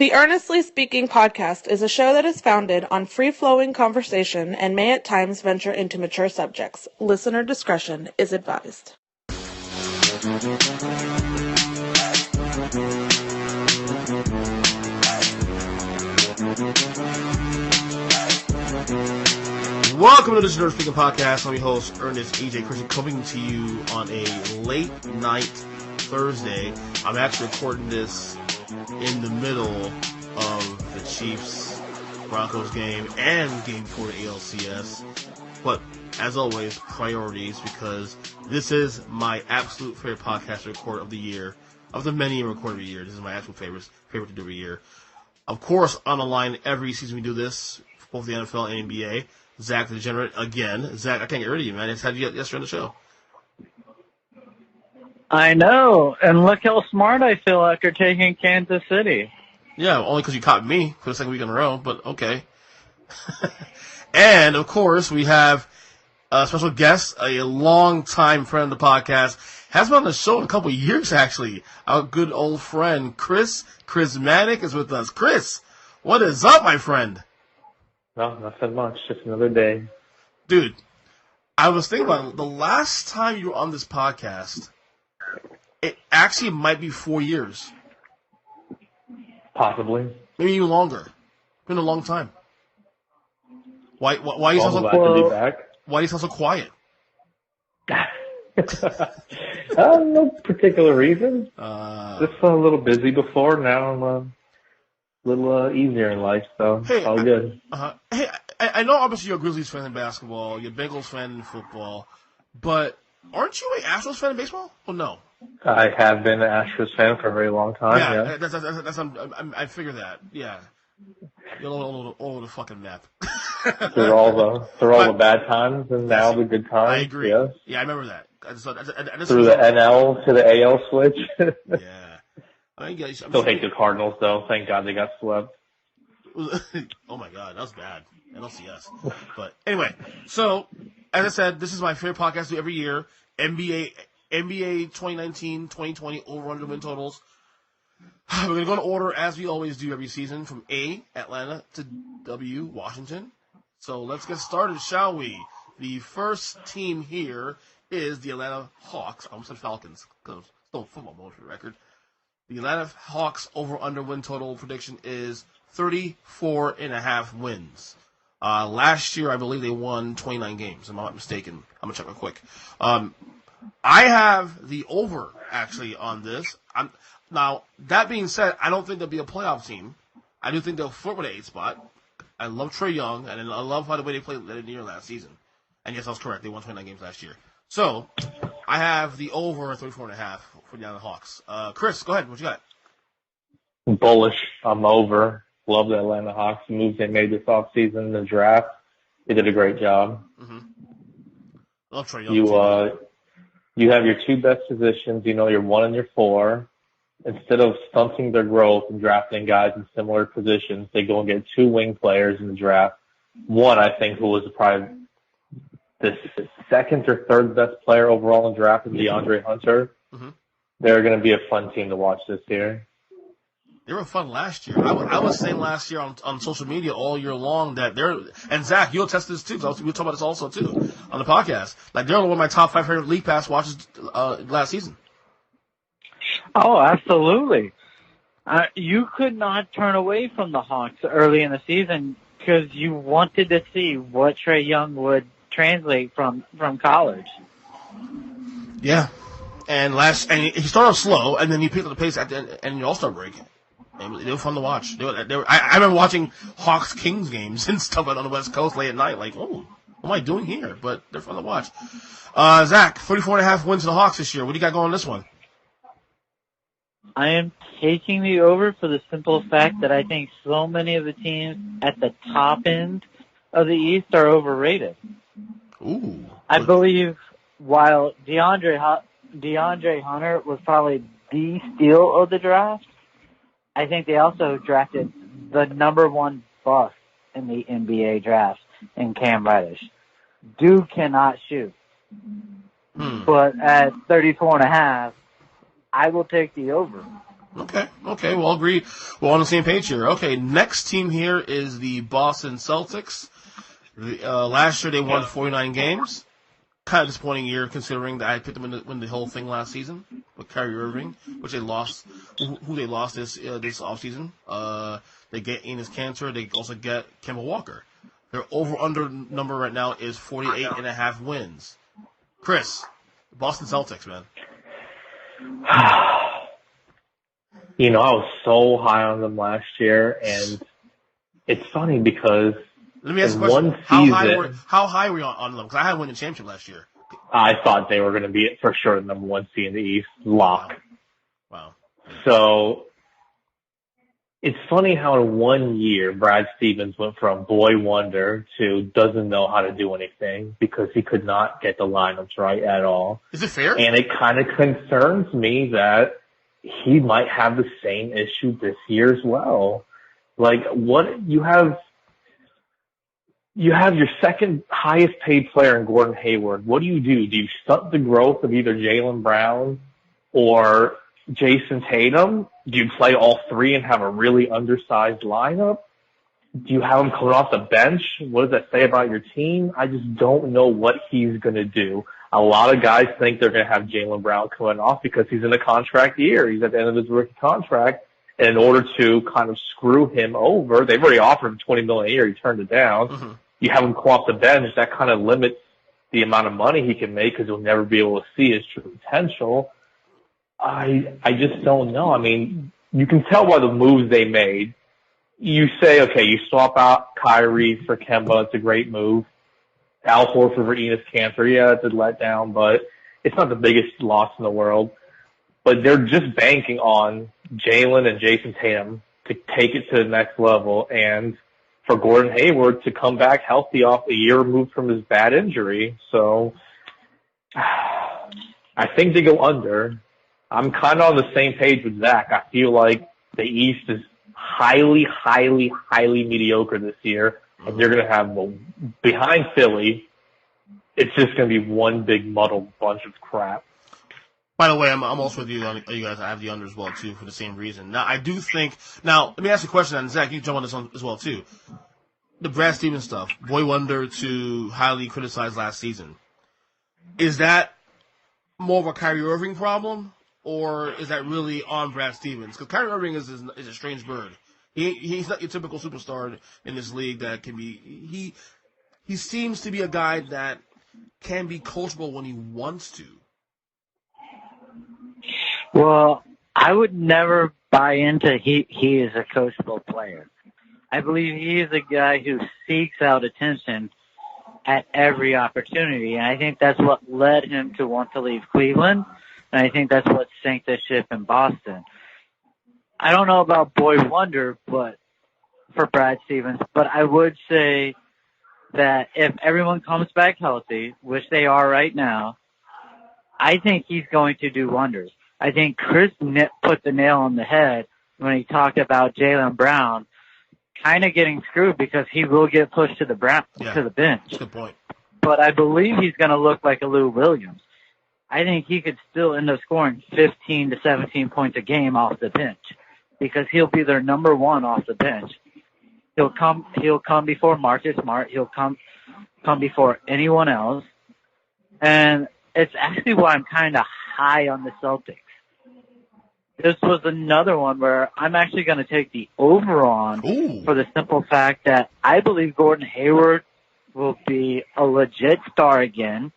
The Earnestly Speaking podcast is a show that is founded on free-flowing conversation and may at times venture into mature subjects. Listener discretion is advised. Welcome to the Degenerate Speaking podcast. I'm your host, Ernest Kris, coming to you on a late night Thursday. I'm actually recording this in the middle of the Chiefs-Broncos game and Game 4 of the ALCS. But, as always, priorities, because this is my absolute favorite podcast to record of the year. Of the many record every year, this is my actual favorite to do every year. Of course, on the line every season we do this, both the NFL and NBA. Zack, the Degenerate, again. Zack, I can't get rid of you, man. I just had you yesterday on the show. I know, and look how smart I feel after taking Kansas City. Yeah, only because you caught me for the second week in a row, but okay. And, of course, we have a special guest, a long-time friend of the podcast. Has been on the show in a couple of years, actually. Our good old friend, Krizmanic, is with us. Kris, what is up, my friend? No, nothing much. Just another day. Dude, I was thinking about it. The last time you were on this podcast, it actually might be 4 years. Possibly. Maybe even longer. Been a long time. Why you sound so Why you sound so quiet? No particular reason. Just a little busy before. Now I'm a little easier in life, so hey, all good. Hey, I know obviously you're a Grizzlies fan in basketball, you're a Bengals fan in football, but aren't you an Astros fan in baseball? Well, no. I have been an Astros fan for a very long time. Yeah. That's I figure that. Yeah. You're all over the fucking map. through all the bad times and now the good times. I agree. Yes. Yeah, I remember that. Through the NL to the AL switch. Yeah. I'm Still hate the Cardinals, though. Thank God they got swept. Oh, my God. That was bad. NLCS. But anyway, so, as I said, this is my favorite podcast to do every year. NBA 2019-2020 over-under win totals. We're going to go in order as we always do every season, from A, Atlanta, to W, Washington. So let's get started, shall we? The first team here is the Atlanta Hawks. I almost said Falcons, because it's still football mode for the record. The Atlanta Hawks over-under win total prediction is 34.5 wins. Last year, I believe they won 29 games. Am I not mistaken? I'm going to check real quick. I have the over, actually, on this. Now, that being said, I don't think they'll be a playoff team. I do think they'll flirt with an 8 spot. I love Trae Young, and I love the way they played in the year last season. And yes, I was correct. They won 29 games last year. So, I have the over 34.5 for the Atlanta Hawks. Kris, go ahead. What you got? Bullish. I'm over. Love the Atlanta Hawks. The moves they made this offseason, the draft. They did a great job. Mm-hmm. Love Trae Young. You have your two best positions. You know, your 1 and your 4. Instead of stunting their growth and drafting guys in similar positions, they go and get 2 wing players in the draft. One, I think, who was probably the second or third best player overall in the draft, is DeAndre Hunter. Mm-hmm. They're going to be a fun team to watch this year. They were fun last year. I was saying last year on social media all year long that and Zack, you'll test this too, because we'll talk about this also too on the podcast. Like, they're one of my top 5 favorite League Pass watches last season. Oh, absolutely. You could not turn away from the Hawks early in the season because you wanted to see what Trae Young would translate from college. Yeah. And he started off slow, and then he picked up the pace at the end of the All-Star break. And they were fun to watch. I remember watching Hawks-Kings games and stuff on the West Coast late at night, like, oh, what am I doing here? But they're fun to watch. Zack, 34.5 wins to the Hawks this year. What do you got going on this one? I am taking the over for the simple fact that I think so many of the teams at the top end of the East are overrated. Ooh. I believe while DeAndre Hunter was probably the steal of the draft, I think they also drafted the number 1 bust in the NBA draft in Cam Reddish. Dude cannot shoot. But at 34.5, I will take the over. Okay. We'll agree. We're on the same page here. Okay, next team here is the Boston Celtics. Last year they won 49 games. Kind of disappointing year considering that I picked them to win the whole thing last season with Kyrie Irving, which they lost. Who they lost this offseason. They get Enes Kanter. They also get Kemba Walker. Their over/under number right now is 48.5 wins. Kris, Boston Celtics, man. I was so high on them last year, and it's funny because let me ask you a question. How high were you on them? Because I had won the championship last year. I thought they were going to be for sure the number 1 seed in the East, lock. Wow. So it's funny how in 1 year Brad Stevens went from boy wonder to doesn't know how to do anything because he could not get the lineups right at all. Is it fair? And it kind of concerns me that he might have the same issue this year as well. Like, what you have your second highest paid player in Gordon Hayward. What do? Do you stunt the growth of either Jaylen Brown or Jason Tatum? Do you play all three and have a really undersized lineup? Do you have him coming off the bench? What does that say about your team? I just don't know what he's going to do. A lot of guys think they're going to have Jaylen Brown coming off because he's in a contract year. He's at the end of his rookie contract. And in order to kind of screw him over, they've already offered him $20 million a year. He turned it down. Mm-hmm. You have him come off the bench. That kind of limits the amount of money he can make because he'll never be able to see his true potential. I just don't know. I mean, you can tell by the moves they made. You say, okay, you swap out Kyrie for Kemba. It's a great move. Al Horford for Enes Kanter. Yeah, it's a letdown, but it's not the biggest loss in the world. But they're just banking on Jaylen and Jason Tatum to take it to the next level and for Gordon Hayward to come back healthy off a year removed from his bad injury. So I think they go under. I'm kind of on the same page with Zack. I feel like the East is highly, highly, highly mediocre this year, and they're going to have, behind Philly, it's just going to be one big muddled bunch of crap. By the way, I'm also with you guys. I have the under as well, too, for the same reason. Now, I do think... Now, let me ask you a question, and Zack, you can jump on this one as well, too. The Brad Stevens stuff, boy wonder to highly criticized last season. Is that more of a Kyrie Irving problem, or is that really on Brad Stevens? Because Kyrie Irving is a strange bird. He's not your typical superstar in this league that can be... He seems to be a guy that can be coachable when he wants to. Well, I would never buy into he is a coachable player. I believe he is a guy who seeks out attention at every opportunity, and I think that's what led him to want to leave Cleveland, and I think that's what sank the ship in Boston. I don't know about boy wonder, but for Brad Stevens, but I would say that if everyone comes back healthy, which they are right now, I think he's going to do wonders. I think Kris put the nail on the head when he talked about Jaylen Brown kind of getting screwed because he will get pushed to the bench. Good point. But I believe he's going to look like a Lou Williams. I think he could still end up scoring 15 to 17 points a game off the bench because he'll be their number one off the bench. He'll come before Marcus Smart. He'll come before anyone else. And it's actually why I'm kind of high on the Celtics. This was another one where I'm actually going to take the over on for the simple fact that I believe Gordon Hayward will be a legit star again.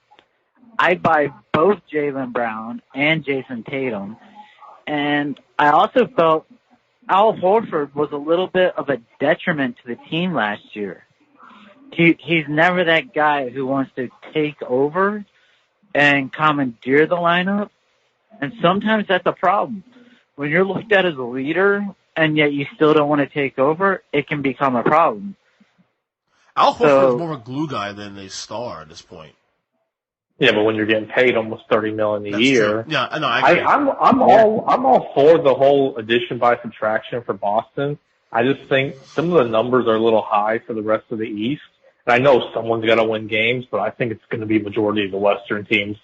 I buy both Jaylen Brown and Jason Tatum. And I also felt Al Horford was a little bit of a detriment to the team last year. He's never that guy who wants to take over and commandeer the lineup. And sometimes that's a problem. When you're looked at as a leader and yet you still don't want to take over, it can become a problem. Al Horford is more of a glue guy than a star at this point. Yeah, but when you're getting paid almost $30 million a year, true. Yeah, no, I agree. I'm all for the whole addition by subtraction for Boston. I just think some of the numbers are a little high for the rest of the East. And I know someone's got to win games, but I think it's going to be majority of the Western teams.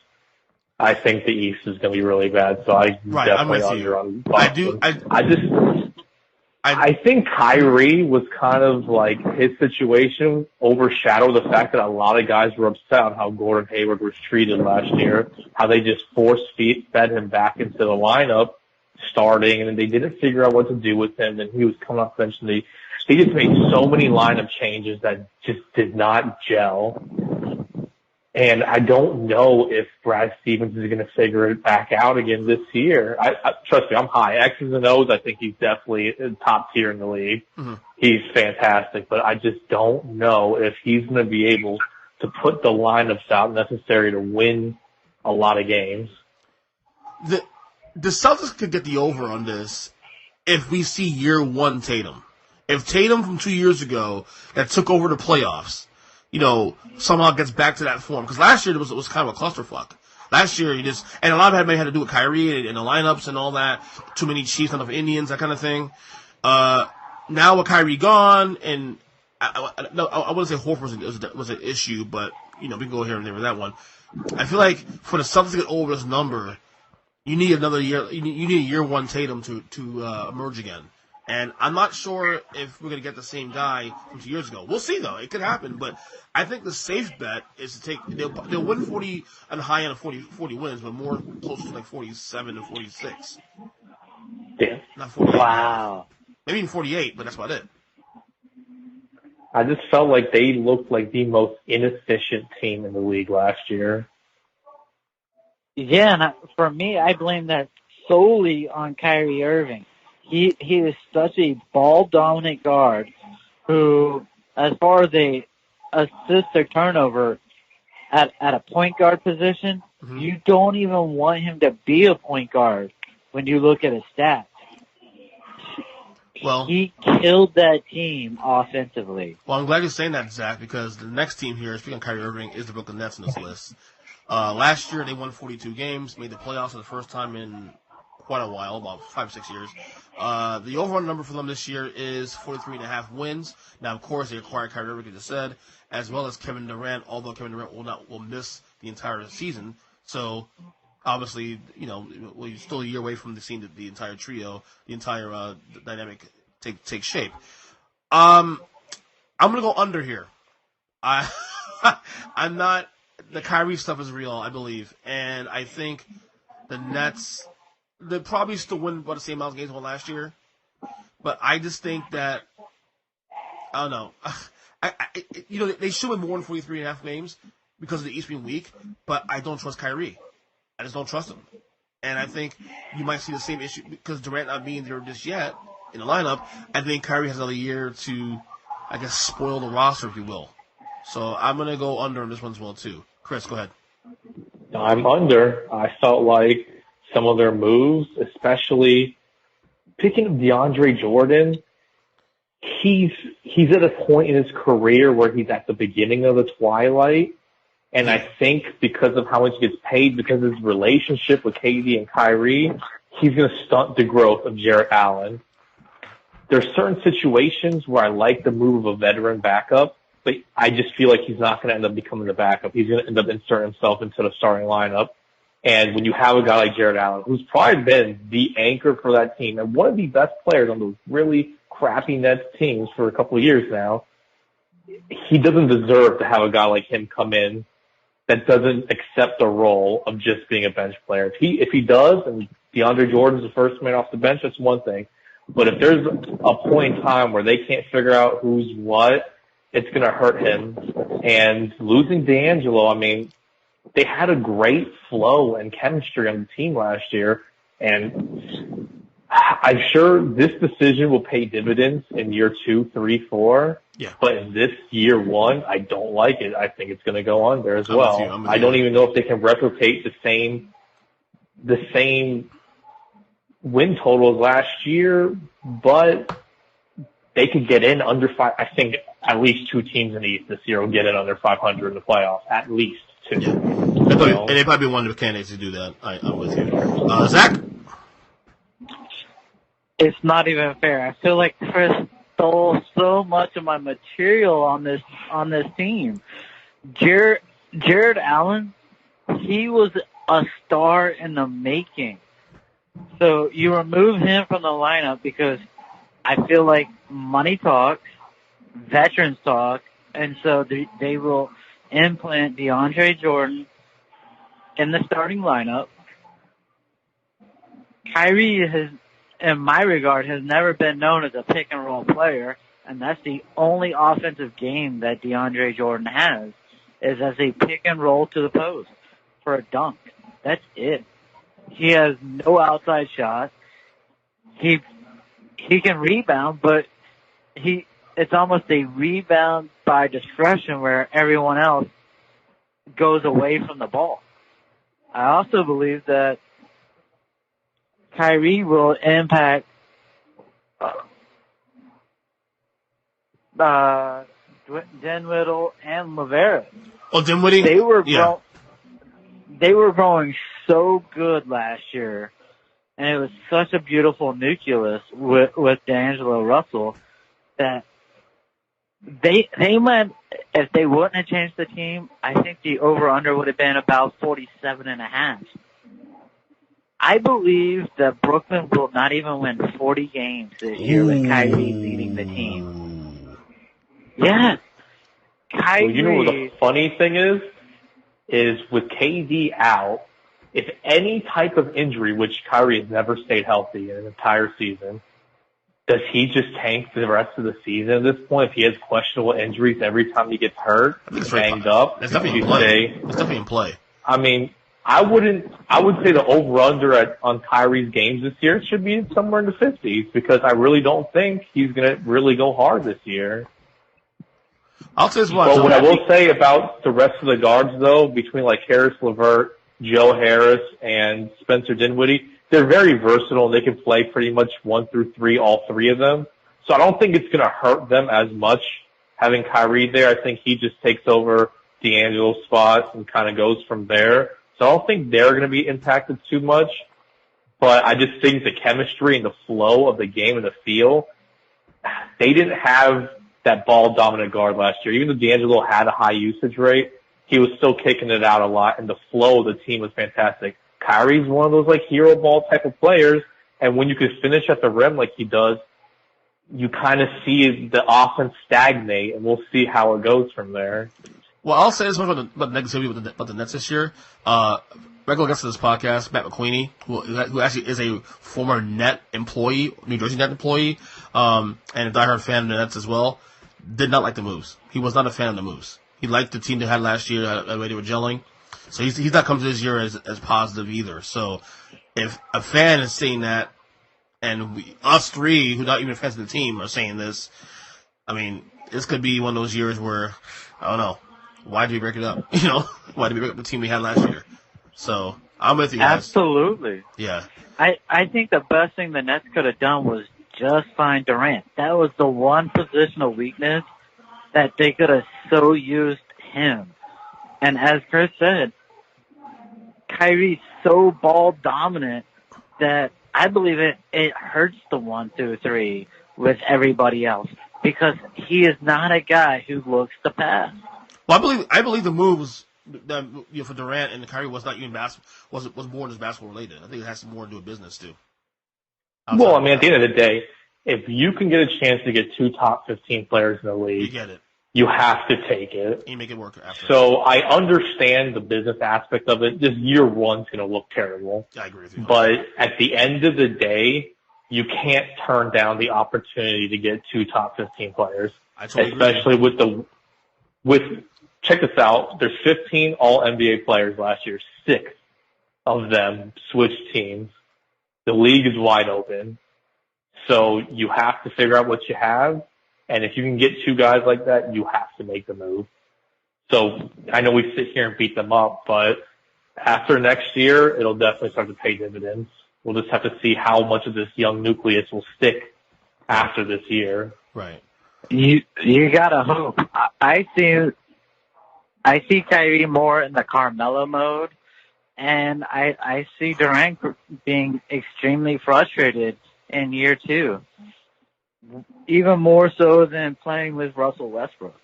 I think the East is going to be really bad, so I definitely under on Boston. I think Kyrie was kind of like his situation overshadowed the fact that a lot of guys were upset on how Gordon Hayward was treated last year, how they just force-fed him back into the lineup starting, and they didn't figure out what to do with him, and he was coming off the bench, and they just made so many lineup changes that just did not gel. And I don't know if Brad Stevens is going to figure it back out again this year. I trust me, I'm high. X's and O's, I think he's definitely top tier in the league. Mm-hmm. He's fantastic, but I just don't know if he's going to be able to put the lineups out necessary to win a lot of games. The Celtics could get the over on this if we see year one Tatum. If Tatum from 2 years ago that took over the playoffs, somehow gets back to that form. Because last year it was kind of a clusterfuck. Last year and a lot of it had to do with Kyrie and the lineups and all that. Too many Chiefs, not enough Indians, that kind of thing. Now with Kyrie gone, and I wouldn't say Horford was an issue, but, we can go here and there with that one. I feel like for the Celtics to get over this number, you need another year, you need a year one Tatum to emerge again. And I'm not sure if we're going to get the same guy from 2 years ago. We'll see, though. It could happen. But I think the safe bet is to take – they'll win 40 on the high end of 40 wins, but more closer to like 47 to 46. Yeah. Not 48. Wow. Maybe even 48, but that's about it. I just felt like they looked like the most inefficient team in the league last year. Yeah, and for me, I blame that solely on Kyrie Irving. He is such a ball-dominant guard who, as far as a assist or turnover at a point guard position, mm-hmm. You don't even want him to be a point guard when you look at his stats. Well, he killed that team offensively. Well, I'm glad you're saying that, Zach, because the next team here, speaking of Kyrie Irving, is the Brooklyn Nets in this list. Last year, they won 42 games, made the playoffs for the first time in quite a while, about 5-6 years. The overall number for them this year is 43.5 wins. Now, of course, they acquired Kyrie Irving, as I said, as well as Kevin Durant, although Kevin Durant will miss the entire season. So, obviously, we're still a year away from seeing the entire trio, the entire dynamic take shape. I'm going to go under here. I'm not – the Kyrie stuff is real, I believe. And I think the Nets – they'll probably still win about the same amount of games as won last year. But I just think that, I don't know. They should win more than 43.5 games because of the East being weak, but I don't trust Kyrie. I just don't trust him. And I think you might see the same issue because Durant not being there just yet in the lineup. I think Kyrie has another year to, I guess, spoil the roster, if you will. So I'm going to go under on this one as well, too. Kris, go ahead. I'm under. I felt like some of their moves, especially picking up DeAndre Jordan, he's at a point in his career where he's at the beginning of the twilight. And I think because of how much he gets paid, because of his relationship with KD and Kyrie, he's going to stunt the growth of Jarrett Allen. There's certain situations where I like the move of a veteran backup, but I just feel like he's not going to end up becoming the backup. He's going to end up inserting himself into the starting lineup. And when you have a guy like Jarrett Allen, who's probably been the anchor for that team and one of the best players on those really crappy Nets teams for a couple of years now, he doesn't deserve to have a guy like him come in that doesn't accept the role of just being a bench player. If he does, and DeAndre Jordan's the first man off the bench, that's one thing. But if there's a point in time where they can't figure out who's what, it's going to hurt him. And losing D'Angelo, I mean, they had a great flow and chemistry on the team last year, and I'm sure this decision will pay dividends in year 2, 3, 4. Yeah. But in this year 1, I don't like it. I think it's going to go under as well. I don't even know if they can replicate the same win totals last year, but they could get in under 5. I think at least 2 teams in the East this year will get in under 500 in the playoffs, at least 2. Yeah. And they probably one of the candidates to do that. I'm with you. Zach? It's not even fair. I feel like Kris stole so much of my material on this team. Jared Allen, he was a star in the making. So you remove him from the lineup because I feel like money talks, veterans talk, and so they will implant DeAndre Jordan in the starting lineup. Kyrie has, in my regard, has never been known as a pick and roll player, and that's the only offensive game that DeAndre Jordan has, is as a pick and roll to the post for a dunk. That's it. He has no outside shot. He can rebound, but it's almost a rebound by discretion where everyone else goes away from the ball. I also believe that Kyrie will impact Dinwiddie and Lavera. Oh, Dinwiddie? They were growing so good last year, and it was such a beautiful nucleus with D'Angelo Russell that they went, if they wouldn't have changed the team, I think the over-under would have been about 47.5. I believe that Brooklyn will not even win 40 games this year with Kyrie leading the team. Yes. Kyrie. Well, you know what the funny thing is with KD out, if any type of injury, which Kyrie has never stayed healthy in an entire season, does he just tank for the rest of the season at this point? If he has questionable injuries every time he gets hurt, banged up, it's definitely in play. It's definitely in play. I mean, I would say the over-under on Kyrie's games this year should be somewhere in the 50s because I really don't think he's going to really go hard this year. I'll say this much. But what I will say about the rest of the guards, though, between like Harris LeVert, Joe Harris, and Spencer Dinwiddie, they're very versatile and they can play pretty much 1 through 3, all three of them. So I don't think it's going to hurt them as much having Kyrie there. I think he just takes over D'Angelo's spot and kind of goes from there. So I don't think they're going to be impacted too much. But I just think the chemistry and the flow of the game and the feel, they didn't have that ball-dominant guard last year. Even though D'Angelo had a high usage rate, he was still kicking it out a lot, and the flow of the team was fantastic. Kyrie's one of those, like, hero ball type of players, and when you can finish at the rim like he does, you kind of see the offense stagnate, and we'll see how it goes from there. Well, I'll say this much about the negativity about the Nets this year. Regular guest of this podcast, Matt McQueenie, who actually is a former Net employee, New Jersey Net employee, and a diehard fan of the Nets as well, did not like the moves. He was not a fan of the moves. He liked the team they had last year, the way they were gelling. So he's not coming to this year as positive either. So if a fan is saying that, and us three, who not even fans of the team, are saying this, I mean, this could be one of those years where, I don't know, why did we break it up? Why did we break up the team we had last year? So I'm with you guys. Absolutely. Yeah. I think the best thing the Nets could have done was just find Durant. That was the one positional weakness that they could have so used him. And as Kris said, Kyrie's so ball dominant that I believe it hurts the 1 through 3 with everybody else because he is not a guy who looks to pass. Well, I believe the moves that, for Durant and Kyrie was not even was more than just basketball related. I think it has more to do with business too. Well, I mean, at the end of the day, if you can get a chance to get 2 top 15 players in the league, you get it. You have to take it. You make it work after. So I understand the business aspect of it. Just year one's going to look terrible. I agree with you. But at the end of the day, you can't turn down the opportunity to get 2 top 15 players. I totally especially agree. with check this out. There's 15 all NBA players last year. 6 of them switched teams. The league is wide open. So you have to figure out what you have. And if you can get 2 guys like that, you have to make the move. So I know we sit here and beat them up, but after next year, it'll definitely start to pay dividends. We'll just have to see how much of this young nucleus will stick after this year. Right. You gotta hope. I see Kyrie more in the Carmelo mode, and I see Durant being extremely frustrated in year 2. Even more so than playing with Russell Westbrook.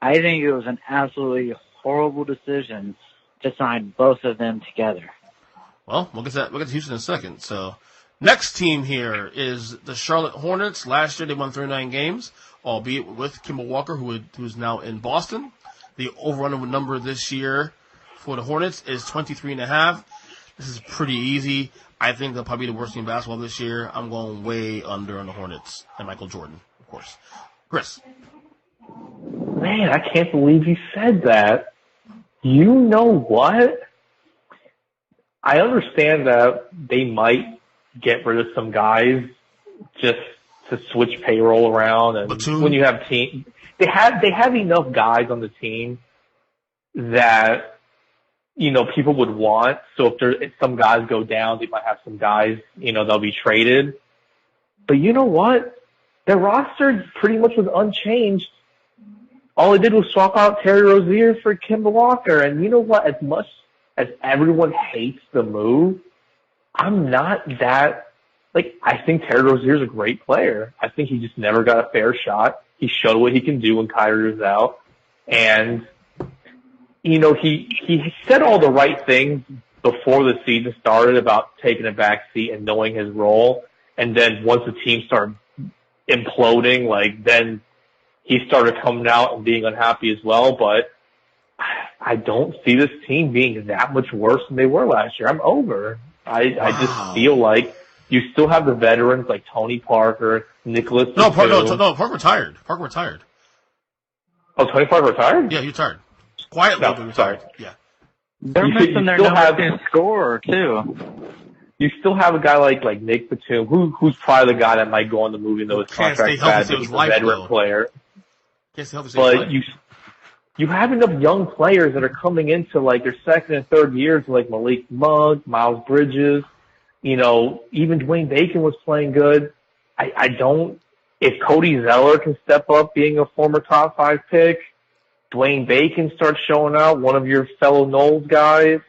I think it was an absolutely horrible decision to sign both of them together. Well, we'll get to Houston in a second. So, next team here is the Charlotte Hornets. Last year they won 39 games, albeit with Kemba Walker, who's now in Boston. The over-under number this year for the Hornets is 23.5. This is pretty easy. I think they'll probably be the worst team in basketball this year. I'm going way under on the Hornets and Michael Jordan, of course. Kris. Man, I can't believe you said that. You know what? I understand that they might get rid of some guys just to switch payroll around, and when you have team, they have enough guys on the team that people would want. So if some guys go down, they might have some guys they'll be traded. But you know what? Their roster pretty much was unchanged. All they did was swap out Terry Rozier for Kemba Walker, and you know what? As much as everyone hates the move, I'm not that, I think Terry Rozier's a great player. I think he just never got a fair shot. He showed what he can do when Kyrie was out. And, he said all the right things before the season started about taking a back seat and knowing his role. And then once the team started imploding, then he started coming out and being unhappy as well. But I don't see this team being that much worse than they were last year. I'm over. I just feel like you still have the veterans like Tony Parker, Nicholas. No, Parker retired. Oh, Tony Parker retired? Yeah, he retired. Quietly, no, retired. Yeah. They're missing their number 2 scorer too. You still have a guy like Nick Batum, who's probably the guy that might go on the movie though his contract bad, but he's a veteran player. But you have enough young players that are coming into their second and third years, like Malik Monk, Miles Bridges. Even Dwayne Bacon was playing good. I don't. If Cody Zeller can step up, being a former top 5 pick, Dwayne Bacon starts showing out, one of your fellow Knowles guys.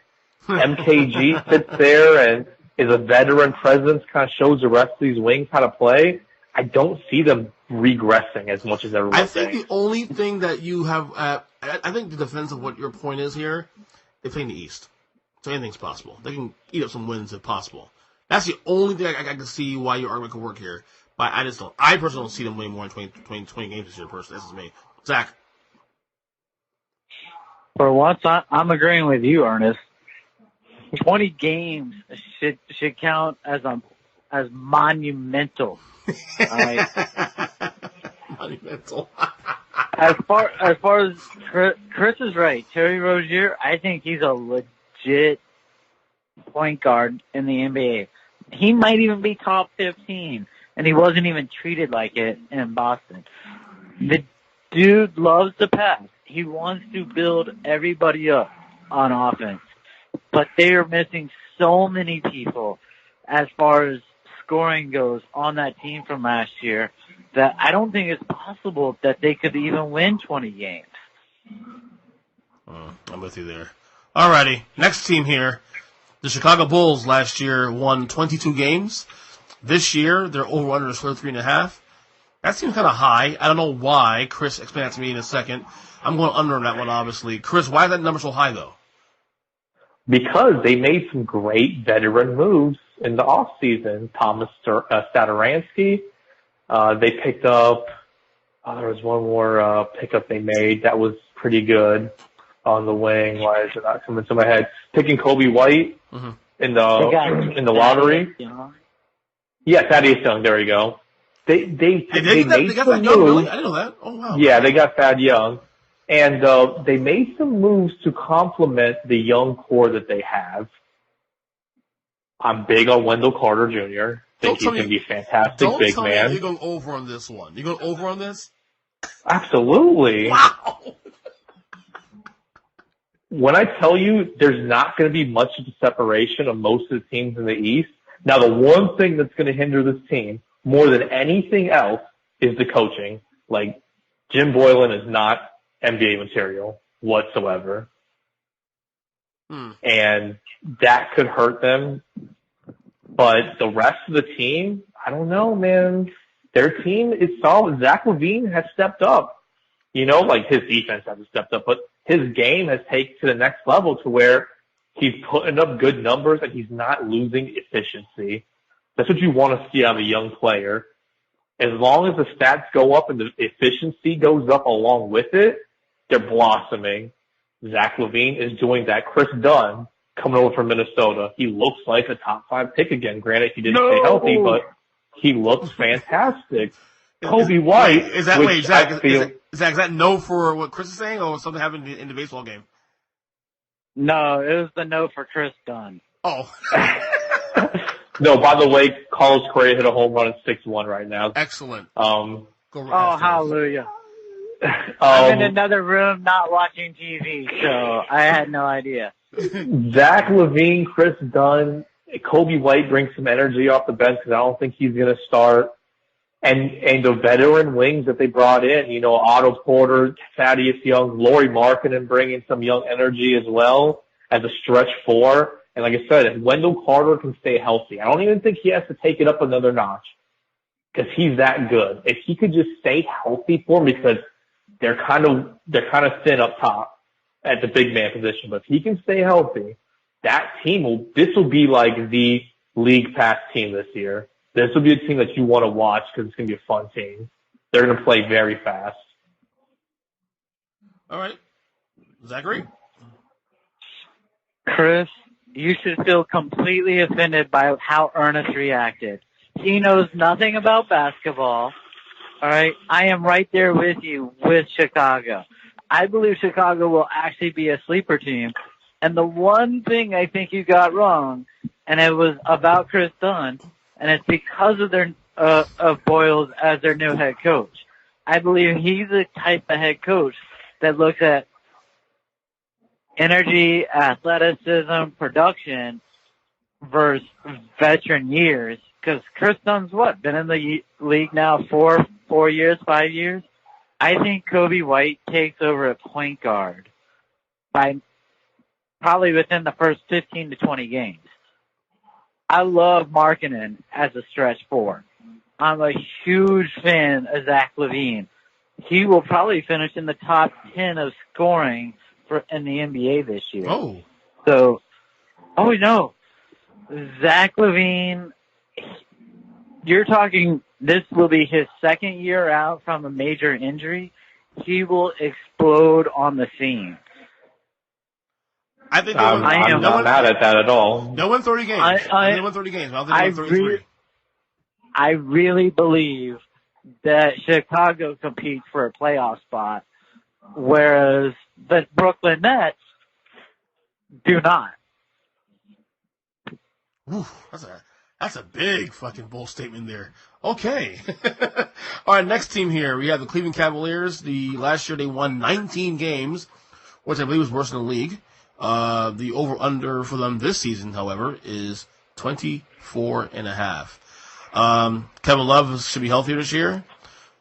MKG sits there and is a veteran presence, kind of shows the rest of these wings how to play. I don't see them regressing as much as everyone I think the only thing that you have, I think the defense of what your point is here, they play in the East. So anything's possible. They can eat up some wins if possible. That's the only thing I can see why your argument could work here. But I personally don't see them winning more than 20 games this year, personally. This is me. Zach. For once, I'm agreeing with you, Ernest. 20 games should count as monumental. Monumental. as far as Kris is right, Terry Rozier, I think he's a legit point guard in the NBA. He might even be top 15, and he wasn't even treated like it in Boston. The dude loves to pass. He wants to build everybody up on offense. But they are missing so many people as far as scoring goes on that team from last year that I don't think it's possible that they could even win 20 games. I'm with you there. Alrighty, next team here. The Chicago Bulls last year won 22 games. This year, their over-under is 33.5. That seems kind of high. I don't know why. Kris, explain that to me in a second. I'm going under on that one, obviously. Kris, why is that number so high, though? Because they made some great veteran moves in the offseason. Thomas Satoransky. They picked up, there was one more pickup they made that was pretty good on the wing. Why is it not coming to my head? Picking Kobe White in the lottery. Yeah, Thaddeus Young. There you go. They got that young, really? I didn't know that. Oh, wow. Yeah, they got Thad Young. And they made some moves to complement the young core that they have. I'm big on Wendell Carter Jr. Think he's going to be a fantastic big man. Don't tell me you're going over on this one. You're going over on this? Absolutely. Wow. When I tell you there's not going to be much of a separation of most of the teams in the East, now the one thing that's going to hinder this team more than anything else is the coaching. Like, Jim Boylan is not NBA material whatsoever. And that could hurt them. But the rest of the team, I don't know, man. Their team is solid. Zach LaVine has stepped up. His defense hasn't stepped up, but his game has taken to the next level to where he's putting up good numbers and he's not losing efficiency. That's what you want to see out of a young player. As long as the stats go up and the efficiency goes up along with it, they're blossoming. Zach LaVine is doing that. Kris Dunn, coming over from Minnesota, he looks like a top 5 pick again. Granted, he didn't stay healthy, but he looks fantastic. Kobe White. Zach, is that no for what Kris is saying, or something happened in the baseball game? No, it was the no for Kris Dunn. Oh. No, by the way, Carlos Correa hit a home run at 6-1 right now. Excellent. Hallelujah. I'm in another room not watching TV, so I had no idea. Zach LaVine, Kris Dunn, Kobe White brings some energy off the bench because I don't think he's going to start. And the veteran wings that they brought in, Otto Porter, Thaddeus Young, Lauri Markkanen bringing some young energy as well as a stretch 4. And like I said, if Wendell Carter can stay healthy, I don't even think he has to take it up another notch because he's that good. If he could just stay healthy for him, because they're kind of thin up top at the big man position, but if he can stay healthy, this will be like the league pass team this year. This will be a team that you want to watch because it's going to be a fun team. They're going to play very fast. All right. Zachary? Kris, you should feel completely offended by how Ernest reacted. He knows nothing about basketball. All right? I am right there with you with Chicago. I believe Chicago will actually be a sleeper team. And the one thing I think you got wrong, and it was about Kris Dunn, and it's because of of Boyles as their new head coach. I believe he's the type of head coach that looks at energy, athleticism, production versus veteran years. Because Kris Dunn's been in the league now 4 years, 5 years? I think Kobe White takes over at point guard by probably within the first 15 to 20 games. I love Markkanen as a stretch 4. I'm a huge fan of Zach LaVine. He will probably finish in the top 10 of scoring in the NBA this year. Oh. So, no. Zach LaVine, you're talking, this will be his second year out from a major injury. He will explode on the scene. I think I'm not mad at that at all. No win 30 games. They won 30 games. I don't think they won 33. I really believe that Chicago competes for a playoff spot, whereas the Brooklyn Nets do not. Ooh, that's a big fucking bold statement there. Okay. All right, next team here. We have the Cleveland Cavaliers. Last year they won 19 games, which I believe was worse than the league. The over-under for them this season, however, is 24.5. Kevin Love should be healthier this year,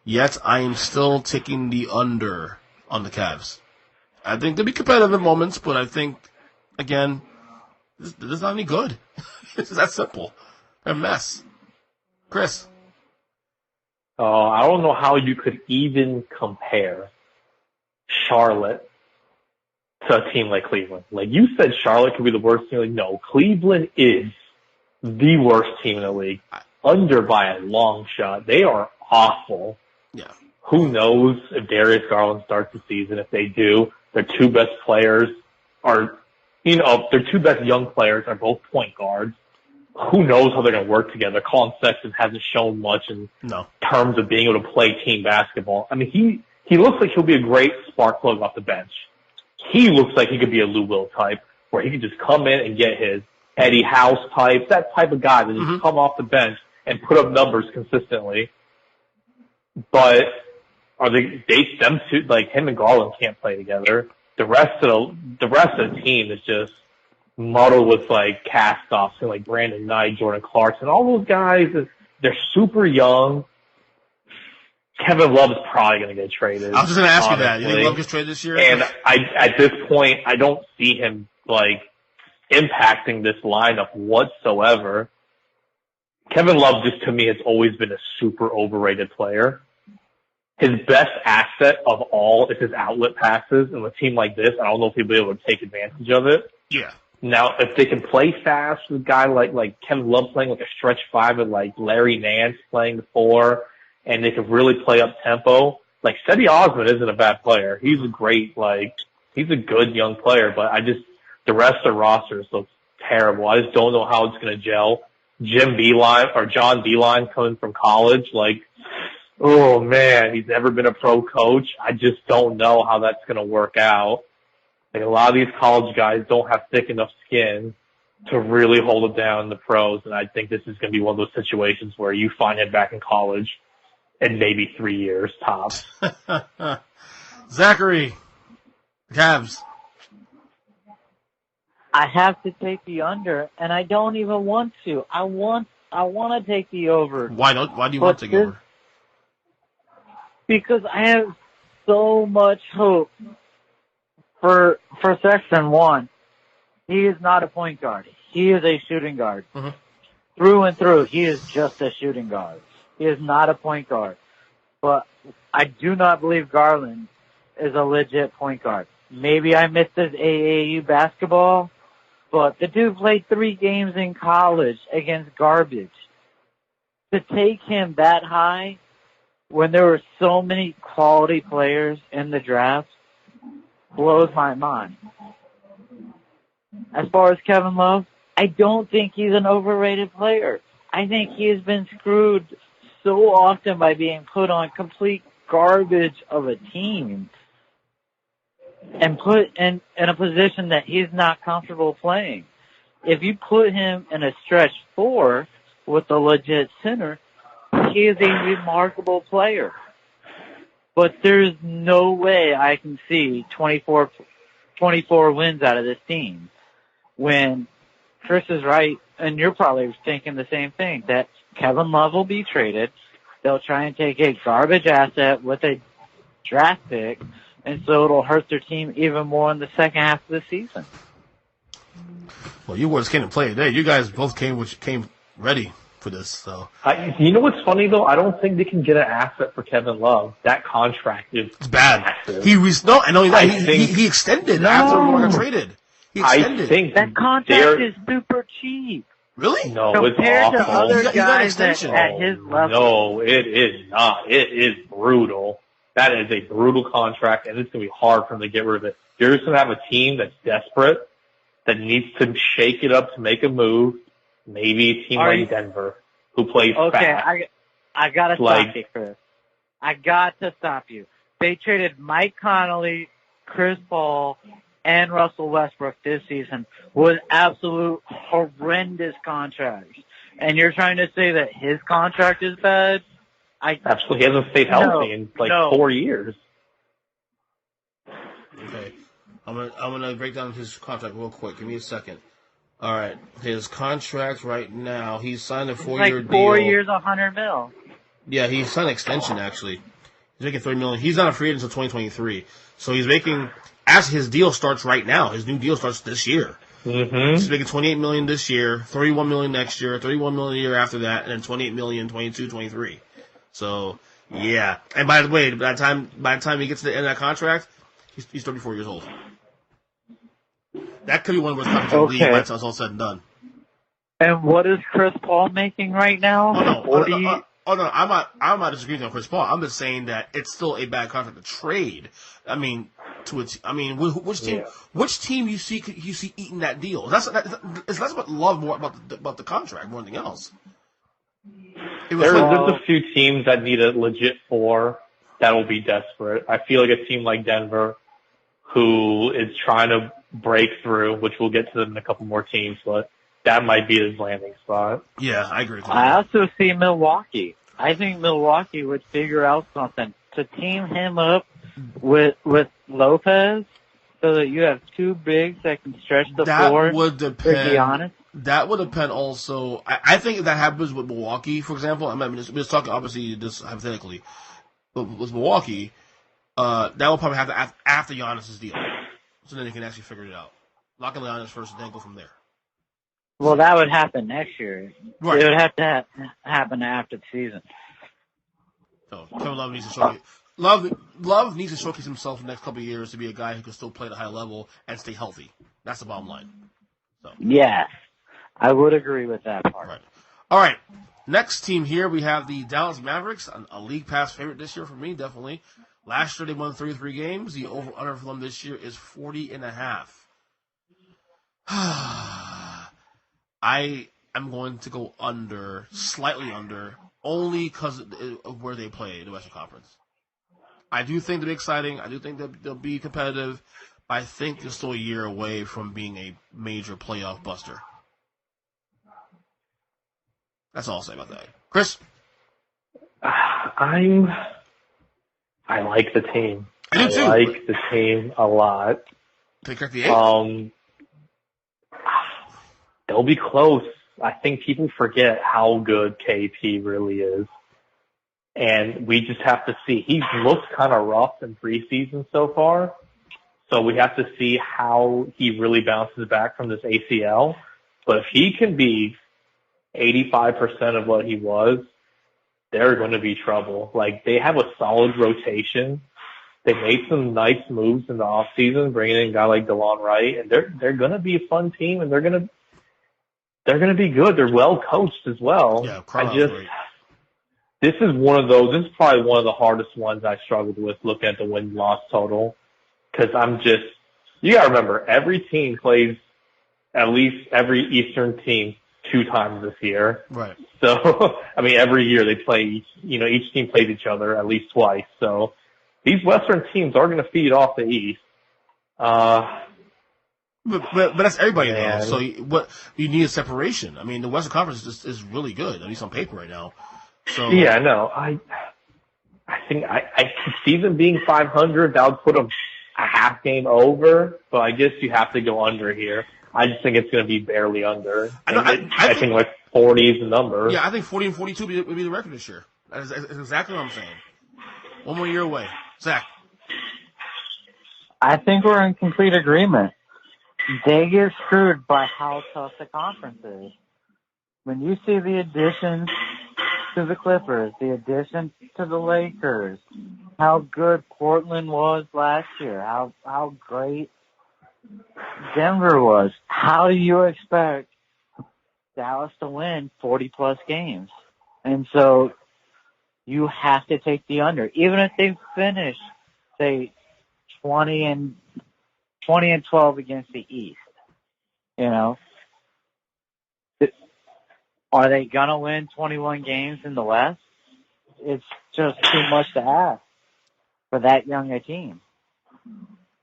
yet I am still taking the under on the Cavs. I think they'll be competitive in moments, but I think, again, this is not any good. It's that simple. They're a mess. Kris? I don't know how you could even compare Charlotte to a team like Cleveland. Like you said, Charlotte could be the worst team. Like, no, Cleveland is the worst team in the league. Under by a long shot. They are awful. Yeah. Who knows if Darius Garland starts the season? If they do, their two best players are, their two best young players are both point guards. Who knows how they're going to work together? Colin Sexton hasn't shown much in terms of being able to play team basketball. I mean, he looks like he'll be a great spark plug off the bench. He looks like he could be a Lou Will type, where he could just come in and get his Eddie House type, that type of guy that just come off the bench and put up numbers consistently. But them two, like him and Garland can't play together. The rest of the team is just muddled with like cast-offs and like Brandon Knight, Jordan Clarkson, all those guys. They're super young. Kevin Love is probably going to get traded. I was just going to ask you that. You think Love gets traded this year? And at this point, I don't see him like impacting this lineup whatsoever. Kevin Love, just to me, has always been a super overrated player. his best asset of all is his outlet passes. And with a team like this, I don't know if he'll be able to take advantage of it. Yeah. Now, if they can play fast with a guy like Kevin Love playing like a stretch 5 and like Larry Nance playing the 4, and they can really play up tempo, like Cedi Osman isn't a bad player. He's a great, he's a good young player, but the rest of the roster is so terrible. I just don't know how it's going to gel. John Beeline coming from college, oh man, he's never been a pro coach. I just don't know how that's going to work out. Like a lot of these college guys don't have thick enough skin to really hold it down in the pros, and I think this is going to be one of those situations where you find him back in college in maybe 3 years tops. Zachary, Cavs. I have to take the under, and I don't even want to. I want to take the over. Why do you want to take over? Because I have so much hope for Sexton. One, he is not a point guard. He is a shooting guard. Mm-hmm. Through and through, he is just a shooting guard. He is not a point guard. But I do not believe Garland is a legit point guard. Maybe I missed his AAU basketball, but the dude played 3 games in college against garbage. To take him that high when there were so many quality players in the draft blows my mind. As far as Kevin Love, I don't think he's an overrated player. I think he has been screwed so often by being put on complete garbage of a team and put in a position that he's not comfortable playing. If you put him in a stretch 4 with a legit center, he is a remarkable player. But there's no way I can see 24 wins out of this team when Kris is right, and you're probably thinking the same thing, that Kevin Love will be traded. They'll try and take a garbage asset with a draft pick, and so it'll hurt their team even more in the second half of the season. Well, you boys came to play today. You guys both came ready for this. So you know what's funny though? I don't think they can get an asset for Kevin Love. That contract is bad. Massive. He extended after we got traded. He extended. I think that contract is super cheap. Really? No, compared it's awful. to other He got guys at his level. No, it is not. It is brutal. That is a brutal contract, and it's going to be hard for them to get rid of it. You're just going to have a team that's desperate, that needs to shake it up to make a move. Maybe a team like Denver, who plays fast. Okay, I got to stop you, Kris. I got to stop you. They traded Mike Conley, Chris Paul, and Russell Westbrook this season with absolute horrendous contracts. And you're trying to say that his contract is bad? Absolutely. He hasn't stayed healthy in 4 years. Okay. I'm gonna break down his contract real quick. Give me a second. All right. His contract right now, he's signed a 4-year deal. 4 years, $100 million. Yeah, he signed an extension, actually. He's making $30 million. He's not a free agent until 2023. So he's making, as his deal starts right now, his new deal starts this year. Mm-hmm. He's making $28 million this year, $31 million next year, $31 million the year after that, and then $28 million, 22, 23. So, yeah. And by the way, by the time he gets to the end of that contract, he's 34 years old. That could be one of the worst contracts in the league by the time it's all said and done. And what is Chris Paul making right now? I'm not disagreeing with Chris Paul. I'm just saying that it's still a bad contract to trade. I mean, which team you see eating that deal? It's less about love, more about the contract, more than anything else. There's a few teams that need a legit 4 that will be desperate. I feel like a team like Denver, who is trying to break through, which we'll get to them in a couple more teams, but that might be his landing spot. Yeah, I agree with you. I also see Milwaukee. I think Milwaukee would figure out something to team him up with Lopez so that you have 2 bigs that can stretch the floor. That would depend. To be honest. That would depend also. I think if that happens with Milwaukee, for example, I'm just talking obviously just hypothetically, but with Milwaukee, that will probably have to after Giannis's deal. So then they can actually figure it out. Lock in Giannis first and then go from there. Well, that would happen next year. Right. It would have to happen after the season. So Kevin Love needs to show Love needs to showcase himself in the next couple of years to be a guy who can still play at a high level and stay healthy. That's the bottom line. So. Yes, I would agree with that part. Right. All right. Next team here, we have the Dallas Mavericks, a league pass favorite this year for me, definitely. Last year they won 33 games. The over-under for them this year is 40.5. I am going to go under, slightly under, only because of where they play in the Western Conference. I do think they'll be exciting. I do think they'll be competitive. But I think they're still a year away from being a major playoff buster. That's all I'll say about that. Kris? I like the team. I do too. I like the team a lot. Pick up the 8? They'll be close. I think people forget how good KP really is. And we just have to see. He's looked kind of rough in preseason so far. So we have to see how he really bounces back from this ACL. But if he can be 85% of what he was, they're going to be trouble. Like, they have a solid rotation. They made some nice moves in the offseason, bringing in a guy like DeLon Wright, and they're going to be a fun team, and they're going to be good. They're well coached as well. Yeah, great. This is probably one of the hardest ones I struggled with looking at the win-loss total, because you got to remember, every team plays at least every Eastern team 2 times this year. Right. So, I mean, every year they play each team plays each other at least twice. So these Western teams are going to feed off the East. But that's everybody though. So you need a separation. I mean, the Western Conference is really good, at least on paper right now. So yeah, no, I think I could see them being 500. That would put them a half game over. But I guess you have to go under here. I just think it's going to be barely under. I think like 40 is the number. Yeah, I think 40 and 42 would be the record this year. That's exactly what I'm saying. One more year away. Zack. I think we're in complete agreement. They get screwed by how tough the conference is. When you see the additions to the Clippers, the additions to the Lakers, how good Portland was last year, how great Denver was, how do you expect Dallas to win 40-plus games? And so you have to take the under. Even if they finish, say, 20 and 12 against the East, are they going to win 21 games in the West? It's just too much to ask for that young a team.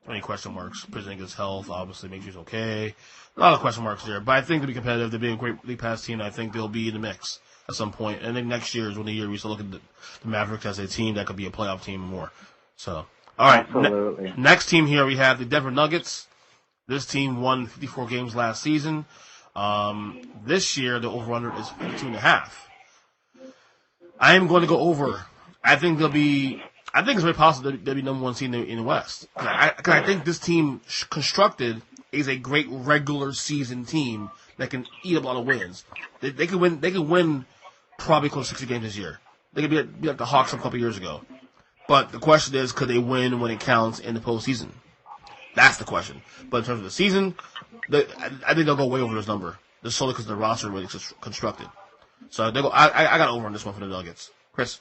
Any question marks? Porzingis' health obviously makes you okay. A lot of question marks there, but I think they'll be competitive. They'll be a great league pass team. I think they'll be in the mix at some point. And then next year is when we start looking at the Mavericks as a team that could be a playoff team and more. So, all right. Absolutely. Next team here we have the Denver Nuggets. This team won 54 games last season. This year the over/under is 52.5. I am going to go over. I think it's very possible they'll be number 1 seed in the West. Because I think this team constructed is a great regular season team that can eat up a lot of wins. They can win. They can win probably close to 60 games this year. They could be like the Hawks a couple years ago. But the question is, could they win when it counts in the postseason? That's the question. But in terms of the season, I think they'll go way over this number. Just solely because the roster really constructed. So I got over on this one for the Nuggets. Kris.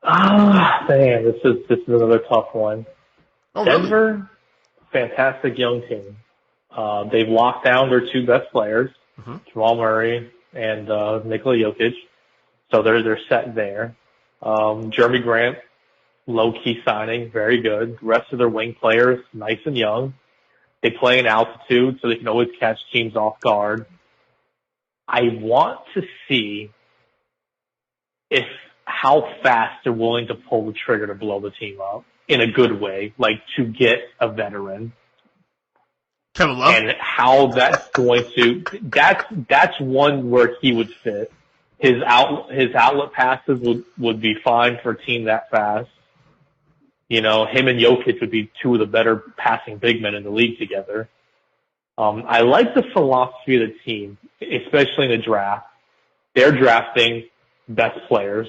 Man, this is another tough one. Oh, Denver, really? fantastic young team. They've locked down their 2 best players, Jamal Murray and Nikola Jokic. So they're set there. Jeremy Grant, low-key signing, very good. The rest of their wing players, nice and young. They play in altitude, so they can always catch teams off guard. I want to see how fast they're willing to pull the trigger to blow the team up in a good way, like to get a veteran. Kevin Love? And how that's going to, that's one where he would fit. His outlet passes would be fine for a team that fast. Him and Jokic would be 2 of the better passing big men in the league together. I like the philosophy of the team, especially in the draft. They're drafting best players.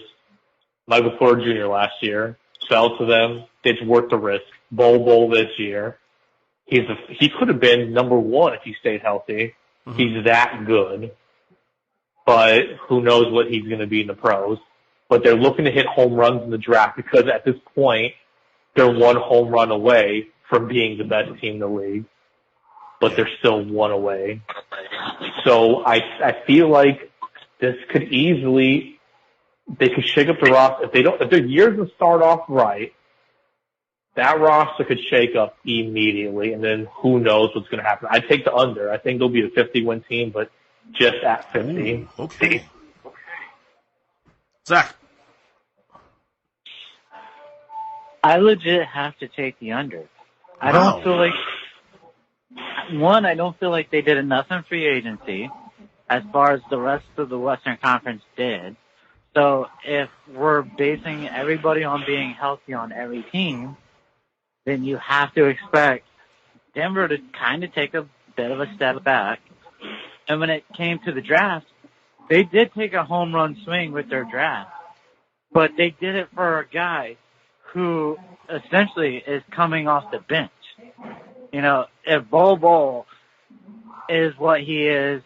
Michael Porter Jr. last year. Fell to them. It's worth the risk. Bowl this year. He could have been number one if he stayed healthy. Mm-hmm. He's that good. But who knows what he's going to be in the pros. But they're looking to hit home runs in the draft because at this point, they're one home run away from being the best team in the league. But they're still one away. So I feel like this could easily, they could shake up the roster. If their year doesn't start off right, that roster could shake up immediately, and then who knows what's going to happen. I take the under. I think they'll be a 50-win team, but just at 50. Ooh, okay. Zach. I legit have to take the under. I don't feel like, I don't feel like they did enough in free agency as far as the rest of the Western Conference did. So if we're basing everybody on being healthy on every team, then you have to expect Denver to kind of take a bit of a step back. And when it came to the draft, they did take a home run swing with their draft, but they did it for a guy who essentially is coming off the bench. You know, if Bol is what he is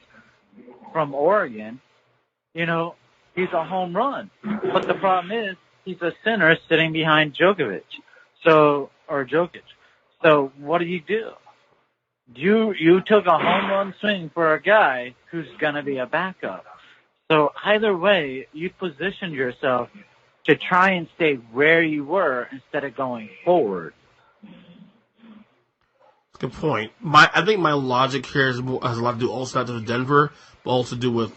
from Oregon, you know, he's a home run. But the problem is he's a center sitting behind Jokic. So what do? You took a home run swing for a guy who's going to be a backup. So either way, you positioned yourself to try and stay where you were instead of going forward. Good point. I think my logic here has a lot to do also not with Denver, but also to do with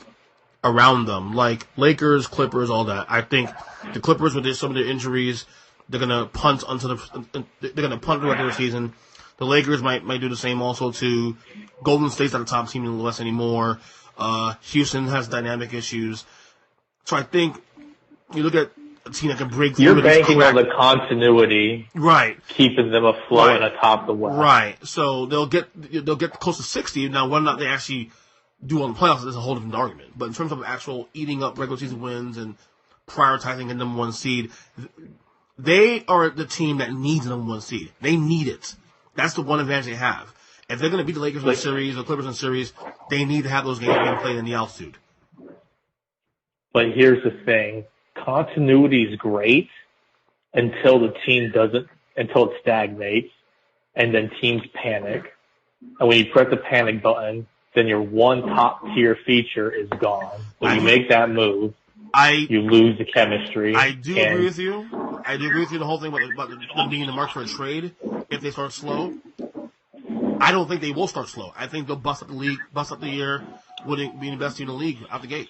around them, like Lakers, Clippers, all that. I think the Clippers, with some of their injuries, they're gonna punt the regular season. The Lakers might do the same also to Golden State's not a top team in the West anymore. Houston has dynamic issues. So I think you look at a team that can break through. You're banking on the continuity, right? Keeping them afloat and atop the West, right? So they'll get close to 60. Now, whether or not they actually do on the playoffs is a whole different argument. But in terms of actual eating up regular season wins and prioritizing a number one seed, they are the team that needs a number one seed. They need it. That's the one advantage they have. If they're going to beat the Lakers in the series or Clippers in the series, they need to have those games being played in the altitude. But here's the thing. Continuity is great until it stagnates, and then teams panic. And when you press the panic button, then your one top-tier feature is gone. When you make that move, you lose the chemistry. I do agree with you. The whole thing about them being in the market for a trade if they start slow. I don't think they will start slow. I think they'll bust up the year, being the best team in the league out the gate.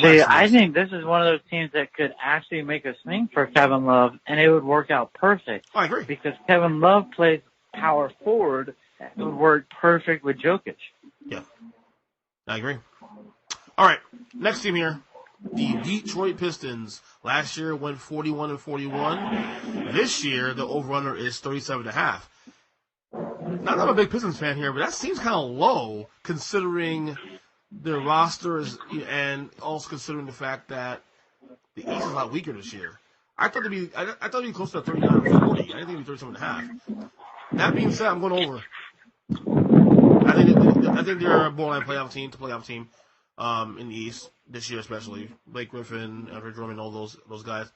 See, I think this is one of those teams that could actually make a swing for Kevin Love, and it would work out perfect. I agree. Because Kevin Love plays power forward. It would work perfect with Jokic. Yeah, I agree. All right, next team here, the Detroit Pistons. Last year went 41-41. This year, the over-under is 37.5. Not that I'm a big Pistons fan here, but that seems kind of low considering their roster and also considering the fact that the East is a lot weaker this year. I thought it'd be closer to 39 or 40. I didn't think it'd be 37.5. That being said, I'm going over. I think they're a borderline playoff team in the East this year, especially Blake Griffin, Andre Drummond, all those guys.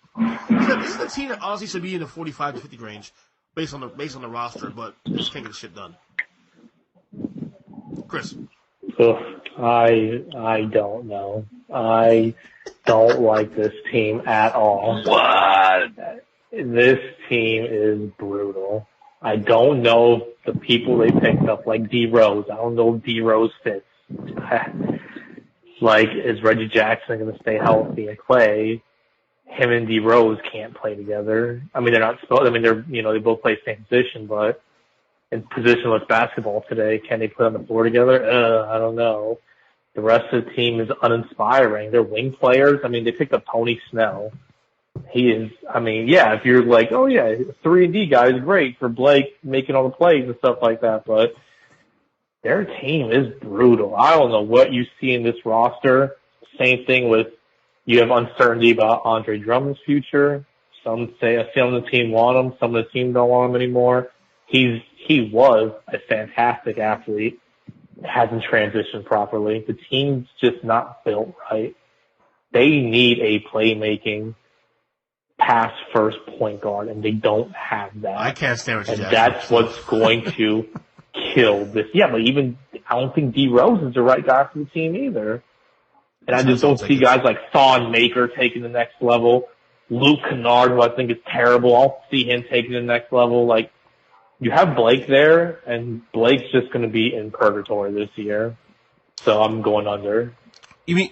This is a team that honestly should be in the 45 to 50 range based on the roster, but they just can't get the shit done. Kris. I don't know. I don't like this team at all. What? This team is brutal. I don't know the people they picked up, like D Rose. I don't know if D Rose fits. Like, is Reggie Jackson going to stay healthy and play? Him and D Rose can't play together. I mean, they're not supposed. I mean, they both play the same position, but in positionless basketball today, can they play on the floor together? I don't know. The rest of the team is uninspiring. They're wing players. I mean, they picked up Tony Snell. He is, I mean, yeah, if you're like, oh yeah, 3-and-D guy is great for Blake making all the plays and stuff like that, but their team is brutal. I don't know what you see in this roster. Same thing with You have uncertainty about Andre Drummond's future. Some on the team want him. Some of the team don't want him anymore. He was a fantastic athlete. Hasn't transitioned properly. The team's just not built right. They need a playmaking pass first point guard, and they don't have that. I can't stand what you And that's what's going to kill this. Yeah, but I don't think D Rose is the right guy for the team either. And I just don't see guys like Thon Maker taking the next level. Luke Kennard, who I think is terrible, I'll see him taking the next level. Like, you have Blake there, and Blake's just going to be in purgatory this year. So I'm going under. You mean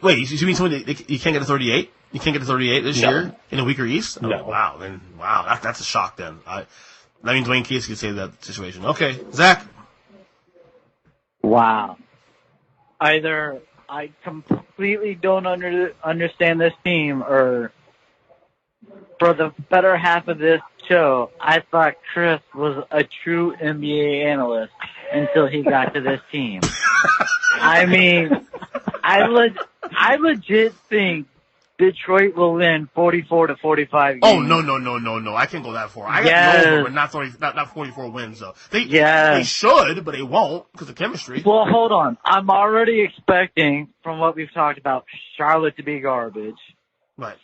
somebody you can't get to 38? You can't get to 38 this year in a weaker East? Oh, No. Wow, that's a shock then. That means Dwayne Casey could save that situation. Okay, Zach. Wow. Either I completely don't understand this team, or for the better half of this show, I thought Kris was a true NBA analyst until he got to this team. I mean, I legit think Detroit will win 44-45 games. Oh, no. I can't go that far. I got over, but not 44 wins, though. They should, but they won't because of chemistry. Well, hold on. I'm already expecting, from what we've talked about, Charlotte to be garbage. Right.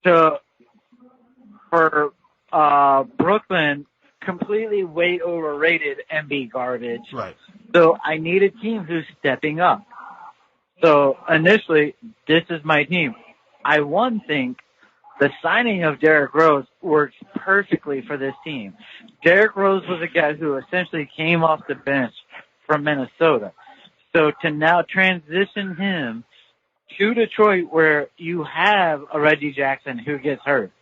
For Brooklyn, completely way overrated and be garbage. Right. So I need a team who's stepping up. So initially, this is my team. I think the signing of Derrick Rose works perfectly for this team. Derrick Rose was a guy who essentially came off the bench from Minnesota. So to now transition him to Detroit, where you have a Reggie Jackson who gets hurt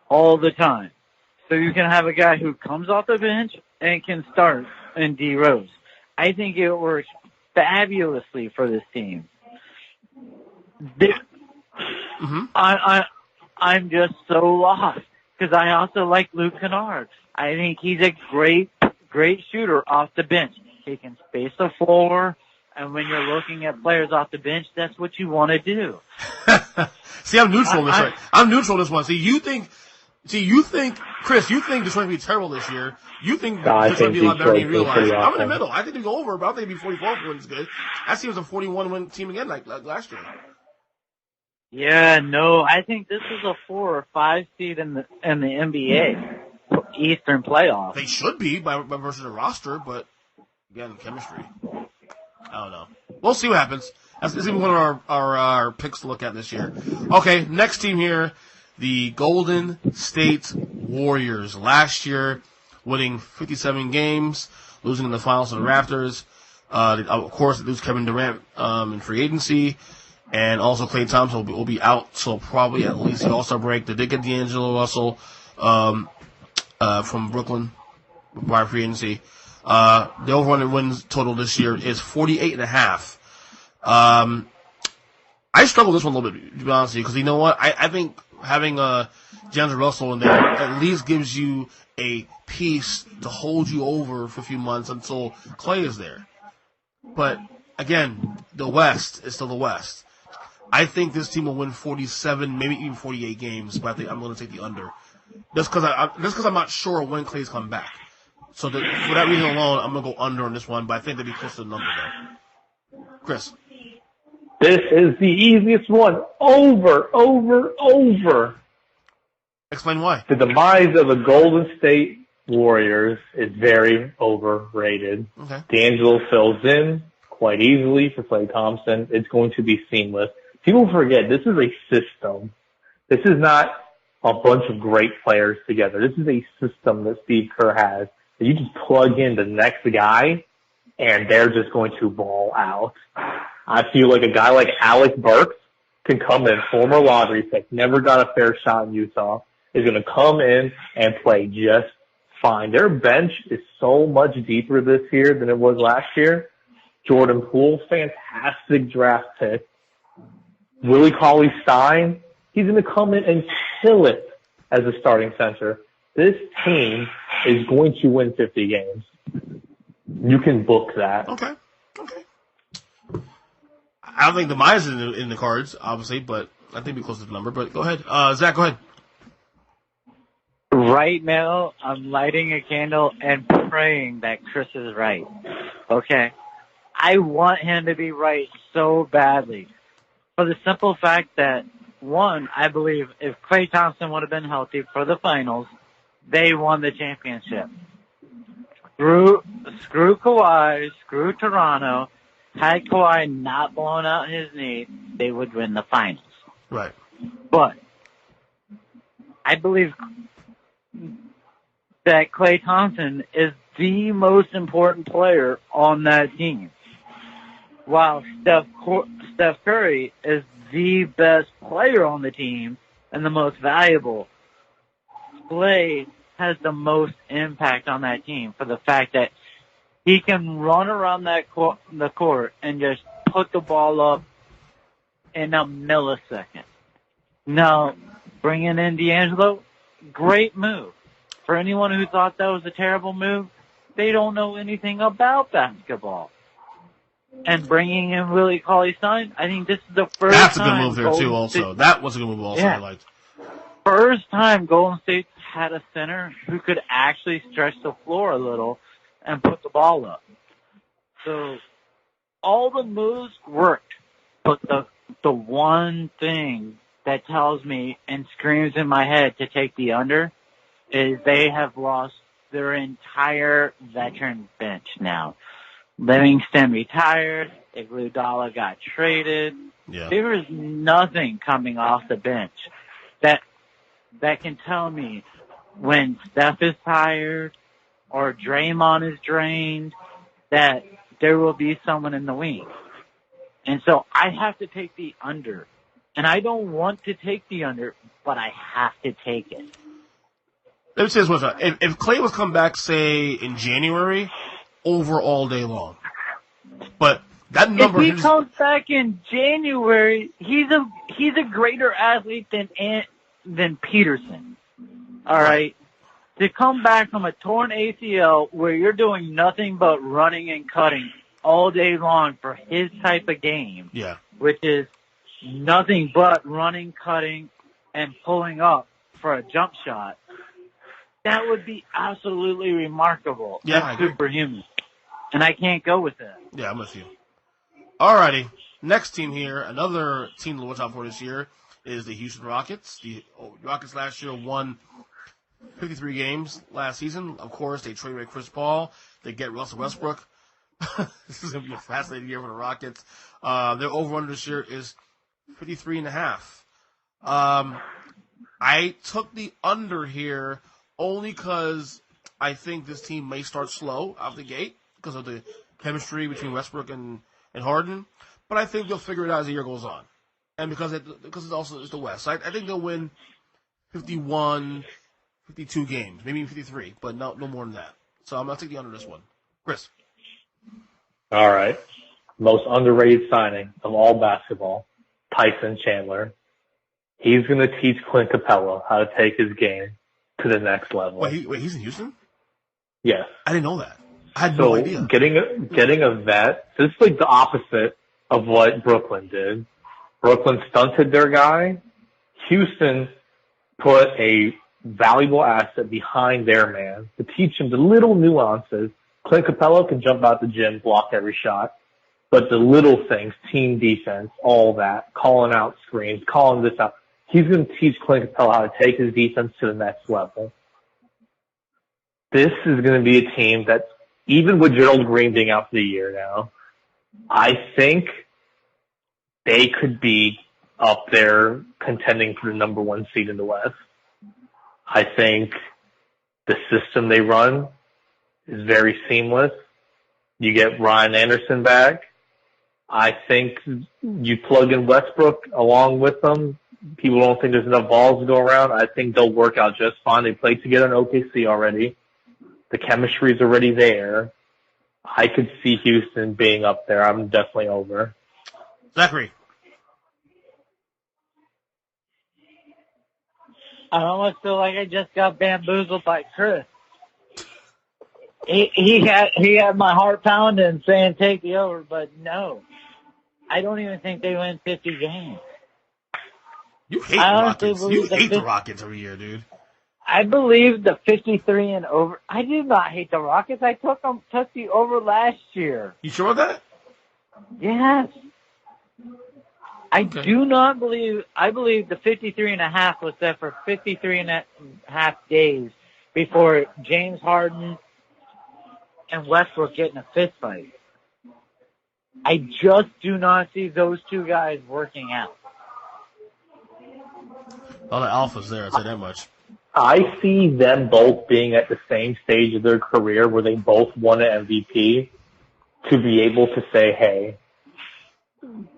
all the time. So you can have a guy who comes off the bench and can start in D Rose. I think it works fabulously for this team. I'm just so lost because I also like Luke Kennard. I think he's a great shooter off the bench. He can space the floor, and when you're looking at players off the bench, that's what you want to do. See, I'm neutral on this one. I'm neutral on this one. You think, Kris, you think Detroit will be terrible this year. You think Detroit will be a lot better than you realize. I'm in the middle. I think they go over, but I think it'll be 44 wins good. I see it was a 41-win team again like last year. Yeah, no, I think this is a 4 or 5 seed in the NBA Eastern playoffs. They should be by versus the roster, but again, chemistry. I don't know. We'll see what happens. This is one of our picks to look at this year. Okay, next team here, the Golden State Warriors. Last year, winning 57 games, losing in the finals to the Raptors. Of course, they lose Kevin Durant in free agency. And also Klay Thompson will be out, so probably at least the All-Star break. They did get D'Angelo Russell from Brooklyn by free agency. The over-under wins total this year is 48.5. I struggle with this one a little bit, to be honest with you, because you know what? I think having D'Angelo Russell in there at least gives you a piece to hold you over for a few months until Klay is there. But, again, the West is still the West. I think this team will win 47, maybe even 48 games, but I think I'm going to take the under. Just because I'm not sure when Klay's come back. So for that reason alone, I'm going to go under on this one, but I think they'll be close to the number there. Kris. This is the easiest one. Over. Explain why. The demise of the Golden State Warriors is very overrated. Okay. D'Angelo fills in quite easily for Klay Thompson. It's going to be seamless. People forget this is a system. This is not a bunch of great players together. This is a system that Steve Kerr has. You just plug in the next guy, and they're just going to ball out. I feel like a guy like Alec Burks can come in, former lottery pick, never got a fair shot in Utah, is going to come in and play just fine. Their bench is so much deeper this year than it was last year. Jordan Poole, fantastic draft pick. Willie Cauley-Stein, he's going to come in and kill it as a starting center. This team is going to win 50 games. You can book that. Okay. I don't think the Myers is in the cards, obviously, but I think we close to the number, but go ahead. Zach, go ahead. Right now, I'm lighting a candle and praying that Kris is right. Okay? I want him to be right so badly. For the simple fact that, one, I believe if Klay Thompson would have been healthy for the finals, they won the championship. Screw Kawhi, screw Toronto. Had Kawhi not blown out his knee, they would win the finals. Right. But I believe that Klay Thompson is the most important player on that team, while Steph Curry is the best player on the team and the most valuable. Klay has the most impact on that team for the fact that he can run around the court and just put the ball up in a millisecond. Now, bringing in D'Angelo, great move. For anyone who thought that was a terrible move, they don't know anything about basketball. And bringing in Willie Cauley-Stein, I think this is the first That's time. a good move there, too, also. That was a good move also, Yeah. I liked. First time Golden State had a center who could actually stretch the floor a little and put the ball up. So all the moves worked, but the one thing that tells me and screams in my head to take the under is they have lost their entire veteran bench now. Livingston retired. Iguodala got traded. Yeah. There is nothing coming off the bench that can tell me when Steph is tired or Draymond is drained that there will be someone in the wing. And so I have to take the under. And I don't want to take the under, but I have to take it. Let me say this one time. If Klay was come back, say, in January, over all day long. But that number... If he comes back in January, he's a greater athlete than Peterson. All right? To come back from a torn ACL where you're doing nothing but running and cutting all day long for his type of game, Yeah. which is nothing but running, cutting, and pulling up for a jump shot, that would be absolutely remarkable. Yeah, That's I agree. superhuman. And I can't go with that. Yeah, I'm with you. Alrighty. Next team here, another team to watch out for this year is the Houston Rockets. The Rockets last year won 53 games last season. Of course, they trade away Chris Paul. They get Russell Westbrook. This is going to be a fascinating year for the Rockets. Their over-under this year is 53.5. I took the under here only because I think this team may start slow out the gate because of the chemistry between Westbrook and Harden. But I think they'll figure it out as the year goes on. And because it's also the West. So I think they'll win 51, 52 games, maybe even 53, but no more than that. So I'm going to take the under this one. Kris. All right. Most underrated signing of all basketball, Tyson Chandler. He's going to teach Clint Capella how to take his game to the next level. Wait, he's in Houston? Yes. I didn't know that. I had no idea. Getting a vet, this is like the opposite of what Brooklyn did. Brooklyn stunted their guy. Houston put a valuable asset behind their man to teach him the little nuances. Clint Capella can jump out the gym, block every shot. But the little things, team defense, all that, calling out screens, calling this out, he's going to teach Clint Capella how to take his defense to the next level. This is going to be a team that's, even with Gerald Green being out for the year now, I think they could be up there contending for the number one seed in the West. I think the system they run is very seamless. You get Ryan Anderson back. I think you plug in Westbrook along with them. People don't think there's enough balls to go around. I think they'll work out just fine. They played together in OKC already. The chemistry is already there. I could see Houston being up there. I'm definitely over. Zachary. I almost feel like I just got bamboozled by Kris. He had my heart pounding saying take the over, but no. I don't even think they win 50 games. You hate I the honestly Rockets. You believe hate the Rockets every year, dude. I believe the 53 and over. I did not hate the Rockets. I took the over last year. You sure about that? Yes. I Okay. do not believe. I believe the 53 and a half was set for 53 and a half days before James Harden and Westbrook get in a fist fight. I just do not see those two guys working out. All the alphas there, I'll say that much. I see them both being at the same stage of their career where they both won an MVP to be able to say, hey,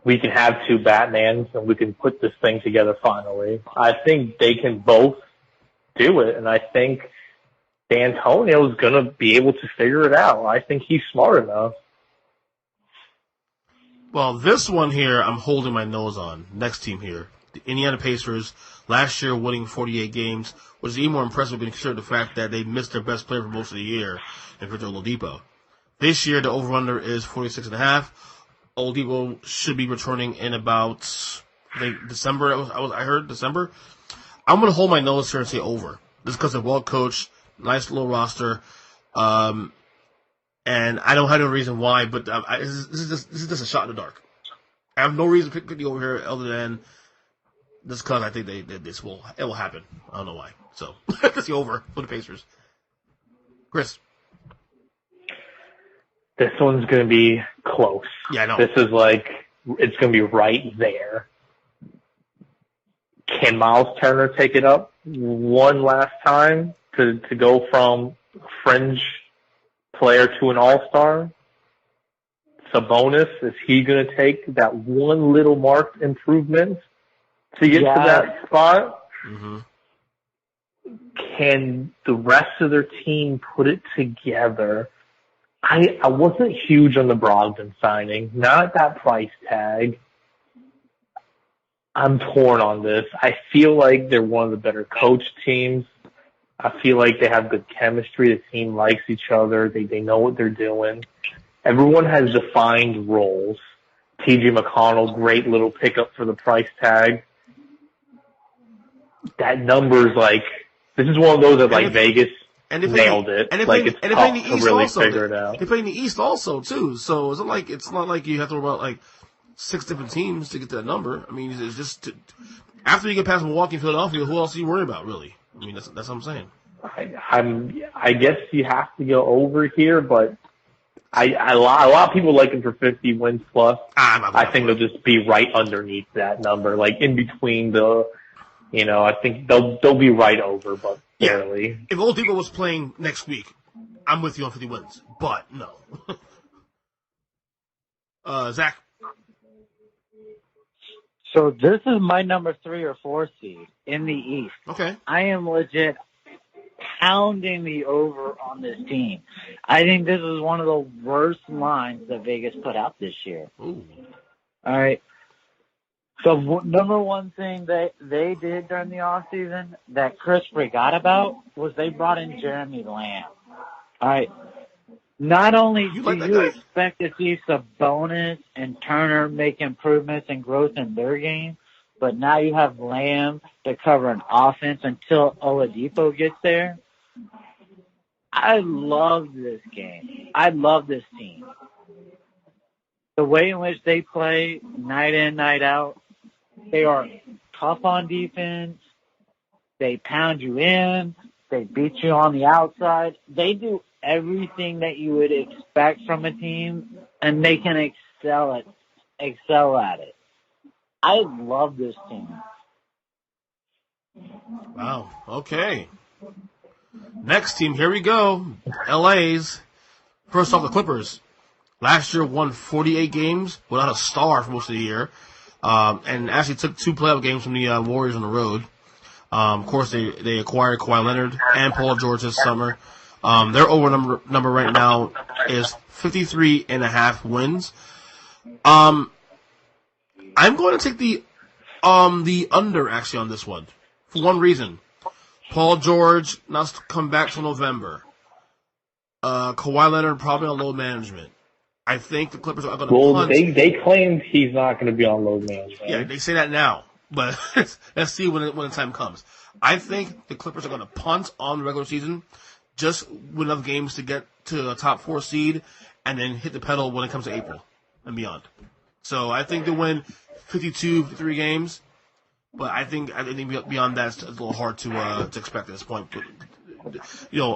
we can have two Batmans and we can put this thing together finally. I think they can both do it, and I think D'Antonio is going to be able to figure it out. I think he's smart enough. Well, this one here, I'm holding my nose on. Next team here, the Indiana Pacers, last year winning 48 games, which is even more impressive considering the fact that they missed their best player for most of the year in Victor Oladipo. This year, the over-under is 46.5. Oladipo should be returning in about, I think, December. I heard December. I'm going to hold my nose here and say over. Just because they're well-coached, nice little roster, and I don't have no reason why, but this is just a shot in the dark. I have no reason to pick the over here other than just because I think it will happen. I don't know why. So that's the over for the Pacers. Kris. This one's going to be close. Yeah, I know. This is it's going to be right there. Can Miles Turner take it up one last time to go from fringe player to an all-star? Sabonis, is he going to take that one little marked improvement to get to that spot? Mm-hmm. Can the rest of their team put it together? I wasn't huge on the Brogdon signing, not that price tag. I'm torn on this. I feel like they're one of the better coached teams. I feel like they have good chemistry. The team likes each other. They know what they're doing. Everyone has defined roles. T.J. McConnell, great little pickup for the price tag. That number's this is one of those that Vegas nailed it. It's tough to really figure it out. They play in the East also too, so it's not like you have to worry about 6 different teams to get to that number. I mean, it's just after you get past Milwaukee and Philadelphia, who else do you worry about really? I mean, that's what I'm saying. I guess you have to go over here, but a lot of people like him for 50 wins plus. I think they'll just be right underneath that number, in between the. I think they'll be right over, but barely. Yeah. If Oladipo was playing next week, I'm with you on 50 wins, but no. Zack. So this is my number 3 or 4 seed in the East. Okay. I am legit pounding the over on this team. I think this is one of the worst lines that Vegas put out this year. Ooh. All right. The number one thing they did during the offseason that Kris forgot about was they brought in Jeremy Lamb. All right. Not only do you expect to see Sabonis and Turner make improvements and growth in their game, but now you have Lamb to cover an offense until Oladipo gets there. I love this game. I love this team. The way in which they play night in, night out, they are tough on defense. They pound you in. They beat you on the outside. They do everything that you would expect from a team, and they can excel at it. I love this team. Wow. Okay. Next team, here we go. LA's. First off, the Clippers. Last year won 48 games without a star for most of the year. And actually took 2 playoff games from the Warriors on the road. Of course, they acquired Kawhi Leonard and Paul George this summer. Their over number right now is 53.5 wins. I'm going to take the under actually on this one for one reason. Paul George not to come back till November. Kawhi Leonard probably on load management. I think the Clippers are going to punch. They claimed he's not going to be on load management. Yeah, they say that now. But let's see when the time comes. I think the Clippers are going to punt on the regular season, just win enough games to get to a top 4 seed, and then hit the pedal when it comes to April and beyond. So I think they win 52, 53 games, but I think beyond that it's a little hard to expect at this point. But,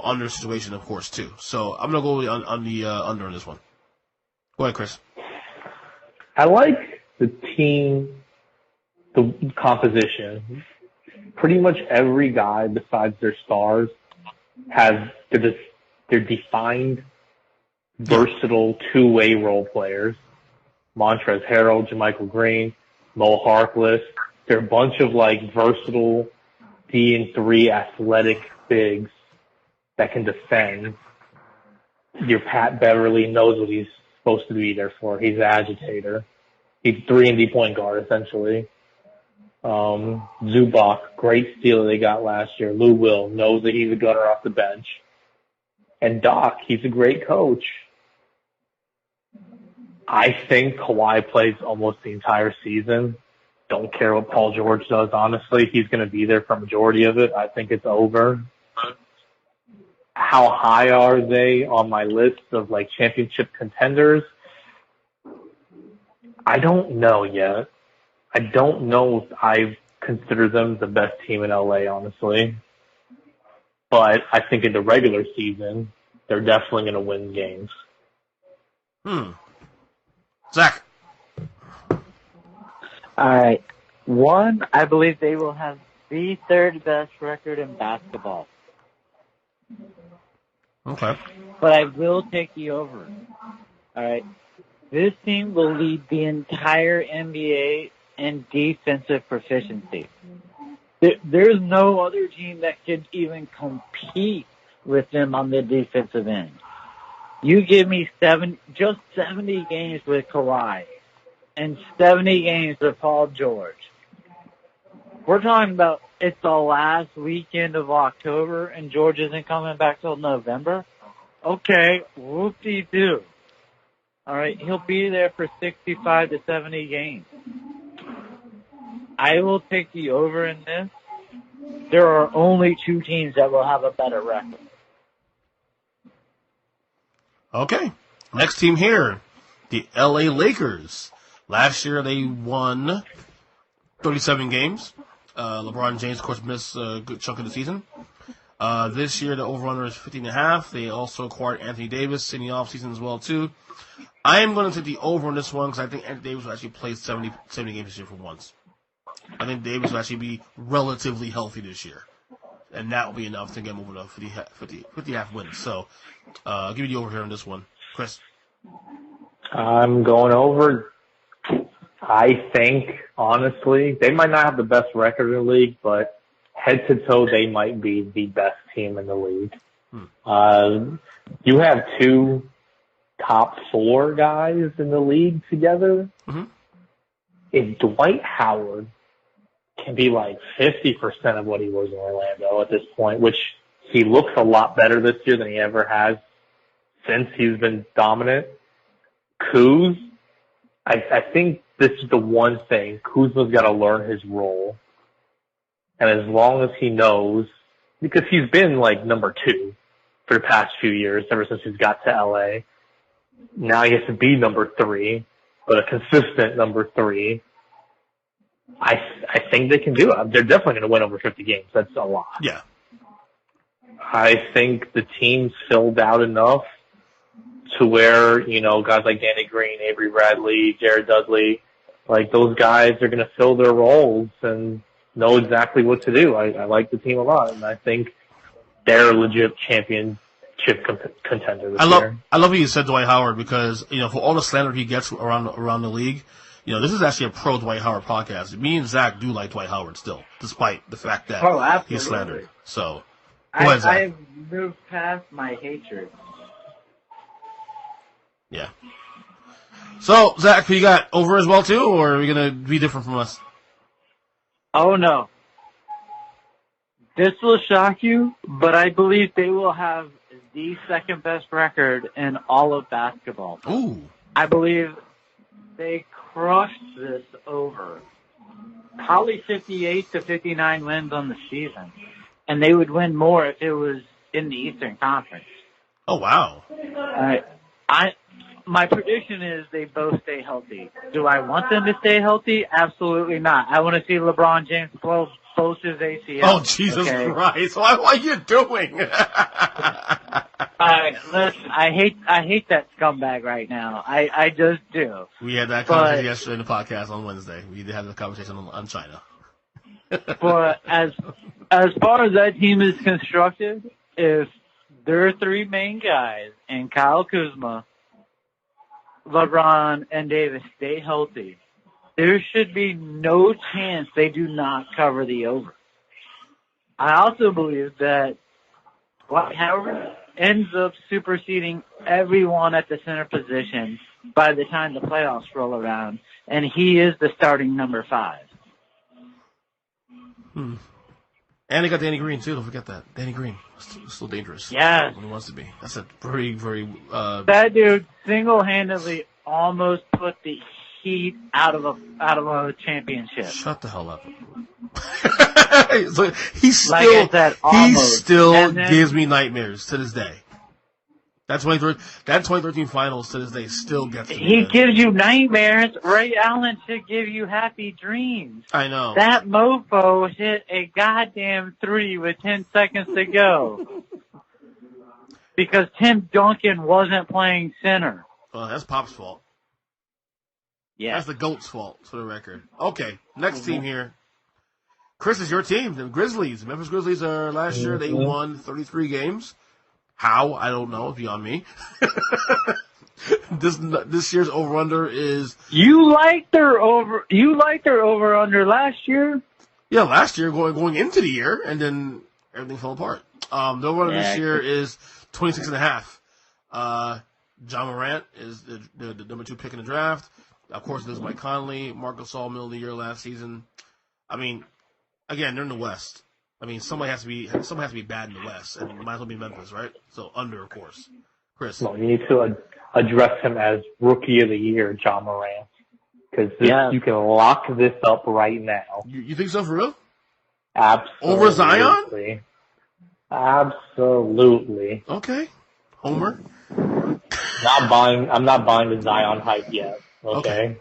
under the situation, of course, too. So I'm going to go on the under on this one. Go ahead, Kris. I like the team, the composition. Pretty much every guy besides their stars has they're defined, versatile two-way role players. Montrezl Harrell, JaMychal Green, Mo Harkless. They're a bunch of versatile D&3 athletic bigs that can defend. Your Pat Beverly knows what he's supposed to be there for. He's an agitator. He's 3-and-D point guard, essentially. Zubac, great steal they got last year. Lou Will knows that he's a gunner off the bench. And Doc, he's a great coach. I think Kawhi plays almost the entire season. Don't care what Paul George does, honestly. He's going to be there for a majority of it. I think it's over. How high are they on my list of championship contenders? I don't know yet. I don't know if I consider them the best team in LA, honestly. But I think in the regular season, they're definitely going to win games. Zack. All right. One, I believe they will have the third best record in basketball. Okay. But I will take the over. All right. This team will lead the entire NBA in defensive proficiency. There's no other team that could even compete with them on the defensive end. You give me 70 games with Kawhi and 70 games with Paul George. We're talking about it's the last weekend of October and George isn't coming back till November. Okay, whoop-de-doo. All right, he'll be there for 65 to 70 games. I will take the over in this. There are only 2 teams that will have a better record. Okay. Next team here, the LA Lakers. Last year they won 37 games. LeBron James, of course, missed a good chunk of the season. This year the over-under is 50.5. They also acquired Anthony Davis in the offseason as well, too. I am going to take the over on this one because I think Anthony Davis will actually play 70 games this year for once. I think Davis will actually be relatively healthy this year. And that will be enough to get him over to 50.5 wins. So, I'll give you the over here on this one. Kris? I'm going over. I think, honestly, they might not have the best record in the league, but head to toe, they might be the best team in the league. You have 2 top 4 guys in the league together. Mm-hmm. If Dwight Howard can be 50% of what he was in Orlando at this point, which he looks a lot better this year than he ever has since he's been dominant. Kuz, I think this is the one thing. Kuzma's got to learn his role. And as long as he knows, because he's been number 2 for the past few years, ever since he's got to LA. Now he has to be number 3, but a consistent number 3. I think they can do it. They're definitely going to win over 50 games. That's a lot. Yeah. I think the team's filled out enough to where, guys like Danny Green, Avery Bradley, Jared Dudley, those guys are going to fill their roles and know exactly what to do. I like the team a lot, and I think they're a legit championship contender this year. I love what you said, Dwight Howard, because, for all the slander he gets around the league, this is actually a pro Dwight Howard podcast. Me and Zach do like Dwight Howard still, despite the fact that he's slandered. So, go ahead, Zach. I've moved past my hatred. Yeah. So, Zach, you got over as well, too, or are we going to be different from us? Oh, no. This will shock you, but I believe they will have the second best record in all of basketball. Ooh. I believe they crushed this over. probably 58 to 59 wins on the season. And they would win more if it was in the Eastern Conference. Oh, wow. My prediction is they both stay healthy. Do I want them to stay healthy? Absolutely not. I want to see LeBron James blow both his ACLs. Oh, Jesus Christ. What are you doing? Listen, I hate that scumbag right now. I just do. We had that conversation yesterday in the podcast on Wednesday. We did have the conversation on China. But as far as that team is constructed, if their three main guys and Kyle Kuzma, LeBron, and Davis stay healthy, there should be no chance they do not cover the over. I also believe that Dwight Howard ends up superseding everyone at the center position by the time the playoffs roll around, and he is the starting number 5. And they got Danny Green, too. Don't forget that. Danny Green. Still dangerous. Yes. When he wants to be. That's a very, very... that dude single-handedly almost put the Heat out of a championship. Shut the hell up. So he still gives me nightmares to this day. That 2013 finals to this day still gets me. He gives you nightmares. Ray Allen should give you happy dreams. I know. That mofo hit a goddamn 3 with 10 seconds to go. Because Tim Duncan wasn't playing center. Well, that's Pop's fault. Yeah. That's the GOAT's fault, for the record. Okay, next team here. Kris, is your team, the Grizzlies. The Memphis Grizzlies are last year, they won 33 games. How? I don't know. Beyond me. This year's over-under is... You liked their over-under last year? Yeah, last year, going into the year, and then everything fell apart. The over-under this year is 26.5. John Morant is the number 2 pick in the draft. Of course, there's Mike Conley, Marc Gasol, middle of the year last season. I mean, again, they're in the West. I mean, somebody has to be bad in the West, and it might as well be Memphis, right? So under, of course. Kris. No, you need to address him as Rookie of the Year, John Morant, because you can lock this up right now. You think so for real? Absolutely. Over Zion? Absolutely. Okay. Homer. I'm not buying the Zion hype yet. Okay.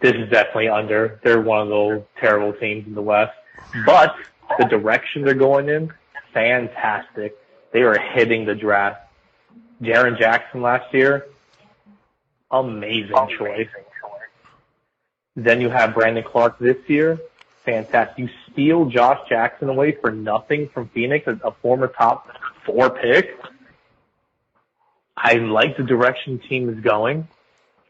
This is definitely under. They're one of those terrible teams in the West. But the direction they're going in, fantastic. They are hitting the draft. Jaren Jackson last year, amazing choice. Then you have Brandon Clark this year, fantastic. You steal Josh Jackson away for nothing from Phoenix, a former top 4 pick. I like the direction the team is going.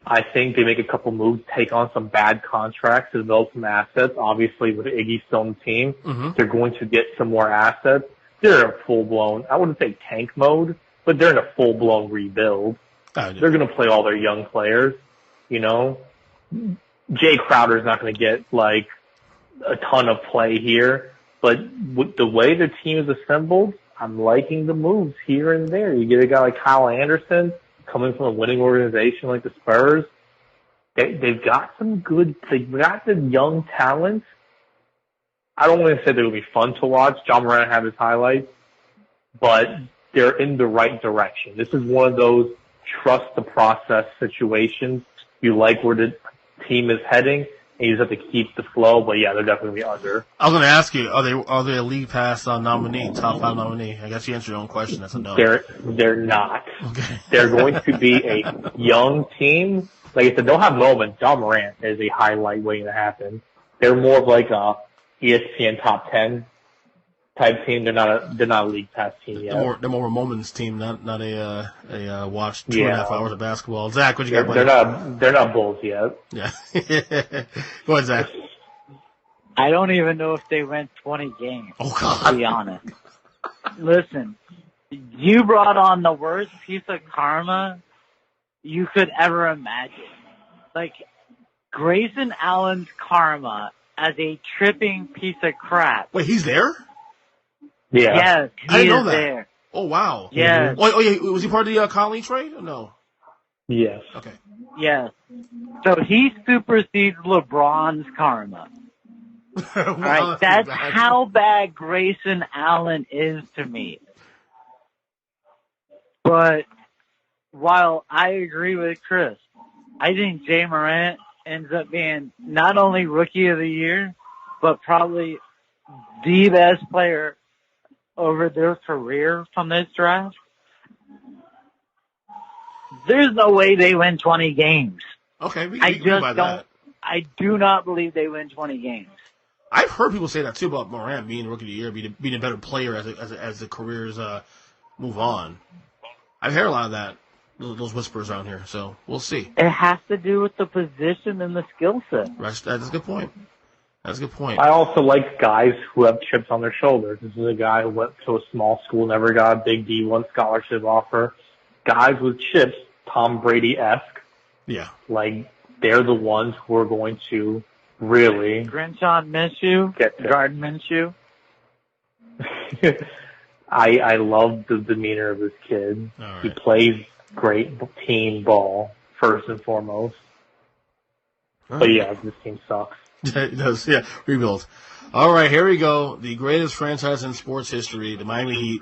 I think they make a couple moves, take on some bad contracts to develop some assets. Obviously, with Iggy still on the team, they're going to get some more assets. They're in a full-blown, I wouldn't say tank mode, but they're in a full-blown rebuild. They're going to play all their young players, you know. Jay Crowder's not going to get, like, a ton of play here. But with the way the team is assembled, I'm liking the moves here and there. You get a guy like Kyle Anderson coming from a winning organization like the Spurs. They've got they've got the young talent. I don't want to say they're going to be fun to watch. John Morant had his highlights, but they're in the right direction. This is one of those trust the process situations. You like where the team is heading, and you just have to keep the flow. But yeah, they're definitely going to be under. I was going to ask you, are they a league pass nominee, top 5 nominee? I guess you answered your own question. That's a no. They're not. Okay. They're going to be a young team. Like I said, they'll have moments. John Morant is a highlight waiting to happen. They're more of like a ESPN top 10 type team. They're not a league pass team yet. They're more a moments team, not a watch 2.5 hours of basketball. Zach, what you got? They're not Bulls yet. Yeah. Go ahead, Zach. I don't even know if they went 20 games. Oh God. To be honest. Listen, you brought on the worst piece of karma you could ever imagine. Like Grayson Allen's karma as a tripping piece of crap. Wait, he's there? Yeah. Yes, I didn't know that. There. Oh, wow. Yes. Oh, yeah. Was he part of the Conley trade or no? Yes. Okay. Yes. So he supersedes LeBron's karma. All right, that's how bad Grayson Allen is to me. But while I agree with Kris, I think Jay Morant ends up being not only Rookie of the Year, but probably the best player over their career from this draft. There's no way they win 20 games. Okay, I do not believe they win 20 games. I've heard people say that too about Morant being Rookie of the Year, being a better player as the careers move on. I've heard a lot of that, those whispers around here. So we'll see. It has to do with the position and the skill set. That's a good point. That's a good point. I also like guys who have chips on their shoulders. This is a guy who went to a small school, never got a big D1 scholarship offer. Guys with chips, Tom Brady-esque. Yeah. Like, they're the ones who are going to really... Grinshaw Minshew, Gardner Minshew. I love the demeanor of this kid. Right. He plays great team ball, first and foremost. But yeah, this team sucks. It does, yeah. Rebuild. All right, here we go. The greatest franchise in sports history, the Miami Heat.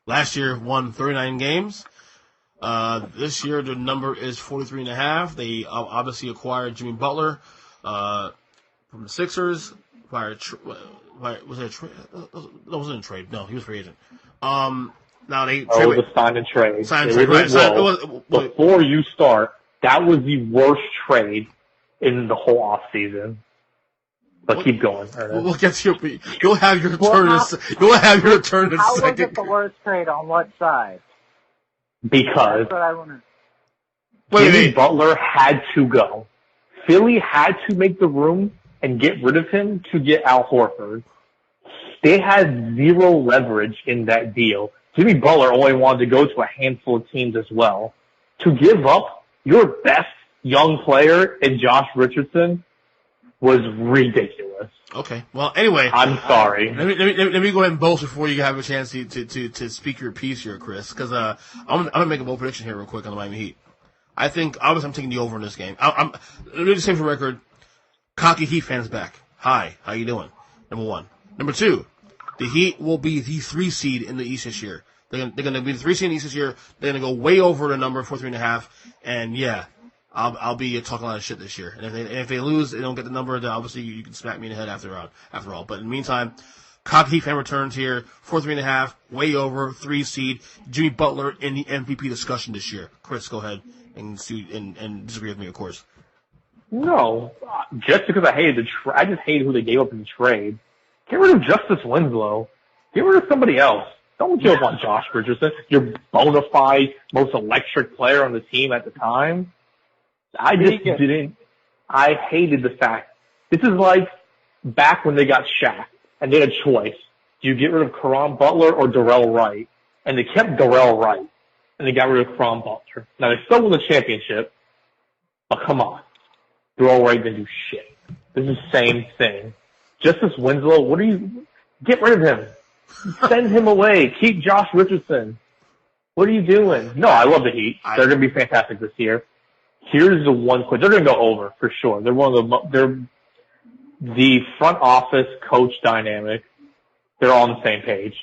Last year won 39 games. This year the number is 43.5. They obviously acquired Jimmy Butler from the Sixers. Was it a trade? That wasn't a trade. No, he was free agent. Now they it was a sign and trade. Before you start, that was the worst trade in the whole off season. But keep going, Ernest. We'll get to your. You'll have your turn. You'll have your turn in a second. How was it the worst trade on what side? Because that's what I want Jimmy Butler had to go. Philly had to make the room and get rid of him to get Al Horford. They had zero leverage in that deal. Jimmy Butler only wanted to go to a handful of teams as well. To give up your best young player in Josh Richardson was ridiculous. Okay. Well, anyway. I'm sorry. Let me go ahead and boast before you have a chance to speak your piece here, Kris, because I'm going to make a bold prediction here real quick on the Miami Heat. I think, obviously, I'm taking the over in this game. Let me just say for the record, cocky Heat fans back. Hi. How you doing? Number one. Number two, the Heat will be the 3 seed in the East this year. They're going to be the 3 seed in the East this year. They're going to go way over the number 43.5. And yeah, I'll be talking a lot of shit this year. And if they lose, they don't get the number, then obviously you can smack me in the head after all. But in the meantime, cocky Heat fan returns here, 43.5, way over, 3 seed. Jimmy Butler in the MVP discussion this year. Kris, go ahead and disagree with me, of course. No, just because I hated I just hated who they gave up in the trade. Get rid of Justice Winslow. Get rid of somebody else. Don't give up on Josh Richardson, your bona fide, most electric player on the team at the time. I hated the fact. This is like back when they got Shaq, and they had a choice. Do you get rid of Caron Butler or Darrell Wright? And they kept Darrell Wright, and they got rid of Caron Butler. Now, they still won the championship, but come on. Darrell Wright didn't do shit. This is the same thing. Justice Winslow, get rid of him. Send him away. Keep Josh Richardson. What are you doing? No, I love the Heat. They're going to be fantastic this year. Here's the one question. They're going to go over for sure. They're the front office coach dynamic. They're all on the same page.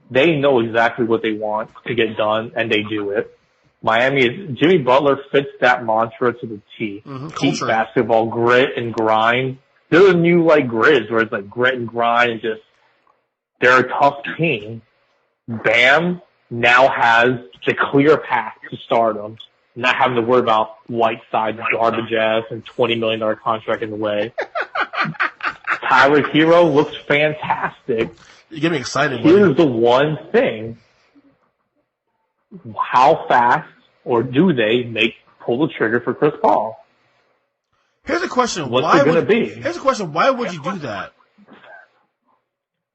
They know exactly what they want to get done, and they do it. Jimmy Butler fits that mantra to the T. Heat basketball, grit and grind. They're the new Grizz, where it's like grit and grind and just they're a tough team. Bam now has the clear path to stardom, not having to worry about Whiteside's garbage ass and $20 million contract in the way. Tyler Hero looks fantastic. You get me excited. Here's the one thing. How fast or do they pull the trigger for Chris Paul? Here's a question. What's it going to be? Here's a question. Why would you do that?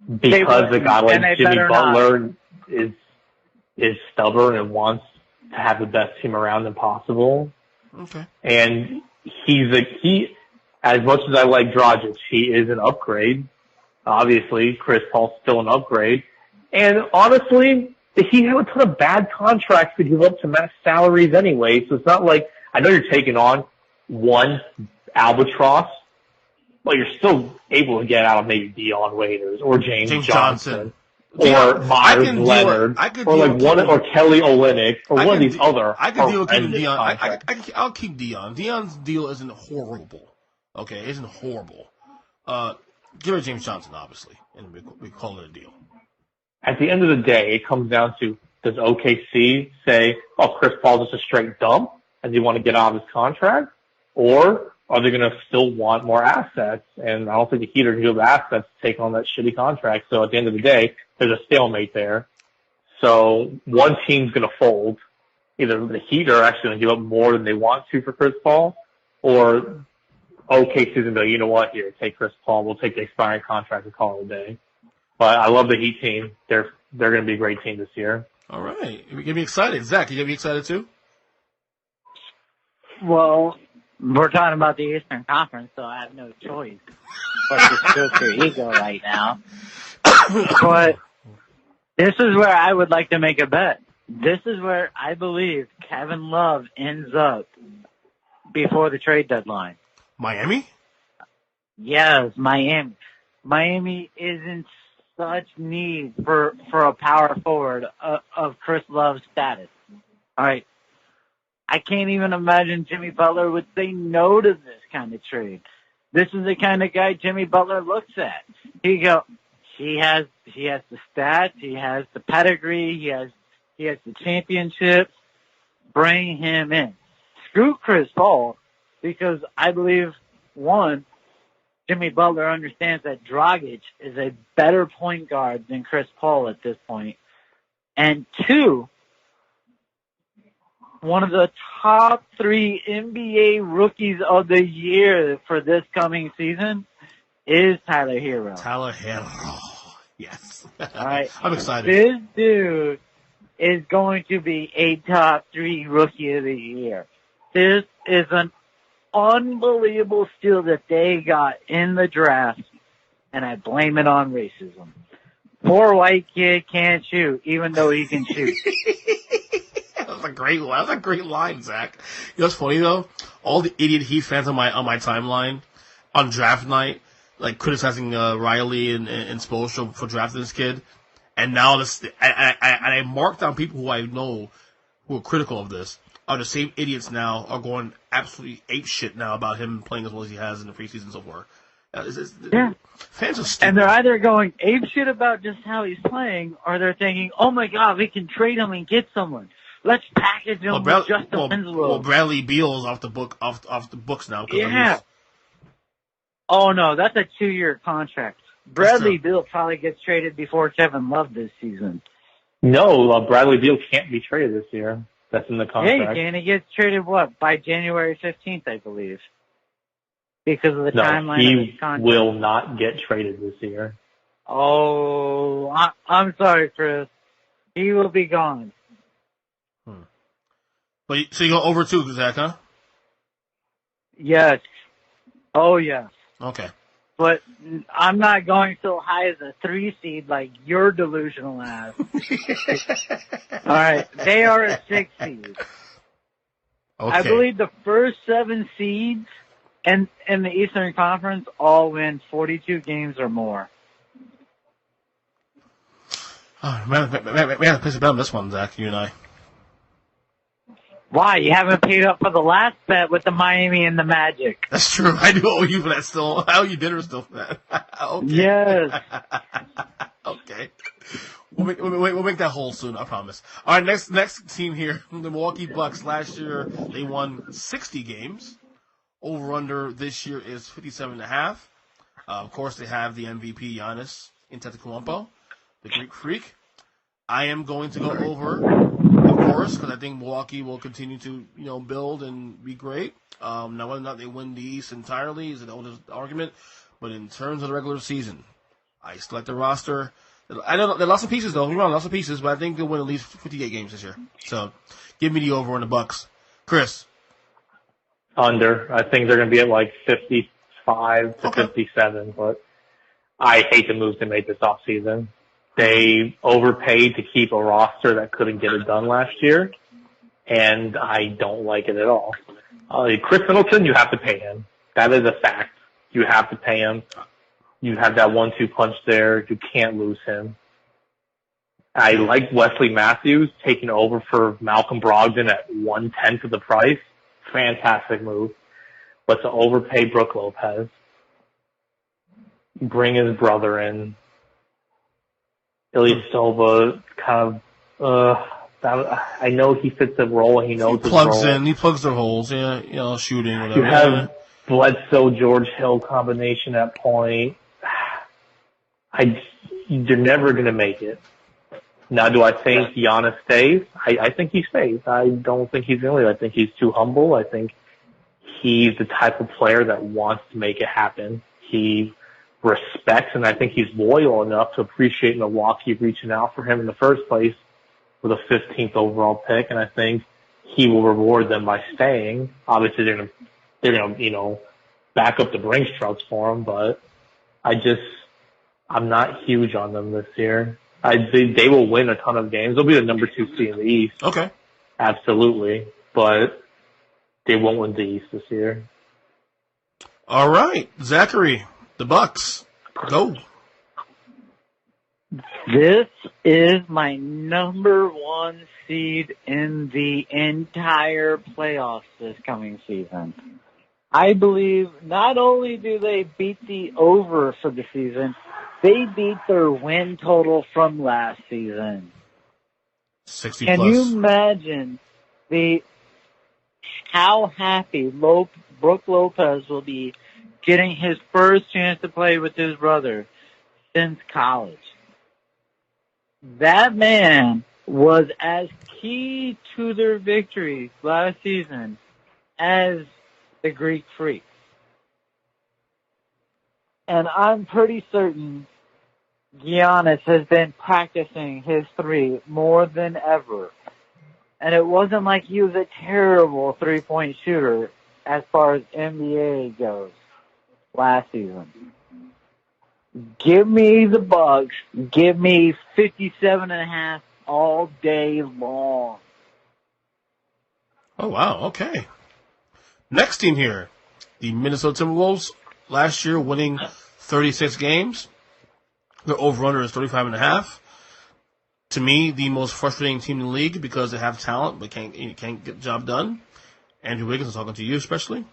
Because a guy like Jimmy Butler is stubborn and wants to have the best team around him possible. Okay. And he, as much as I like Dragic, he is an upgrade. Obviously, Chris Paul's still an upgrade. And honestly, the Heat have a ton of bad contracts to give up to max salaries anyway, so it's not like, I know you're taking on one albatross, but you're still able to get out of maybe Dion Waiters or James Johnson. Or Myers Leonard, or like one, or Kelly Olynyk, or one of these other. I could deal with keeping Dion. I'll keep Dion. Dion's deal isn't horrible. Okay, it isn't horrible. Give it James Johnson, obviously, and we call it a deal. At the end of the day, it comes down to, does OKC say, oh, Chris Paul's just a straight dump, and you want to get out of his contract? Or are they going to still want more assets? And I don't think the Heat are going to give assets to take on that shitty contract. So at the end of the day, there's a stalemate there. So one team's going to fold. Either the Heat are actually going to give up more than they want to for Chris Paul, or OKC's going to be like, you know what, here, take Chris Paul. We'll take the expiring contract and call it a day. But I love the Heat team. They're going to be a great team this year. All right. You get me excited. Zach, you get me excited too? Well, we're talking about the Eastern Conference, so I have no choice but to stroke your ego right now. But this is where I would like to make a bet. This is where I believe Kevin Love ends up before the trade deadline. Miami? Yes, Miami. Miami is in such need for a power forward of Chris Love's status. All right. I can't even imagine Jimmy Butler would say no to this kind of trade. This is the kind of guy Jimmy Butler looks at. He has the stats, he has the pedigree, he has the championships. Bring him in. Screw Chris Paul, because I believe, one, Jimmy Butler understands that Dragic is a better point guard than Chris Paul at this point. And two, one of the top 3 NBA rookies of the year for this coming season is Tyler Hero. Tyler Hero. Yes. All right. I'm excited. This dude is going to be a top 3 rookie of the year. This is an unbelievable steal that they got in the draft, and I blame it on racism. Poor white kid can't shoot, even though he can shoot. That was a great line, Zach. You know what's funny though? All the idiot Heat fans on my timeline on draft night, like criticizing Riley and Spoelstra for drafting this kid, and now I marked down people who I know who are critical of this. Are the same idiots now are going absolutely ape shit now about him playing as well as he has in the preseason so far. Yeah. Fans are stupid. And they're either going ape shit about just how he's playing, or they're thinking, oh my god, we can trade him and get someone. Let's package him with Justin Winslow. Well, Bradley Beal's off the books now. Yeah. Oh no, that's a 2-year contract. Bradley Beal probably gets traded before Kevin Love this season. No, Bradley Beal can't be traded this year. That's in the contract. Yeah, he can. He gets traded, by January 15th, I believe. Because of the timeline of his contract. He will not get traded this year. Oh, I'm sorry, Chris. He will be gone. So you go over 2, Zach, huh? Yes. Oh, yes. Okay. But I'm not going so high as a 3 seed like your delusional ass. All right. They are a 6 seed. Okay. I believe the first 7 seeds in the Eastern Conference all win 42 games or more. Oh, man, we have to place a bet on this one, Zach, you and I. Why? You haven't paid up for the last bet with the Miami and the Magic. That's true. I do owe you for that still. I owe you dinner still for that. Okay. Yes. Okay. We'll make that whole soon, I promise. All right, next team here, the Milwaukee Bucks. Last year, they won 60 games. Over-under this year is 57.5. Of course, they have the MVP, Giannis Antetokounmpo, the Greek Freak. I am going to go over, of course, because I think Milwaukee will continue to, build and be great. Now, whether or not they win the East entirely is an older argument. But in terms of the regular season, I still like the roster. I know there are lots of pieces, though. Lots of pieces, but I think they'll win at least 58 games this year. So, give me the over on the Bucks. Kris? Under. I think they're going to be at like 55 to 57, but I hate the moves they made this offseason. They overpaid to keep a roster that couldn't get it done last year, and I don't like it at all. Chris Middleton, you have to pay him. That is a fact. You have to pay him. You have that 1-2 punch there. You can't lose him. I like Wesley Matthews taking over for Malcolm Brogdon at 1/10 of the price. Fantastic move. But to overpay Brook Lopez, bring his brother in, Ilyasova kind of, I know he fits the role and he knows his role. He plugs their holes, shooting, whatever. You have Bledsoe, George Hill combination at point. They're never going to make it. Now, do I think Giannis stays? I think he stays. I don't think he's going to leave. I think he's too humble. I think he's the type of player that wants to make it happen. He respects, and I think he's loyal enough to appreciate Milwaukee reaching out for him in the first place with a 15th overall pick, and I think he will reward them by staying. Obviously, they're gonna back up the Brinks trucks for him, but I'm not huge on them this year. They will win a ton of games. They'll be the number 2 seed in the East. Okay. Absolutely. But they won't win the East this year. All right. Zachary, the Bucks. Go. This is my number 1 seed in the entire playoffs this coming season. I believe not only do they beat the over for the season, they beat their win total from last season. 60 Can plus. you imagine how happy Brook Lopez will be getting his first chance to play with his brother since college? That man was as key to their victories last season as the Greek Freak. And I'm pretty certain Giannis has been practicing his 3 more than ever. And it wasn't like he was a terrible 3-point shooter as far as NBA goes last season. Give me the Bucks. Give me 57.5 all day long. Oh, wow. Okay. Next team here, the Minnesota Timberwolves. Last year winning 36 games. Their over-under is 35.5. To me, the most frustrating team in the league because they have talent but can't get the job done. Andrew Wiggins, I'm talking to you especially.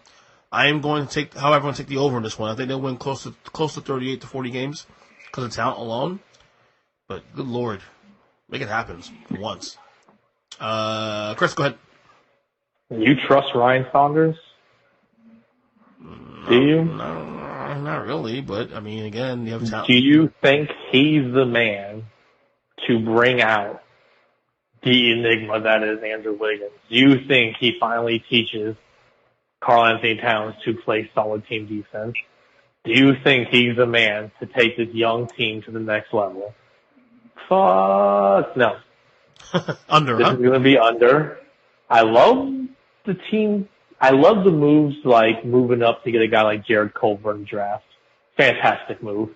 I am going to take the over in this one. I think they'll win close to 38 to 40 games because of talent alone. But good Lord, make it happen for once. Kris, go ahead. You trust Ryan Saunders? Do you? No, not really. But I mean, again, you have talent. Do you think he's the man to bring out the enigma that is Andrew Wiggins? Do you think he finally teaches Karl Anthony Towns to play solid team defense? Do you think he's the man to take this young team to the next level? Fuck no. Under, This is going to be under. I love the team. I love the moves like moving up to get a guy like Jared Culver in the draft. Fantastic move.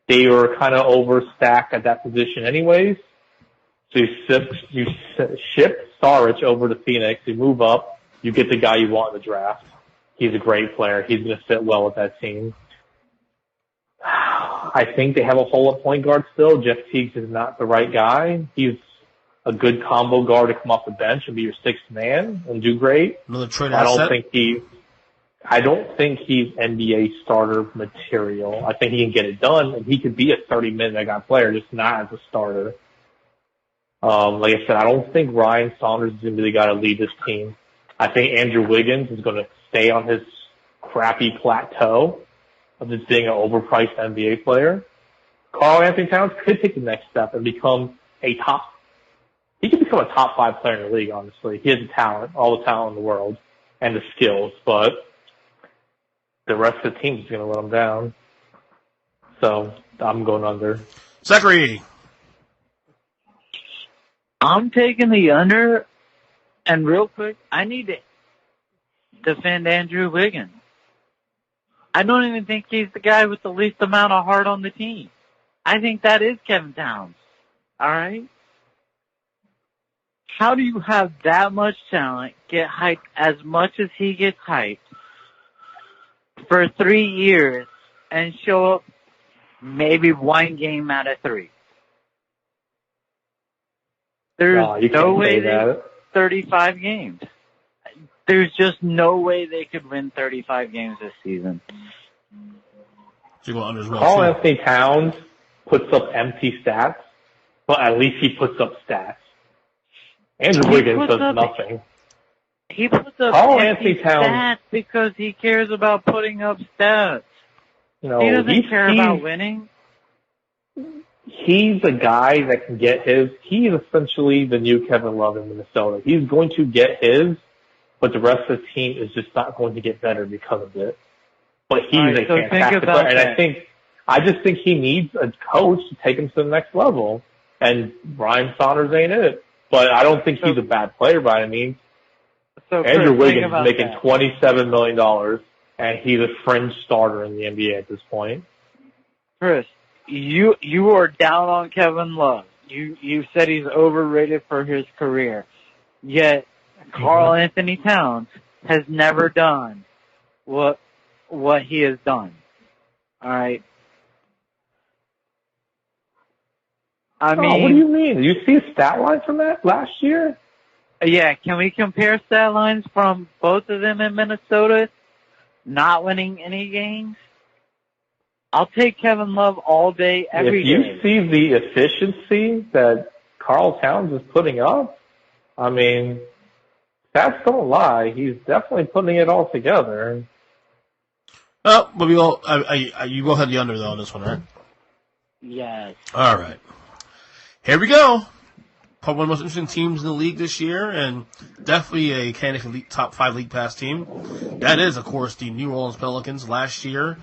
They were kind of overstacked at that position anyways. So you ship Saric over to Phoenix. You move up. You get the guy you want in the draft. He's a great player. He's going to fit well with that team. I think they have a hole at point guard still. Jeff Teague is not the right guy. He's a good combo guard to come off the bench and be your 6th man and do great. Another trade I asset. don't think he's NBA starter material. I think he can get it done, and he could be a 30-minute player, just not as a starter. Like I said, I don't think Ryan Saunders is going to be the guy to lead this team. I think Andrew Wiggins is going to stay on his crappy plateau of just being an overpriced NBA player. Karl Anthony Towns could take the next step and become he could become a top 5 player in the league, honestly. He has the talent, all the talent in the world, and the skills, but the rest of the team is going to let him down. So I'm going under. Zachary. I'm taking the under, and real quick, I need to defend Andrew Wiggins. I don't even think he's the guy with the least amount of heart on the team. I think that is Kevin Towns. All right? How do you have that much talent, get hyped as much as he gets hyped for 3 years, and show up maybe one game out of 3? There's no way they 35 games. There's just no way they could win 35 games this season. Carl Anthony Towns puts up empty stats, but at least he puts up stats. Andrew Wiggins does nothing. He puts up empty stats because he cares about putting up stats. He doesn't care about winning. He's a guy that can get his. He is essentially the new Kevin Love in Minnesota. He's going to get his, but the rest of the team is just not going to get better because of it. But he's a fantastic player, and I just think he needs a coach to take him to the next level. And Ryan Saunders ain't it. But I don't think he's a bad player by any means. So Andrew Wiggins is making $27 million, and he's a fringe starter in the NBA at this point. Kris, you are down on Kevin Love. You said he's overrated for his career. Yet Carl Anthony Towns has never done what he has done. All right. I mean, what do you mean? Did you see a stat line from that last year? Yeah, can we compare stat lines from both of them in Minnesota not winning any games? I'll take Kevin Love all day, every day. If you see the efficiency that Carl Towns is putting up, I mean, stats don't lie. He's definitely putting it all together. Oh, but you go ahead the under, though, on this one, right? Yes. All right. Here we go. Probably one of the most interesting teams in the league this year, and definitely a candidate top 5 league pass team. That is, of course, the New Orleans Pelicans. Last year,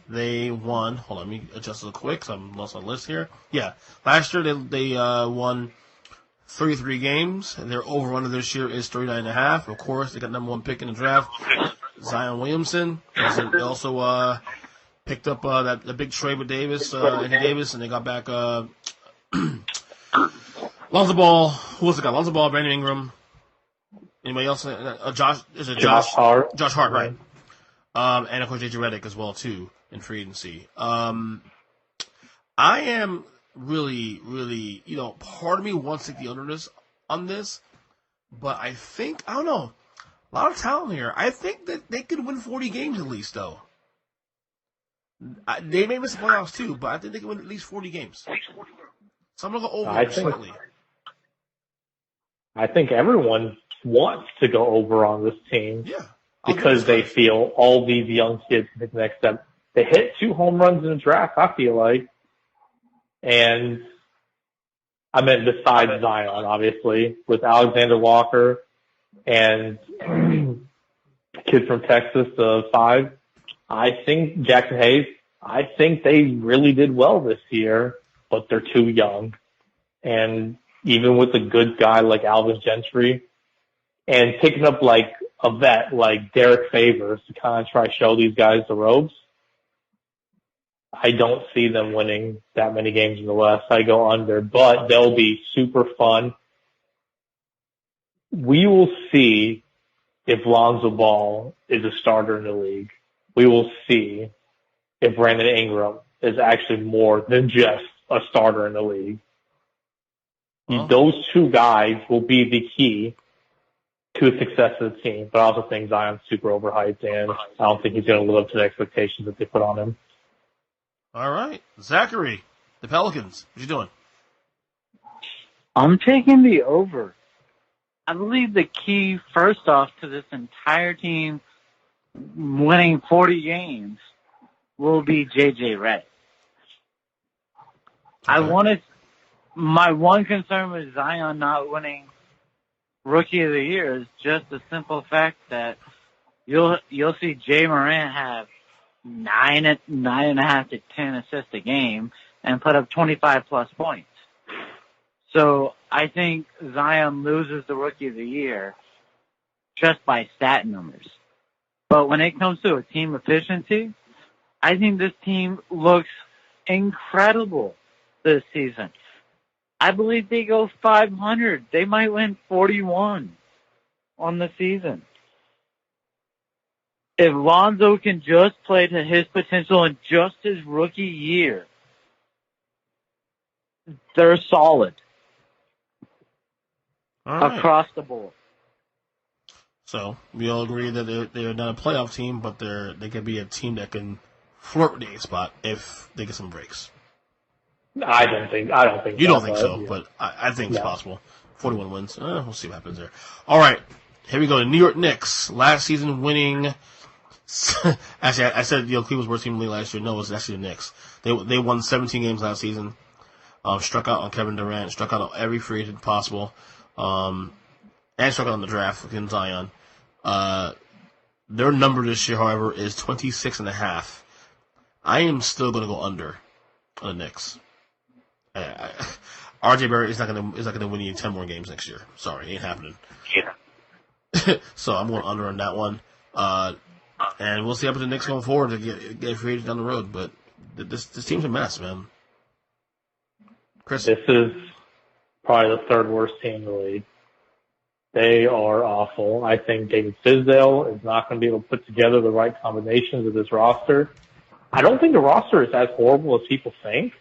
they won. Hold on, let me adjust it quick, because I'm lost on the list here. Yeah, last year they won 33 games. Their over-under this year is 39.5. Of course, they got number 1 pick in the draft, Zion Williamson. They also picked up the big trade with Anthony Davis, and they got back Lonzo Ball. Who was the guy? Lonzo Ball, Brandon Ingram. Anybody else? Josh Hart. Josh Hart, right? And of course JJ Redick as well too in free agency. I am really, really, part of me wants to take the underness on this, but I don't know. A lot of talent here. I think that they could win 40 games at least, though. They may miss the playoffs too, but I think they can win at least 40 games. So I'm going to go over slightly. I think everyone wants to go over on this team. Yeah. Because they feel all these young kids can take the next step. They hit 2 home runs in the draft, I feel like. And I meant besides Zion, obviously, with Alexander Walker and kid from Texas, 5. I think Jackson Hayes, I think they really did well this year, but they're too young. And even with a good guy like Alvin Gentry and picking up like a vet like Derek Favors to kind of try to show these guys the ropes, I don't see them winning that many games in the West. I go under, but they'll be super fun. We will see if Lonzo Ball is a starter in the league. We will see if Brandon Ingram is actually more than just a starter in the league. Huh? Those 2 guys will be the key to the success of the team, but I also think Zion's super overhyped, and I don't think he's going to live up to the expectations that they put on him. All right. Zachary, the Pelicans, what you doing? I'm taking the over. I believe the key, first off, to this entire team winning 40 games will be JJ Redick. Okay. My one concern with Zion not winning Rookie of the Year is just the simple fact that you'll see Jay Morant have 9.5 to 10 assists a game and put up 25+ points. So I think Zion loses the Rookie of the Year just by stat numbers. But when it comes to a team efficiency, I think this team looks incredible. this season. I believe they go 500. They might win 41 on the season. If Lonzo can just play to his potential in just his rookie year, they're solid across the board. So we all agree that they're not a playoff team, but they can be a team that can flirt with the 8th spot if they get some breaks. I don't think. You don't think so, but I think it's possible. 41 wins. We'll see what happens there. All right, here we go. The New York Knicks last season winning. Actually, I said Cleveland was worst team in the league last year. No, it was actually the Knicks. They won 17 games last season. Struck out on Kevin Durant. Struck out on every free agent possible. And struck out on the draft in Zion. Their number this year, however, is 26.5. I am still going to go under on the Knicks. RJ Barrett is not going to win you 10 more games next year. Sorry, ain't happening. Yeah. So I'm going under on that one. And we'll see what happens to the Knicks going forward to get free agents down the road. But this team's a mess, man. Kris? This is probably the third worst team in the league. They are awful. I think David Fizdale is not going to be able to put together the right combinations of this roster. I don't think the roster is as horrible as people think,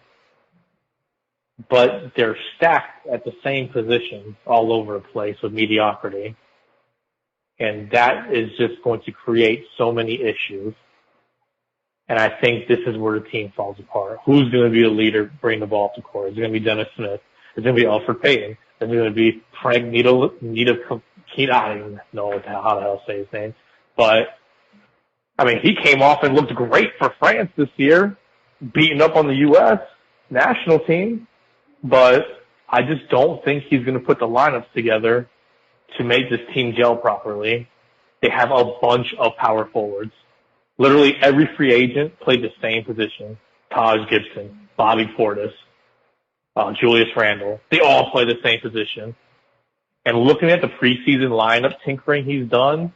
but they're stacked at the same positions all over the place with mediocrity. And that is just going to create so many issues. And I think this is where the team falls apart. Who's going to be the leader, bring the ball to court? Is it going to be Dennis Smith? Is it going to be Alfred Payton? Is it going to be Frank I don't even know how the hell to say his name. But, I mean, he came off and looked great for France this year, beating up on the U.S. national team. But I just don't think he's going to put the lineups together to make this team gel properly. They have a bunch of power forwards. Literally every free agent played the same position. Taj Gibson, Bobby Portis, Julius Randle. They all play the same position. And looking at the preseason lineup tinkering he's done,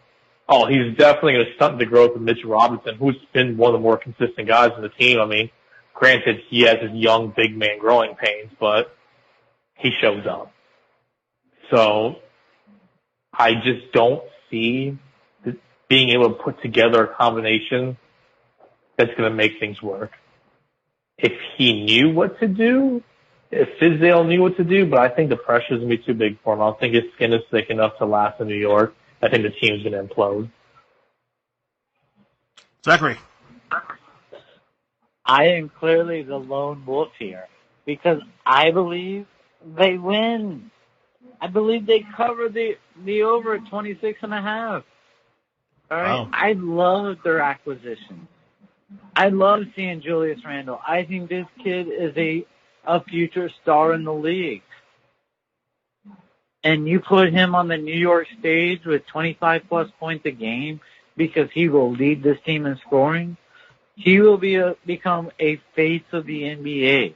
he's definitely going to stunt the growth of Mitchell Robinson, who's been one of the more consistent guys in the team. I mean, granted, he has his young big man growing pains, but he shows up. So I just don't see being able to put together a combination that's going to make things work. If he knew what to do, if Fizdale knew what to do, but I think the pressure's going to be too big for him. I don't think his skin is thick enough to last in New York. I think the team's going to implode. Zachary? I am clearly the lone wolf here because I believe they win. I believe they cover the over at 26.5. All right. Wow. I love their acquisition. I love seeing Julius Randle. I think this kid is a future star in the league. And you put him on the New York stage with 25-plus points a game because he will lead this team in scoring. He will become a face of the NBA.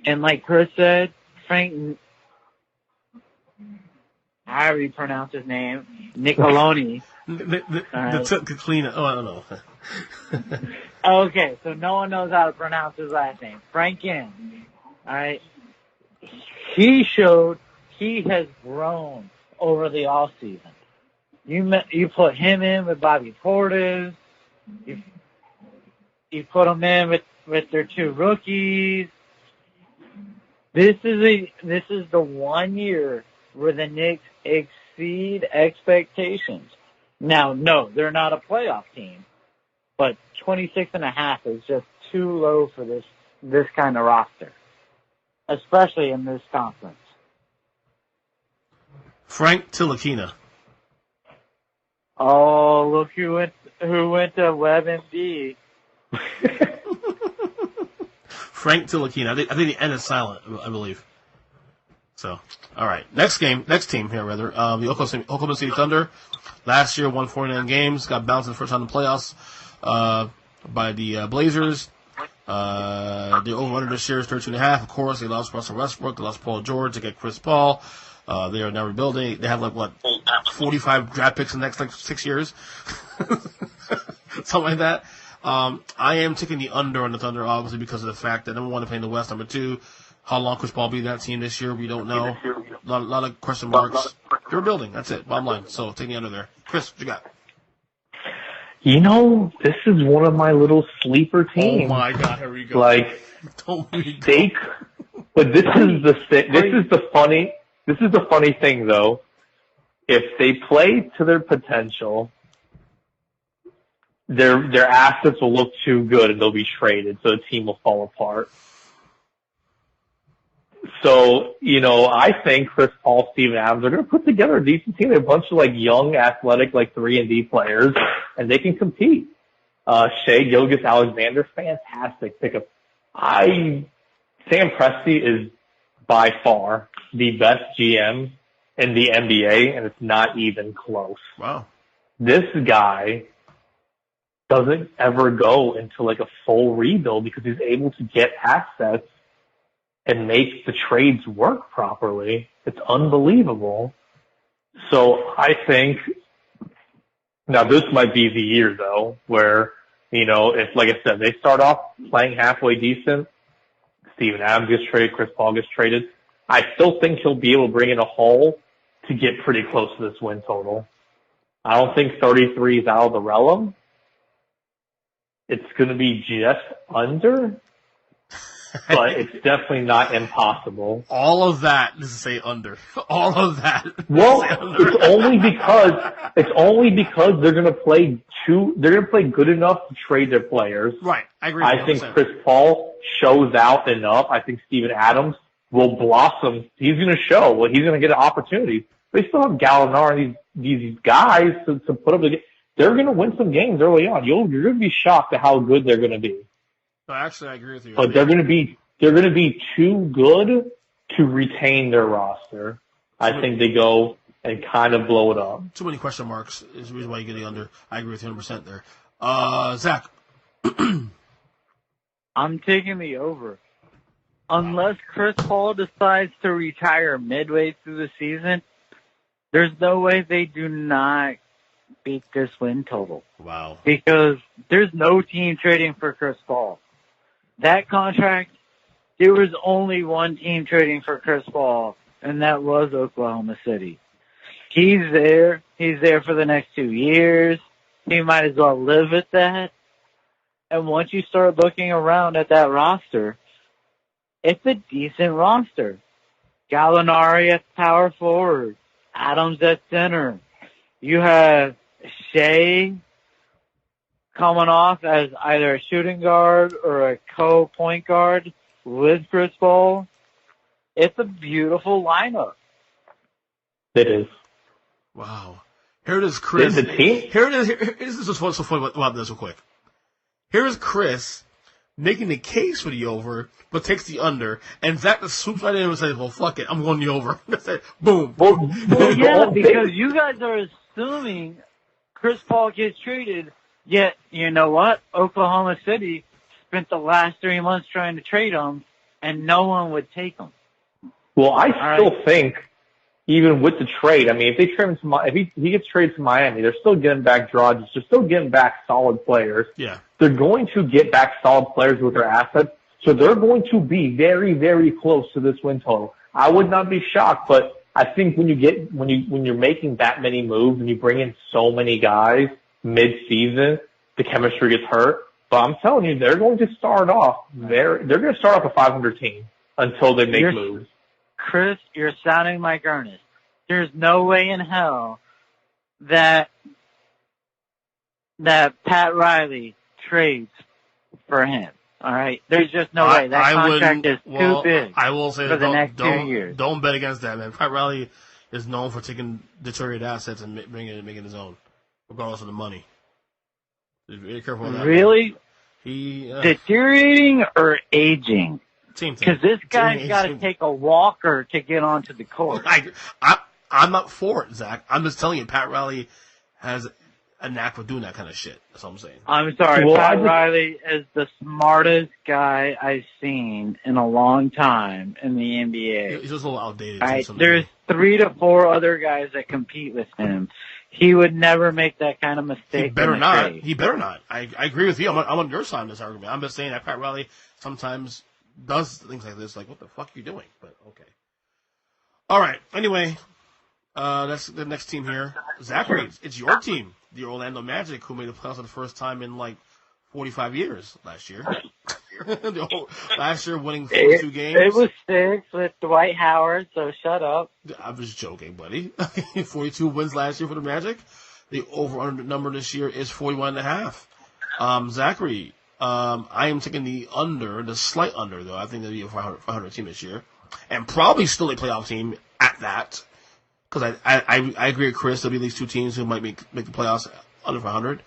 And like Kris said, Frank, however you pronounce his name, Nicoloni. Clean it. I don't know. Okay, so no one knows how to pronounce his last name. Franken. All right. He showed he has grown over the off season. You put him in with Bobby Portis. You put him in with their two rookies. This is the 1 year where the Knicks exceed expectations. Now, no, they're not a playoff team, but 26.5 is just too low for this kind of roster, especially in this conference. Frank Ntilikina. Oh, look who went to WebMD. Frank Ntilikina. I think the N is silent, I believe. So, all right. Next team here, rather. The Oklahoma City Thunder. Last year won 49 games. Got bounced in the first round of the playoffs by the Blazers. The over-under this year is 13.5. Of course, they lost Russell Westbrook. They lost Paul George to get Chris Paul. They are now rebuilding. They have 45 draft picks in the next 6 years, something like that. I am taking the under on the Thunder, obviously, because of the fact that number one, they're playing the West. Number two, how long Chris Paul will be in that team this year, we don't know. A lot of question marks. They're building. That's it. Bottom line. So taking the under there. Kris, what you got? This is one of my little sleeper teams. Oh my God, here we go. But this is the funny thing though. If they play to their potential, their assets will look too good and they'll be traded, so the team will fall apart. So, I think Chris Paul, Steven Adams are going to put together a decent team. They're a bunch of young, athletic, 3-and-D players, and they can compete. Shea Gilgeous-Alexander, fantastic pickup. Sam Presti is by far the best GM in the NBA, and it's not even close. Wow. This guy doesn't ever go into a full rebuild because he's able to get assets and make the trades work properly. It's unbelievable. So I think now this might be the year though where, if, like I said, they start off playing halfway decent, Steven Adams gets traded, Chris Paul gets traded, I still think he'll be able to bring in a haul to get pretty close to this win total. I don't think 33 is out of the realm. It's going to be just under, but it's definitely not impossible. All of that is to say under. All of that. Well, it's only because they're going to play good enough to trade their players. Right. I agree. I think Chris Paul shows out enough. I think Steven Adams will blossom. He's going to show. Well, he's going to get an opportunity. They still have Gallinari and these guys to put up the. They're going to win some games early on. You're going to be shocked at how good they're going to be. No, actually, I agree with you. But they're going to be too good to retain their roster. I think they go and kind of blow it up. Too many question marks is the reason why you're getting under. I agree with you 100% there. Zach. I'm taking the over. Unless Chris Paul decides to retire midway through the season, there's no way they do not beat this win total. Wow. Because there's no team trading for Chris Paul. That contract, there was only one team trading for Chris Paul, and that was Oklahoma City. He's there. He's there for the next 2 years. He might as well live at that. And once you start looking around at that roster, it's a decent roster. Gallinari at power forward. Adams at center. You have Shea coming off as either a shooting guard or a co-point guard with Chris Paul. It's a beautiful lineup. It is. Wow. Here it is, Kris. The team? Here it is. This is what's so funny about this real quick. Here is Kris making the case for the over, but takes the under, and Zack just swoops right in and says, well, fuck it, I'm going the over. That's it. Boom. Well, yeah, because you guys are assuming Chris Paul gets traded, yet, you know what? Oklahoma City spent the last 3 months trying to trade him, and no one would take him. Well, I still think, even with the trade, I mean, if they trade him to if he gets traded to Miami, they're still getting back Dragic. They're still getting back solid players. Yeah. They're going to get back solid players with their assets, so they're going to be very, very close to this win total. I would not be shocked, but I think when you're making that many moves and you bring in so many guys mid-season, the chemistry gets hurt. But I'm telling you, they're going to start off. They're going to start off a 500 team until they make moves. Kris, you're sounding like Ernest. There's no way in hell that Pat Riley trades for him. All right, there's just no way. That contract is too big. I will say for the next 2 years. Don't bet against that, man. Pat Riley is known for taking deteriorated assets and making his own, regardless of the money. Be very careful with that. Really? He deteriorating or aging? Same thing. Because this guy's got to take a walker to get onto the court. I'm not for it, Zach. I'm just telling you, Pat Riley has a knack for doing that kind of shit. That's all I'm saying. I'm sorry, Pat Riley is the smartest guy I've seen in a long time in the NBA. He's just a little outdated. Right? There's 3 to 4 other guys that compete with him. He would never make that kind of mistake. He better in a not. trade. He better not. I agree with you. I'm on your side in this argument. I'm just saying that Pat Riley sometimes does things like this. Like, what the fuck are you doing? But okay. All right. Anyway, that's the next team here. Zachary, it's your team, the Orlando Magic, who made the playoffs for the first time in like 45 years last year. Last year, winning 42 games. It was 6 with Dwight Howard, so shut up. I was joking, buddy. 42 wins last year for the Magic. The over-under number this year is 41.5. Zachary, I am taking the under, the slight under, though. I think they'll be a 500 team this year. And probably still a playoff team at that. Because I agree with Kris. There'll be at least 2 teams who might make the playoffs under 500.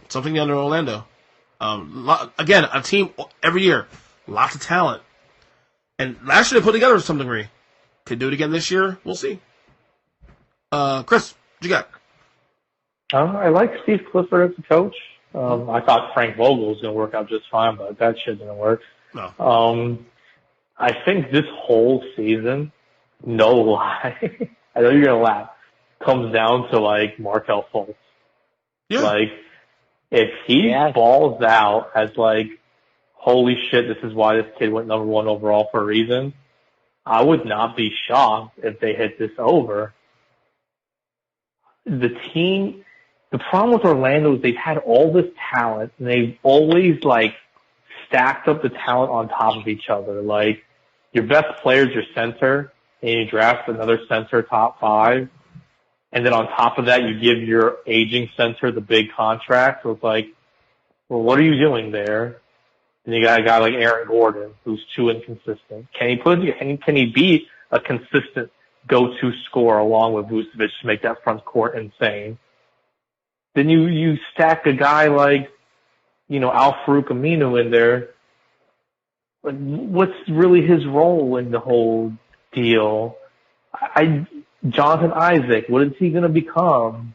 Something under Orlando. Again, a team every year. Lots of talent. And last year they put together to some degree. Could do it again this year. We'll see. Kris, what you got? I like Steve Clifford as a coach. I thought Frank Vogel was going to work out just fine, but that shit didn't work. No. I think this whole season, no lie, I know you're going to laugh, comes down to, like, Markelle Fultz. Yeah. Like, if he balls out as, like, holy shit, this is why this kid went number 1 overall for a reason, I would not be shocked if they hit this over. The problem with Orlando is they've had all this talent, and they've always, like, stacked up the talent on top of each other. Like, your best player is your center, and you draft another center top 5, and then on top of that, you give your aging center the big contract. So it's like, well, what are you doing there? And you got a guy like Aaron Gordon, who's too inconsistent. Can he be a consistent go-to scorer along with Vucevic to make that front court insane? Then you stack a guy like, Al-Farouq Aminu in there. What's really his role in the whole deal? Jonathan Isaac, what is he going to become?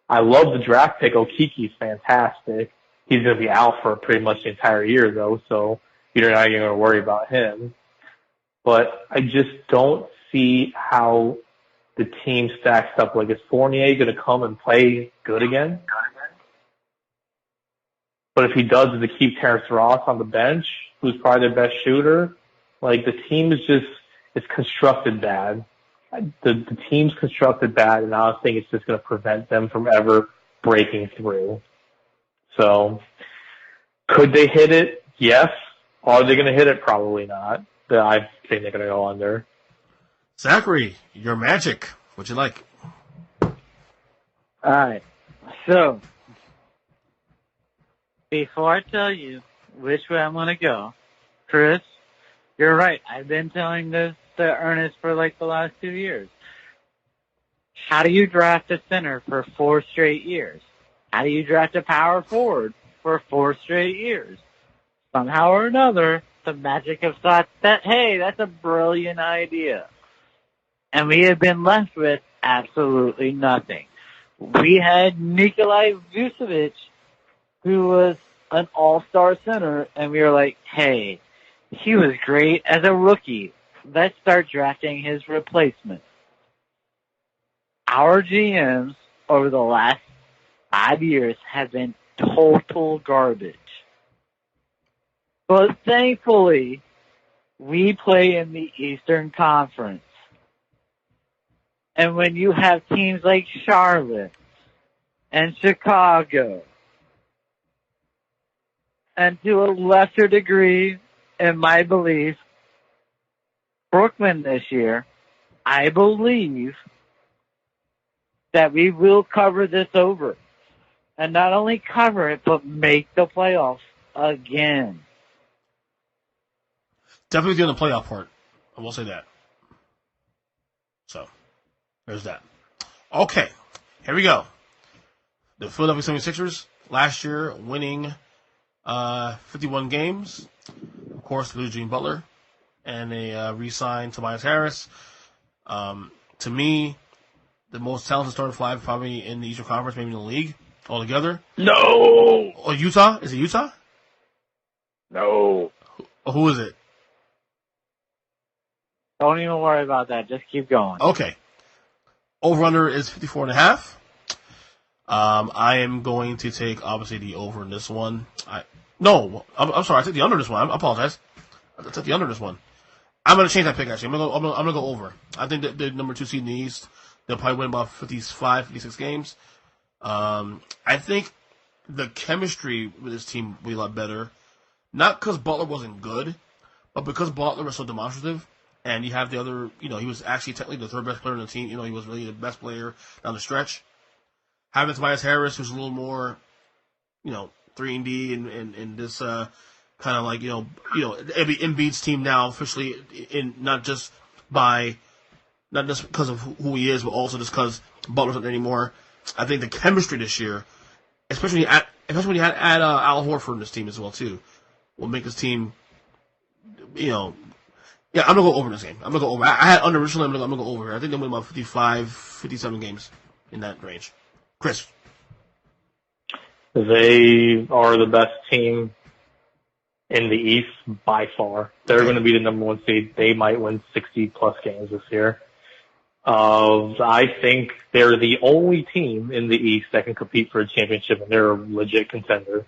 I love the draft pick. Okiki's fantastic. He's going to be out for pretty much the entire year, though, so you're not even going to worry about him. But I just don't see how the team stacks up. Like, is Fournier going to come and play good again? But if he does, does it keep Terrence Ross on the bench, who's probably their best shooter? Like, the team is it's constructed bad. The team's constructed bad, and I think it's just going to prevent them from ever breaking through. So, could they hit it? Yes. Are they going to hit it? Probably not. But I think they're going to go under. Zachary, your Magic. What'd you like? All right. So, before I tell you which way I'm going to go, Kris, you're right. I've been telling this to Ernest for like the last 2 years. How do you draft a center for 4 straight years? How do you draft a power forward for 4 straight years? Somehow or another, the Magic have thought that, hey, that's a brilliant idea. And we have been left with absolutely nothing. We had Nikolai Vucevic, who was an all-star center, and we were like, hey, he was great as a rookie. Let's start drafting his replacement. Our GMs over the last 5 years have been total garbage. But thankfully, we play in the Eastern Conference. And when you have teams like Charlotte and Chicago, and to a lesser degree, in my belief, Brooklyn this year, I believe that we will cover this over. And not only cover it, but make the playoffs again. Definitely doing the playoff part. I will say that. So, there's that. Okay, here we go. The Philadelphia 76ers, last year winning 51 games. Of course, lose Jimmy Butler. And they re-signed Tobias Harris. To me, the most talented starting five probably in the Eastern Conference, maybe in the league altogether. No! Oh, Utah? Is it Utah? No. Who is it? Don't even worry about that. Just keep going. Okay. Over-under is 54.5. I am going to take, obviously, the over in this one. I'm sorry, I took the under this one. I apologize. I took the under this one. I'm going to change that pick, actually. I'm gonna go over. I think that the number 2 seed in the East, they'll probably win about 55, 56 games. I think the chemistry with this team will be a lot better. Not because Butler wasn't good, but because Butler was so demonstrative. And you have the other, he was actually technically the third best player on the team. He was really the best player down the stretch. Having Tobias Harris, who's a little more, 3-and-D and this kind of like, every Embiid's team now officially, not just because of who he is, but also just because Butler's not there anymore. I think the chemistry this year, especially when you add Al Horford in this team as well too, will make this team, Yeah, I'm going to go over this game. I'm going to go over. I had under originally. I'm going to go over here. I think they'll win about 55, 57 games in that range. Kris. They are the best team in the East by far. They're going to be the number 1 seed. They might win 60-plus games this year. I think they're the only team in the East that can compete for a championship, and they're a legit contender.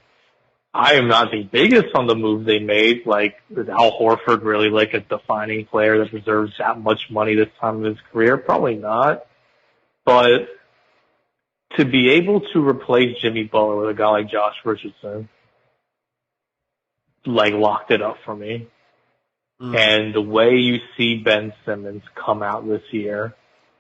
I am not the biggest on the move they made. Like, is Al Horford really like a defining player that deserves that much money this time in his career? Probably not. But to be able to replace Jimmy Butler with a guy like Josh Richardson, locked it up for me. And the way you see Ben Simmons come out this year,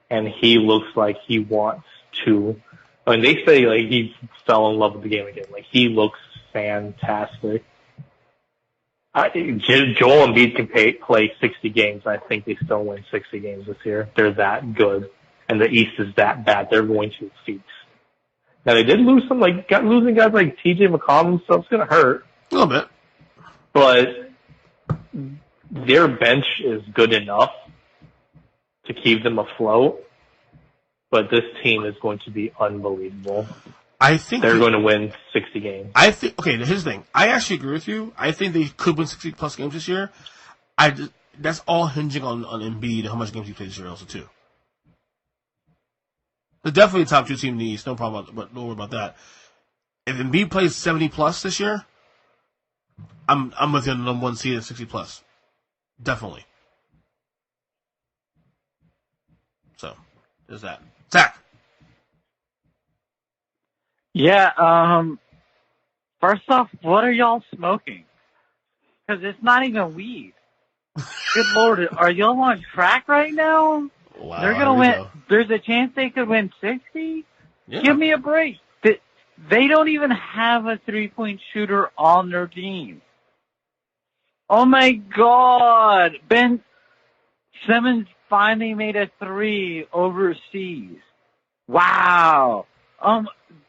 and he looks like he wants to. I mean, they say, he fell in love with the game again. He looks fantastic. Joel Embiid can play 60 games. I think they still win 60 games this year. They're that good. And the East is that bad. They're going to feast. Now, they did lose some, losing guys like TJ McConnell and stuff's going to hurt. A little bit. But their bench is good enough to keep them afloat. But this team is going to be unbelievable. I think they're going to win 60 games. Okay, here's the thing. I actually agree with you. I think they could win 60-plus games this year. That's all hinging on Embiid and how much games he plays this year also, too. They're definitely a top 2 team in the East. No problem, don't worry about that. If Embiid plays 70-plus this year, I'm with you on the number 1 seed at 60-plus. Definitely. So, there's that. Zack. Yeah, first off, what are y'all smoking? Because it's not even weed. Good Lord, are y'all on track right now? Wow, they're gonna win. There's a chance they could win 60? Yeah. Give me a break. They don't even have a 3-point shooter on their team. Oh my God. Ben Simmons finally made a 3 overseas. Wow.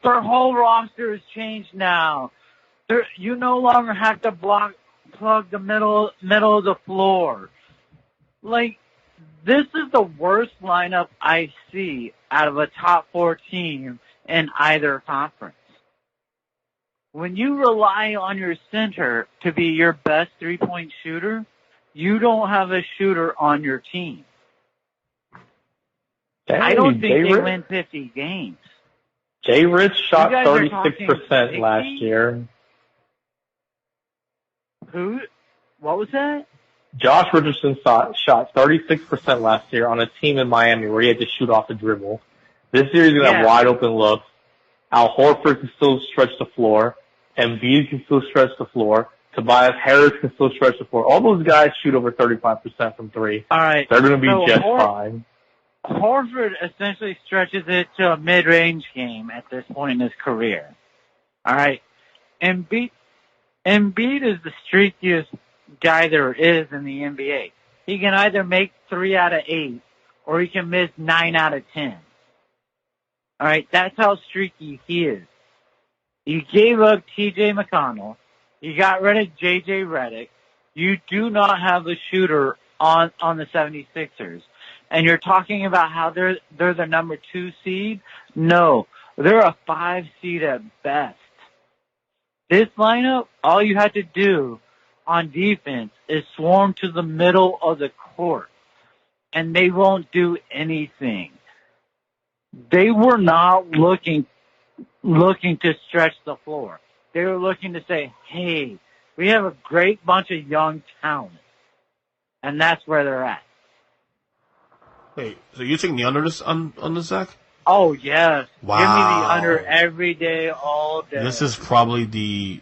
Their whole roster has changed now. You no longer have to plug the middle of the floor. This is the worst lineup I see out of a top 4 team in either conference. When you rely on your center to be your best 3-point shooter, you don't have a shooter on your team. I don't think they win 50 games. Jay Rich shot 36% last year. Who? What was that? Josh Richardson shot 36% last year on a team in Miami where he had to shoot off the dribble. This year he's going to have wide open looks. Al Horford can still stretch the floor. Embiid can still stretch the floor. Tobias Harris can still stretch the floor. All those guys shoot over 35% from 3. All right. They're going to be just fine. Horford essentially stretches it to a mid-range game at this point in his career. All right. Embiid is the streakiest guy there is in the NBA. He can either make 3 out of 8 or he can miss 9 out of 10. All right. That's how streaky he is. You gave up TJ McConnell. You got rid of JJ Redick. You do not have a shooter on the 76ers. And you're talking about how they're the number 2 seed? No, they're a 5 seed at best. This lineup, all you have to do on defense is swarm to the middle of the court. And they won't do anything. they were not looking to stretch the floor. They were looking to say, hey, we have a great bunch of young talent. And that's where they're at. Wait, so you're taking the under this on this, Zach? Oh, yes. Wow. Give me the under every day, all day. This is probably the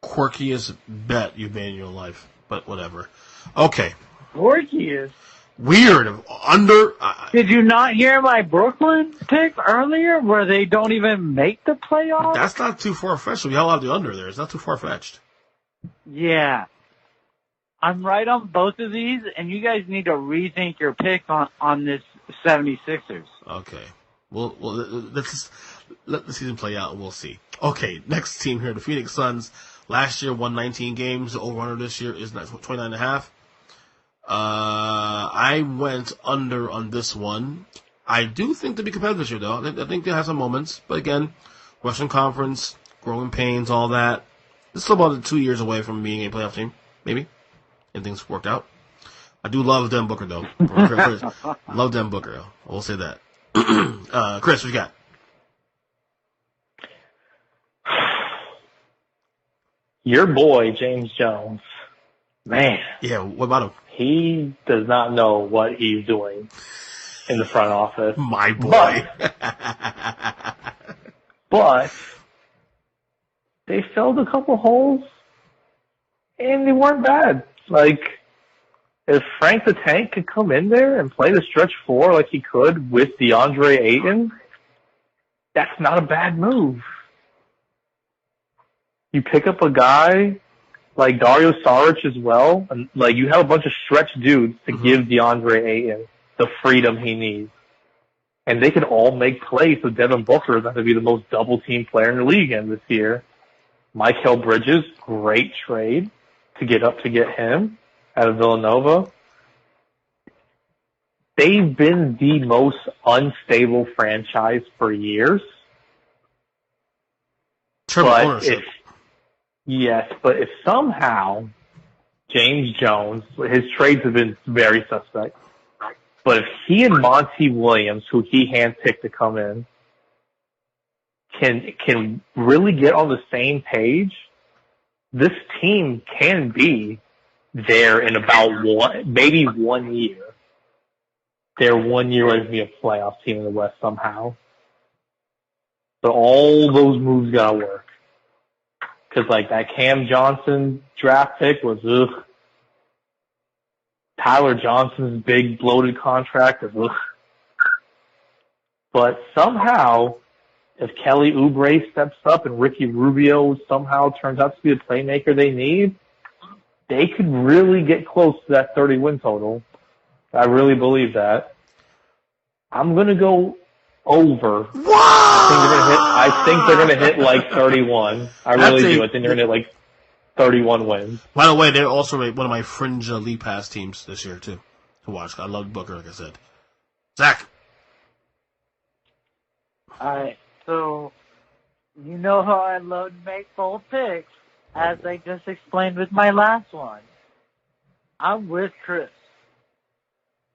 quirkiest bet you've made in your life, but whatever. Okay. Quirkiest? Weird. Under. Did you not hear my Brooklyn pick earlier where they don't even make the playoffs? That's not too far-fetched. We have a lot of the under there. It's not too far-fetched. Yeah. I'm right on both of these, and you guys need to rethink your pick on this 76ers. Okay. Well, let's let the season play out, and we'll see. Okay, next team here, the Phoenix Suns. Last year won 19 games. The over-under this year is 29.5. I went under on this one. I do think they'll be competitive this year, though. I think they have some moments. But again, Western Conference, growing pains, all that. It's still about 2 years away from being a playoff team, maybe. And things worked out. I do love Devin Booker, though. Love Devin Booker, though. I will say that. Kris, what you got? Your boy, James Jones. Man. Yeah, what about him? He does not know what he's doing in the front office. My boy. But they filled a couple holes, and they weren't bad. Like, if Frank the Tank could come in there and play the stretch four like he could with DeAndre Ayton, that's not a bad move. You pick up a guy like Dario Saric as well, and like you have a bunch of stretch dudes to give DeAndre Ayton the freedom he needs. And they can all make plays, so Devin Booker is going to be the most double-team player in the league again this year. Mikal Bridges, great trade to get him out of Villanova. They've been the most unstable franchise for years. But if somehow James Jones, his trades have been very suspect, but if he and Monty Williams, who he handpicked to come in, can really get on the same page, this team can be there in about maybe 1 year. They're 1 year away from being a playoff team in the West somehow. So all those moves gotta work. Cause like that Cam Johnson draft pick was ugh. Tyler Johnson's big bloated contract is ugh. But somehow, if Kelly Oubre steps up and Ricky Rubio somehow turns out to be the playmaker they need, they could really get close to that 30 win total. I really believe that. I'm gonna go over. I think they're gonna hit like 31. I really do. I think they're gonna hit like 31 wins. By the way, they're also one of my fringe League Pass teams this year too to watch. I love Booker, like I said. Zach. Alright, so you know how I love to make bold picks, as I just explained with my last one. I'm with Kris.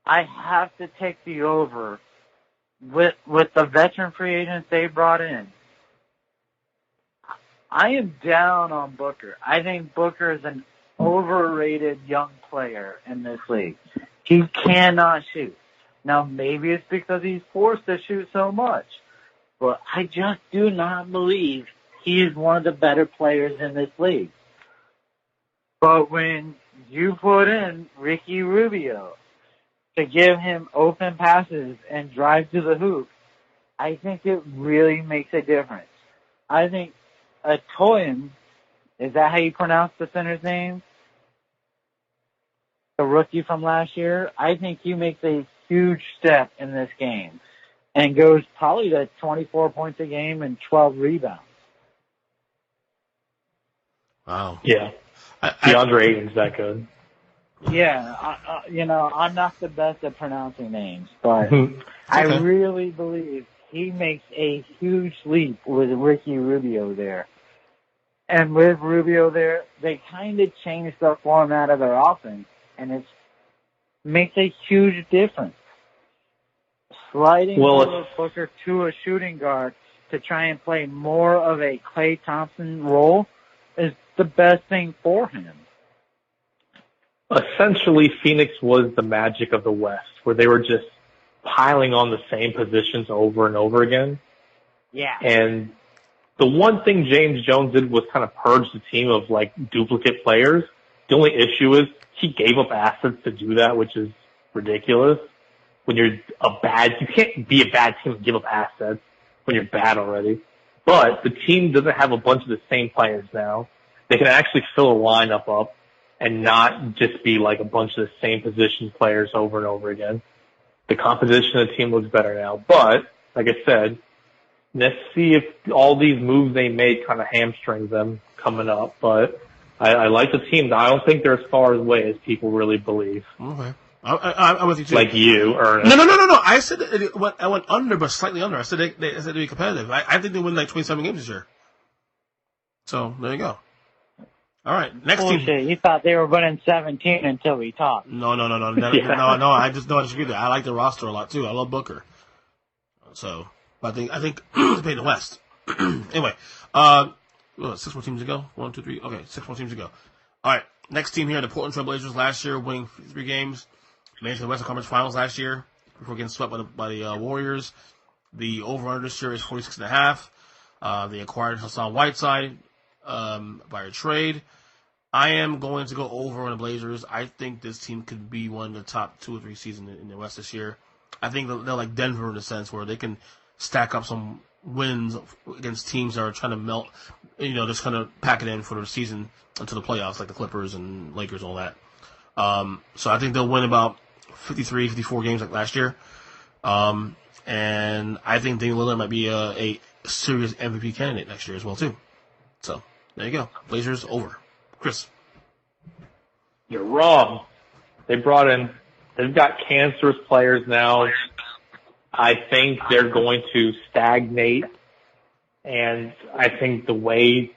I have to take the over with the veteran free agents they brought in. I am down on Booker. I think Booker is an overrated young player in this league. He cannot shoot. Now, maybe it's because he's forced to shoot so much, but I just do not believe he is one of the better players in this league. But when you put in Ricky Rubio to give him open passes and drive to the hoop, I think it really makes a difference. I think Atoyin, is that how you pronounce the center's name? The rookie from last year? I think he makes a huge step in this game and goes probably to 24 points a game and 12 rebounds. Wow. Yeah. DeAndre Ayton's that good. Yeah, I'm not the best at pronouncing names, but I really believe he makes a huge leap with Ricky Rubio there. And with Rubio there, they kind of changed the format of their offense, and it makes a huge difference. sliding Well, Devin Booker to a shooting guard to try and play more of a Klay Thompson role is the best thing for him. Essentially, Phoenix was the Magic of the West, where they were just piling on the same positions over and over again. Yeah. And the one thing James Jones did was kind of purge the team of, like, duplicate players. The only issue is he gave up assets to do that, which is ridiculous. When you're you can't be a bad team and give up assets when you're bad already. But the team doesn't have a bunch of the same players now. They can actually fill a lineup up and not just be like a bunch of the same position players over and over again. The composition of the team looks better now. But, like I said, let's see if all these moves they made kind of hamstrings them coming up. But I like the team. I don't think they're as far away as people really believe. Okay. I'm with you too. Like you, Ernest. No. I said I went under, but slightly under. I said they'd be competitive. I think they win like 27 games this year. So there you go. All right, next team. Bullshit. You thought they were winning 17 until we talked. No. No. I just don't disagree with that. I like the roster a lot too. I love Booker. So, but I think they played the West. Anyway, 6 more teams to go. 1, 2, 3. Okay, 6 more teams to go. All right, next team here, the Portland Trail Blazers. Last year, winning 3 games. Made it to the Western Conference Finals last year before getting swept by the Warriors. The over-under this year is 46.5. They acquired Hassan Whiteside by a trade. I am going to go over on the Blazers. I think this team could be one of the top 2 or 3 seeds in the West this year. I think they're like Denver in a sense where they can stack up some wins against teams that are trying to melt, just kind of pack it in for the season until the playoffs, like the Clippers and Lakers and all that. So I think they'll win about 53, 54 games like last year. And I think Damian Lillard might be a serious MVP candidate next year as well, too. So, there you go. Blazers over. Kris. You're wrong. They've got cancerous players now. I think they're going to stagnate. And I think the way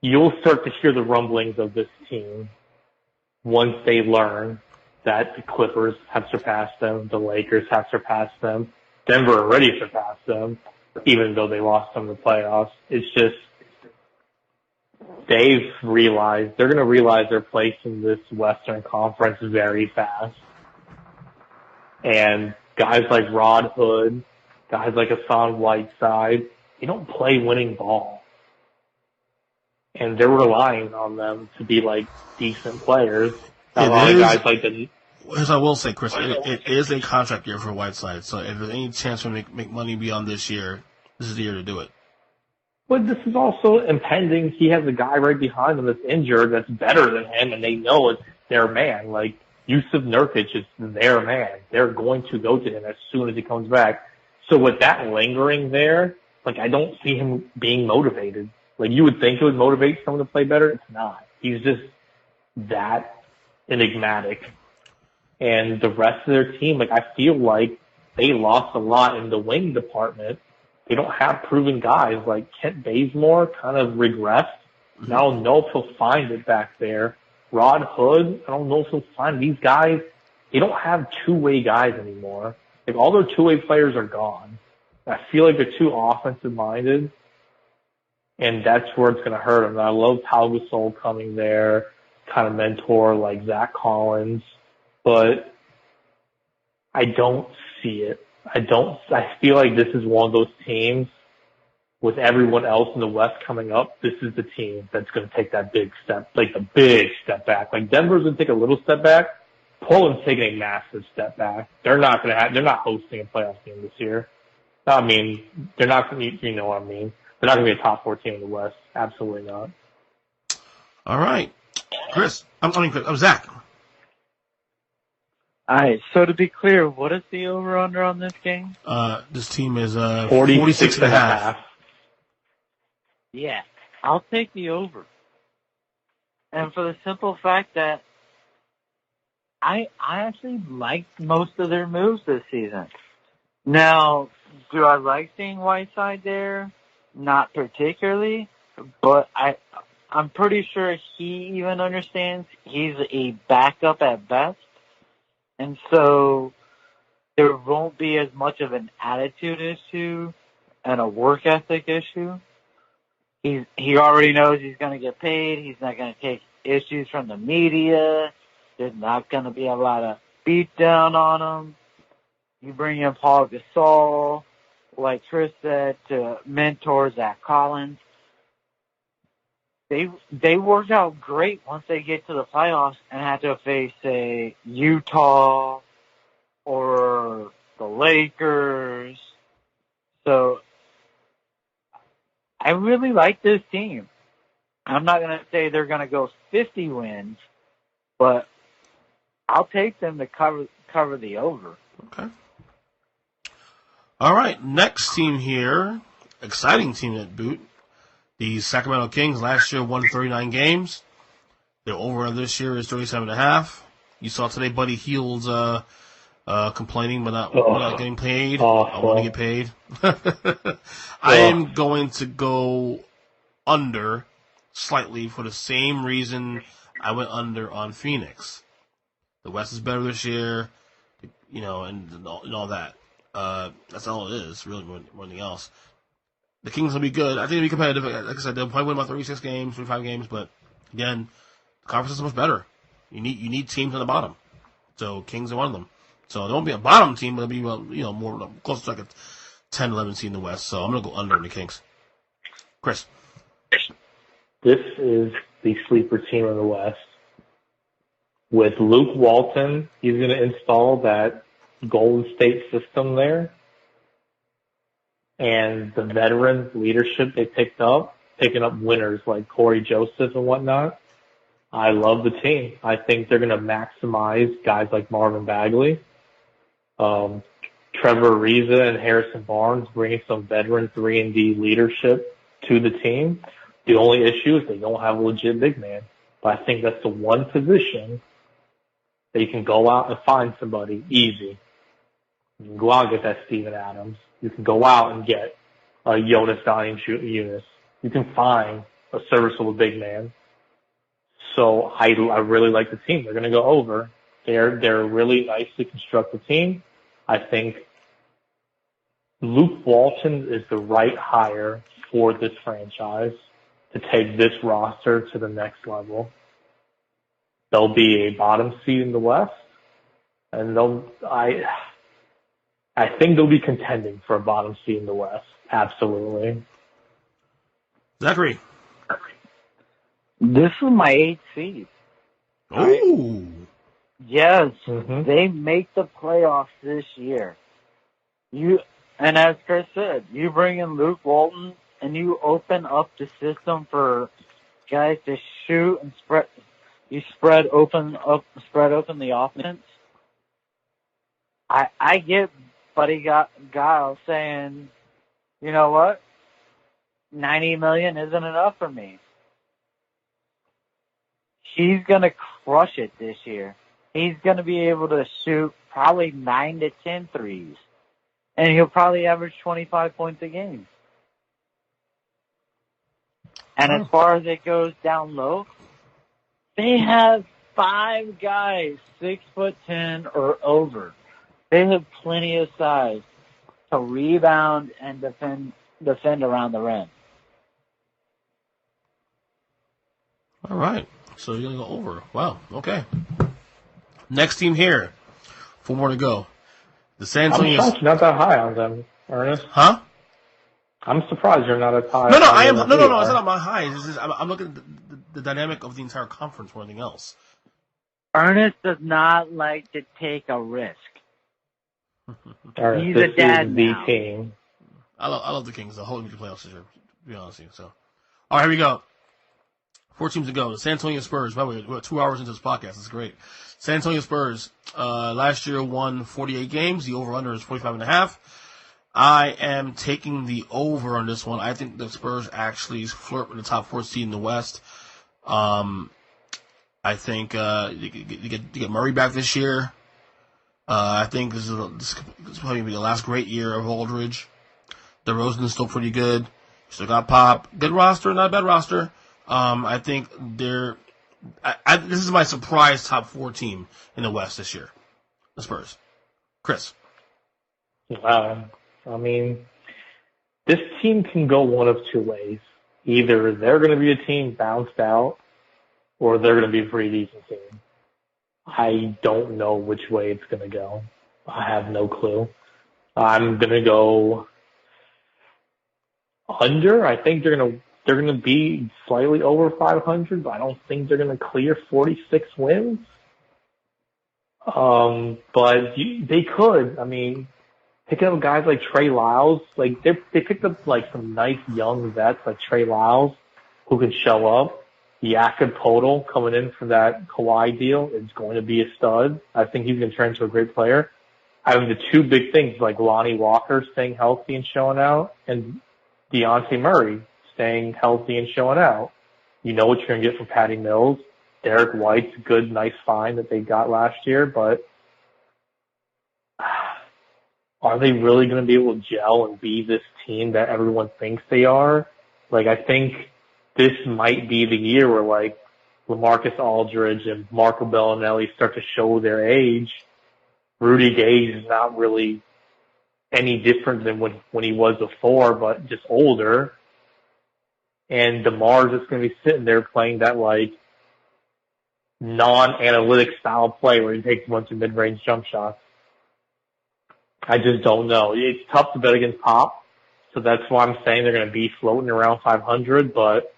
you'll start to hear the rumblings of this team once they learn that the Clippers have surpassed them, the Lakers have surpassed them, Denver already surpassed them, even though they lost some of the playoffs. It's just they're going to realize their place in this Western Conference very fast. And guys like Rod Hood, guys like Hassan Whiteside, they don't play winning ball. And they're relying on them to be like decent players. A lot of guys like the... As I will say, Kris, it is a contract year for Whiteside, so if there's any chance for him to make money beyond this year, this is the year to do it. But this is also impending. He has a guy right behind him that's injured that's better than him, and they know it's their man. Like, Yusuf Nurkic is their man. They're going to go to him as soon as he comes back. So with that lingering there, like, I don't see him being motivated. Like, you would think it would motivate someone to play better. It's not. He's just that enigmatic. And the rest of their team, like, I feel like they lost a lot in the wing department. They don't have proven guys. Like, Kent Bazemore kind of regressed. I don't know if he'll find it back there. Rod Hood, I don't know if he'll find these guys. They don't have two-way guys anymore. Like, all their two-way players are gone. I feel like they're too offensive-minded, and that's where it's going to hurt them. I love Pau Gasol coming there, kind of mentor like Zack Collins, but I don't see it. I feel like this is one of those teams with everyone else in the West coming up. This is the team that's going to take that big step, like the big step back. Like Denver's going to take a little step back. Portland's taking a massive step back. They're not hosting a playoff game this year. I mean, they're not going to, you know what I mean. They're not going to be a top 4 team in the West. Absolutely not. All right. Kris. I'm Zack. All right, so to be clear, what is the over-under on this game? This team is 46.5. Yeah, I'll take the over. And for the simple fact that I actually liked most of their moves this season. Now, do I like seeing Whiteside there? Not particularly, but I'm pretty sure he even understands he's a backup at best. And so there won't be as much of an attitude issue and a work ethic issue. He already knows he's going to get paid. He's not going to take issues from the media. There's not going to be a lot of beat down on him. You bring in Paul Gasol, like Kris said, to mentor Zach Collins. They work out great once they get to the playoffs and have to face, say, Utah or the Lakers. So I really like this team. I'm not going to say they're going to go 50 wins, but I'll take them to cover the over. Okay. All right, next team here, exciting team at boot. The Sacramento Kings last year won 39 games. Their over this year is 37.5. You saw today Buddy Hield's complaining but not getting paid. I want to get paid. I am going to go under slightly for the same reason I went under on Phoenix. The West is better this year, and all that. That's all it is, really, more than anything else. The Kings will be good. I think they'll be competitive. Like I said, they'll probably win about 36 games, 35 games, but again, the conference is much better. You need teams on the bottom. So Kings are one of them. So they won't be a bottom team, but it'll be more close to like a 10, 11 seed in the West. So I'm gonna go under in the Kings. Kris. This is the sleeper team in the West. With Luke Walton, he's going to install that Golden State system there. And the veteran leadership they picked up, picking up winners like Corey Joseph and whatnot. I love the team. I think they're going to maximize guys like Marvin Bagley. Trevor Ariza and Harrison Barnes bringing some veteran 3-and-D leadership to the team. The only issue is they don't have a legit big man. But I think that's the one position that you can go out and find somebody easy. You can go out and get that Steven Adams. You can go out and get a Jonas Valanciunas. You can find a serviceable big man. So I really like the team. They're going to go over. They're a really nicely constructed team. I think Luke Walton is the right hire for this franchise to take this roster to the next level. They'll be a bottom seed in the West, and I think they'll be contending for a bottom seed in the West. Absolutely. Zachary. This is my 8th seed. Ooh. Yes, They make the playoffs this year. And as Kris said, you bring in Luke Walton and you open up the system for guys to shoot and spread. You spread open the offense. I get Buddy Giles saying, you know what, $90 million isn't enough for me. He's gonna crush it this year. He's gonna be able to shoot probably 9 to 10 threes, and he'll probably average 25 points a game. And as far as it goes down low, they have 5 guys 6'10" or over. They have plenty of size to rebound and defend around the rim. All right. So you're going to go over. Wow. Okay. Next team here. 4 more to go. The San Antonio... I'm shocked you're not that high on them, Ernest. Huh? I'm surprised you're not as high. No, I am. No, it's not my high. It's just, I'm looking at the dynamic of the entire conference more than anything else. Ernest does not like to take a risk. Ernest, He's a dad the now. team. I love the Kings. The whole NBA playoffs this year, to be honest with you. So, all right, here we go. 4 teams to go. The San Antonio Spurs. By the way, we're 2 hours into this podcast. It's great. San Antonio Spurs last year won 48 games. The over/under is 45.5. I am taking the over on this one. I think the Spurs actually flirt with the top 4 seed in the West. I think you get Murray back this year. I think this is probably be the last great year of Aldridge. DeRozan is still pretty good. Still got Pop. Good roster, not a bad roster. I think this is my surprise top 4 team in the West this year. The Spurs. Kris. I mean, this team can go one of two ways. Either they're going to be a team bounced out, or they're going to be a pretty decent team. I don't know which way it's going to go. I have no clue. I'm going to go under. I think they're going to be slightly over 500, but I don't think they're going to clear 46 wins. But they could. I mean, picking up guys like Trey Lyles, like they picked up like some nice young vets like Trey Lyles who can show up. Jakob Podol coming in for that Kawhi deal is going to be a stud. I think he's going to turn into a great player. I mean, the two big things like Lonnie Walker staying healthy and showing out, and Deontay Murray staying healthy and showing out. You know what you're going to get from Patty Mills. Derek White's a good, nice find that they got last year, but are they really going to be able to gel and be this team that everyone thinks they are? Like, I think this might be the year where, like, LaMarcus Aldridge and Marco Bellinelli start to show their age. Rudy Gay is not really any different than when he was before, but just older. And DeMar's just going to be sitting there playing that, like, non-analytic style play where he takes a bunch of mid-range jump shots. I just don't know. It's tough to bet against Pop, so that's why I'm saying they're going to be floating around 500, but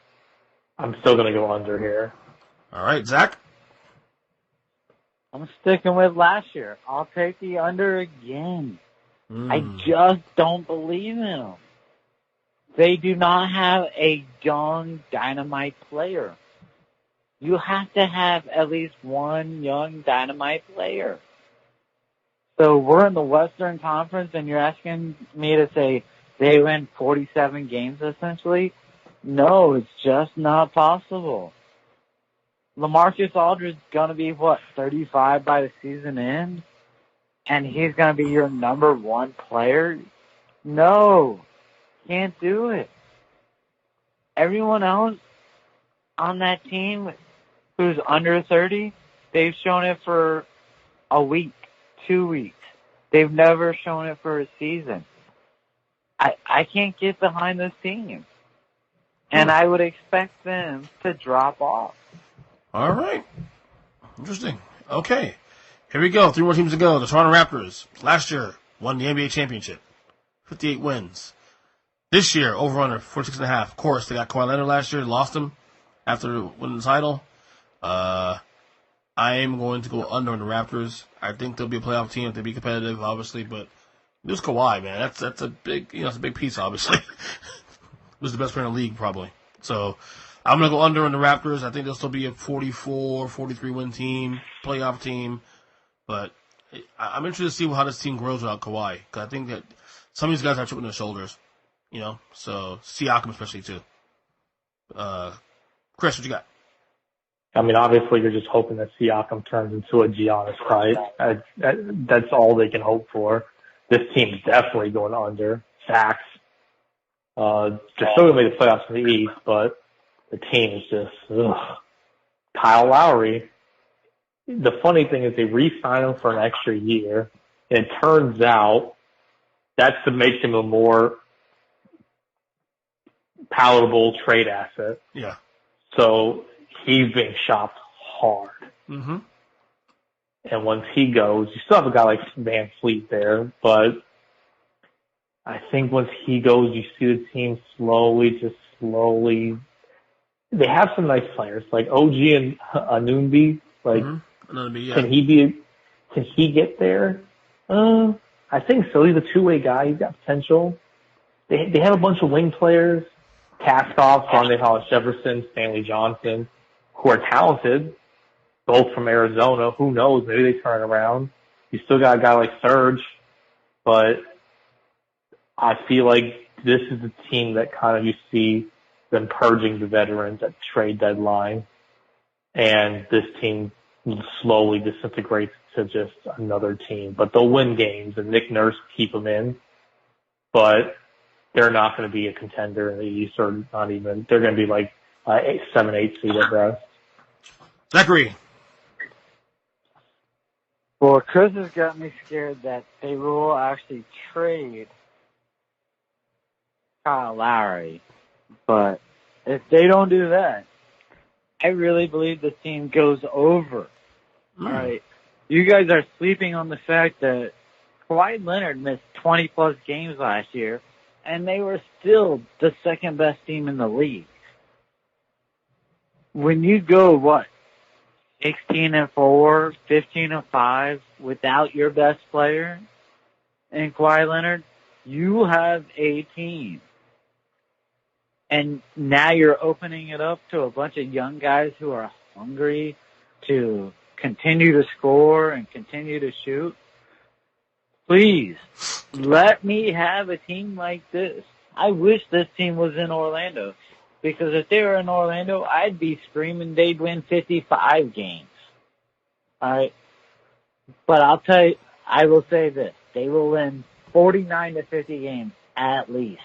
I'm still going to go under here. All right, Zach? I'm sticking with last year. I'll take the under again. I just don't believe in them. They do not have a young dynamite player. You have to have at least one young dynamite player. So we're in the Western Conference, and you're asking me to say they win 47 games, essentially? No, it's just not possible. LaMarcus Aldridge is going to be, 35 by the season end? And he's going to be your number one player? No, can't do it. Everyone else on that team who's under 30, they've shown it for a week, 2 weeks. They've never shown it for a season. I can't get behind this team. And I would expect them to drop off. All right. Interesting. Okay. Here we go. 3 more teams to go. The Toronto Raptors, last year, won the NBA championship. 58 wins. This year, over under 46.5. Of course, they got Kawhi Leonard last year, lost him after winning the title. I am going to go under on the Raptors. I think they'll be a playoff team if they be competitive, obviously, but lose Kawhi, man. That's a big, it's a big piece, obviously. Was the best player in the league, probably. So I'm going to go under on the Raptors. I think they'll still be a 44, 43 win team, playoff team. But I'm interested to see how this team grows without Kawhi. Because I think that some of these guys have chip on their shoulders, so Siakam especially too. Kris, what you got? I mean, obviously, you're just hoping that Siakam turns into a Giannis type. That's all they can hope for. This team's definitely going under. Facts. They're still going to make the playoffs in the East, but the team is just, Kyle Lowry. The funny thing is they re-signed him for an extra year, and it turns out that's to make him a more palatable trade asset. Yeah. So he's being shopped hard. Mm-hmm. And once he goes, you still have a guy like Van Fleet there, but I think once he goes, you see the team slowly. They have some nice players like OG and Anunbi. Like, Can he get there? I think so. He's a two-way guy. He's got potential. They have a bunch of wing players: Kaskov, Rondé Hollis-Jefferson, Stanley Johnson, who are talented, both from Arizona. Who knows? Maybe they turn it around. You still got a guy like Serge, but I feel like this is a team that kind of you see them purging the veterans at trade deadline, and this team slowly disintegrates to just another team. But they'll win games, and Nick Nurse keep them in. But they're not going to be a contender in the East, or not even. They're going to be like 7, 8 seed at best. Zachary. Well, Kris has got me scared that they will actually trade Kyle Lowry. But if they don't do that, I really believe this team goes over. All right. You guys are sleeping on the fact that Kawhi Leonard missed 20-plus games last year, and they were still the second-best team in the league. When you go, 16-4, 15-5 without your best player in Kawhi Leonard, you have a team. And now you're opening it up to a bunch of young guys who are hungry to continue to score and continue to shoot. Please, let me have a team like this. I wish this team was in Orlando. Because if they were in Orlando, I'd be screaming they'd win 55 games. All right? But I will say this. They will win 49 to 50 games at least.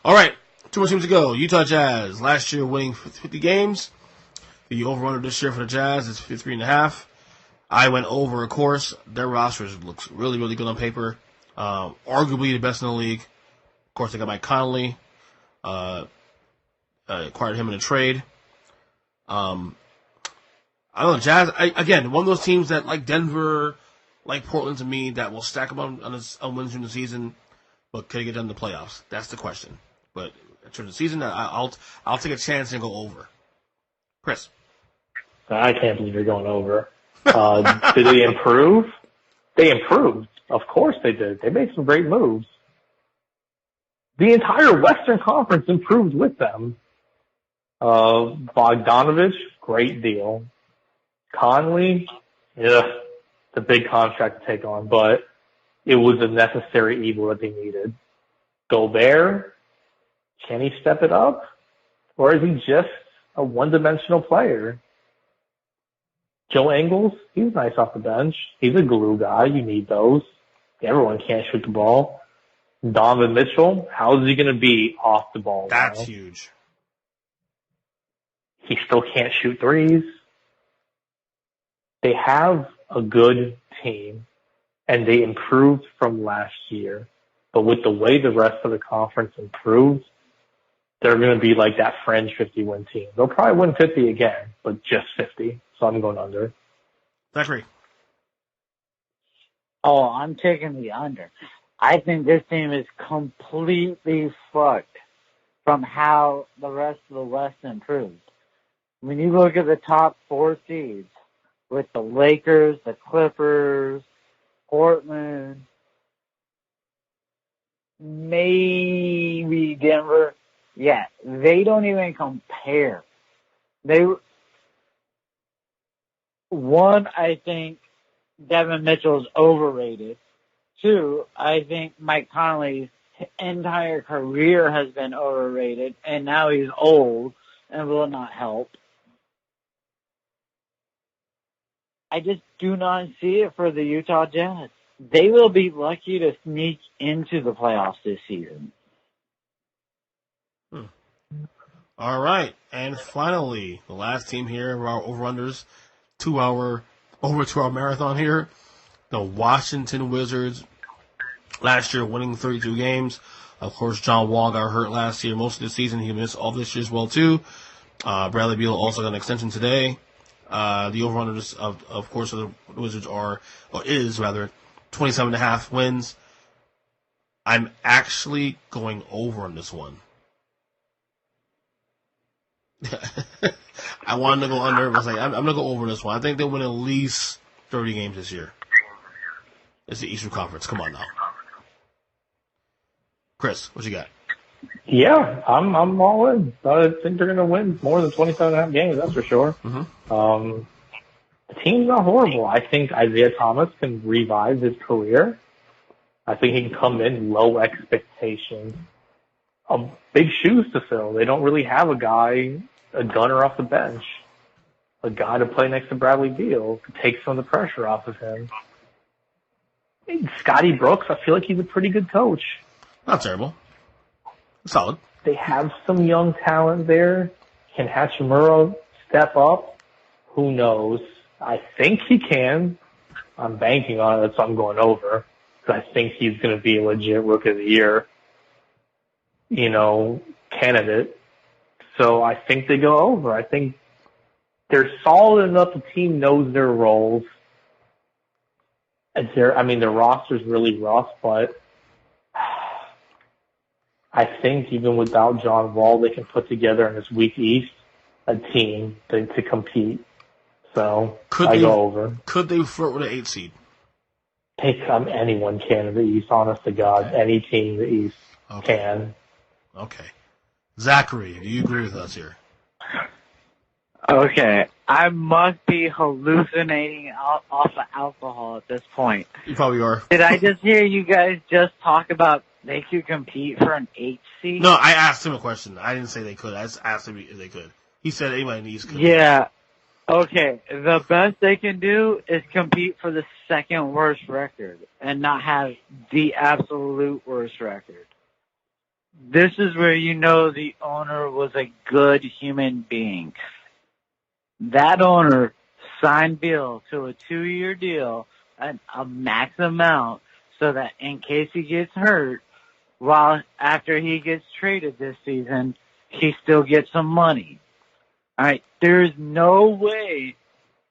All right, 2 more teams to go. Utah Jazz, last year winning 50 games. The over-under this year for the Jazz is 53.5. I went over, of course. Their roster looks really, really good on paper. Arguably the best in the league. Of course, they got Mike Conley. Acquired him in a trade. I don't know, Jazz, again, one of those teams that, like Denver, like Portland to me, that will stack up on wins during the season, but could it get done in the playoffs? That's the question. But during the season, I'll take a chance and go over. Kris. I can't believe you're going over. Did they improve? They improved. Of course they did. They made some great moves. The entire Western Conference improved with them. Bogdanovich, great deal. Conley, it's a big contract to take on, but it was a necessary evil that they needed. Gobert, can he step it up? Or is he just a one-dimensional player? Joe Ingles, he's nice off the bench. He's a glue guy. You need those. Everyone can't shoot the ball. Donovan Mitchell, how is he going to be off the ball? That's huge. He still can't shoot threes. They have a good team, and they improved from last year. But with the way the rest of the conference improved, they're going to be like that fringe 50-win team. They'll probably win 50 again, but just 50. So I'm going under. Zachary. Oh, I'm taking the under. I think this team is completely fucked from how the rest of the West improved. When you look at the top 4 seeds with the Lakers, the Clippers, Portland, maybe Denver, they don't even compare. One, I think Devin Mitchell's overrated. 2, I think Mike Conley's entire career has been overrated, and now he's old and will not help. I just do not see it for the Utah Jazz. They will be lucky to sneak into the playoffs this season. All right, and finally, the last team here of our over-unders, over 2-hour marathon here. The Washington Wizards, last year winning 32 games. Of course, John Wall got hurt last year. Most of the season, he missed all this year as well, too. Bradley Beal also got an extension today. The over-unders, of course, of the Wizards is 27.5 wins. I'm actually going over on this one. I wanted to go under, but I was like, I'm going to go over this one. I think they'll win at least 30 games this year. It's the Eastern Conference. Come on now. Kris, what you got? Yeah, I'm all in. I think they're going to win more than 27.5 games, that's for sure. Mm-hmm. The team's not horrible. I think Isaiah Thomas can revive his career. I think he can come in low expectations. Big shoes to fill. They don't really have a gunner off the bench, a guy to play next to Bradley Beal to take some of the pressure off of him. Scotty Brooks, I feel like he's a pretty good coach. Not terrible. Solid. They have some young talent there. Can Hachimura step up? Who knows? I think he can. I'm banking on it. That's what I'm going over. Because I think he's going to be a legit Rookie of the Year, candidate. So I think they go over. I think they're solid enough. The team knows their roles. Their roster's really rough, but I think even without John Wall, they can put together in this weak East a team to compete. So I go over. Could they flirt with an 8 seed? Anyone can in the East, honest to God. Okay. Any team in the East can. Okay. Zachary, do you agree with us here? Okay. I must be hallucinating off of alcohol at this point. You probably are. Did I just hear you guys just talk about they could compete for an 8 seed? No, I asked him a question. I didn't say they could. I just asked him if they could. He said anybody in the East could. Yeah. Okay. The best they can do is compete for the second worst record and not have the absolute worst record. This is where you know the owner was a good human being. That owner signed Bill to a 2-year deal at a max amount so that in case he gets hurt, after he gets traded this season, he still gets some money. All right, there's no way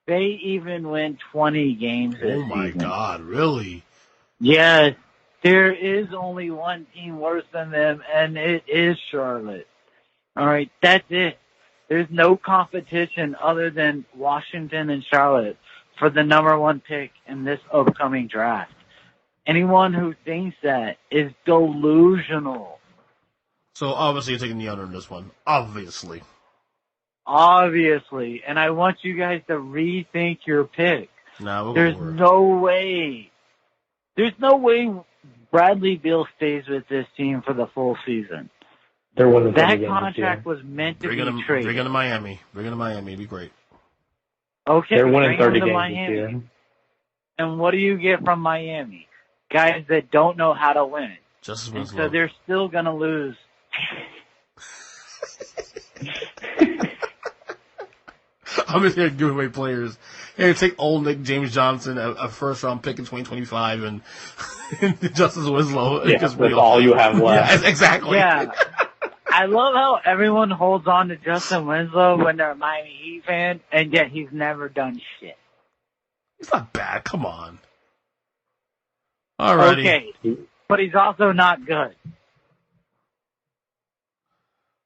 they even win 20 games this season. Oh, my God, really? Yes, there is only one team worse than them, and it is Charlotte. All right, that's it. There's no competition other than Washington and Charlotte for the number 1 pick in this upcoming draft. Anyone who thinks that is delusional. So, obviously, you're taking the under in this one. Obviously. Obviously. And I want you guys to rethink your pick. There's no way Bradley Beal stays with this team for the full season. That contract was meant to be traded. Bring him to Miami. It'd be great. Okay, they're winning 30 games Miami. this year. And what do you get from Miami? Guys that don't know how to win. Just as Winslow. So they're still going to lose. I'm just here to give away players. Hey, take old Nick James Johnson, a first-round pick in 2025, and Justice Winslow. Yeah, that's all you have left. Yeah, exactly. Yeah. I love how everyone holds on to Justin Winslow when they're a Miami Heat fan, and yet he's never done shit. He's not bad. Come on. Alrighty. Okay, but he's also not good.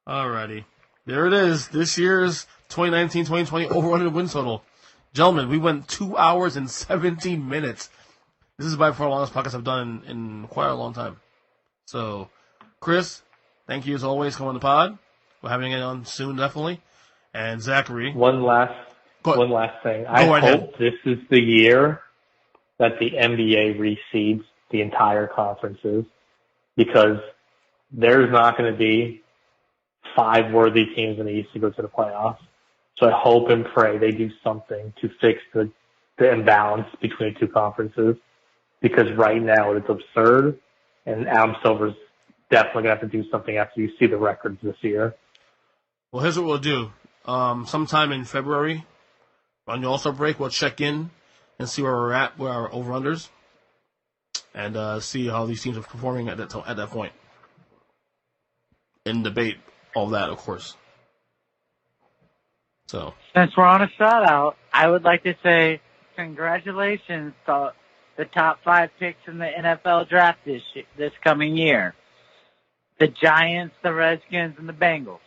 Alrighty. There it is. This year's 2019-2020 over-under win total. Gentlemen, we went 2 hours and 17 minutes. This is by far the longest podcast I've done in quite a long time. So, Kris, thank you as always for coming on the pod. We're having it on soon, definitely. And Zachary. One last thing. I hope this is the year that the NBA reseeds the entire conferences, because there's not going to be 5 worthy teams in the East to go to the playoffs. So I hope and pray they do something to fix the imbalance between the two conferences, because right now it's absurd, and Adam Silver's definitely going to have to do something after you see the records this year. Well, here's what we'll do. Sometime in February, on the All-Star break, we'll check in and see where we're at, where our over-unders, and see how these teams are performing at that point. And debate all that, of course. So, since we're on a shout-out, I would like to say congratulations to the top 5 picks in the NFL draft this coming year. The Giants, the Redskins, and the Bengals.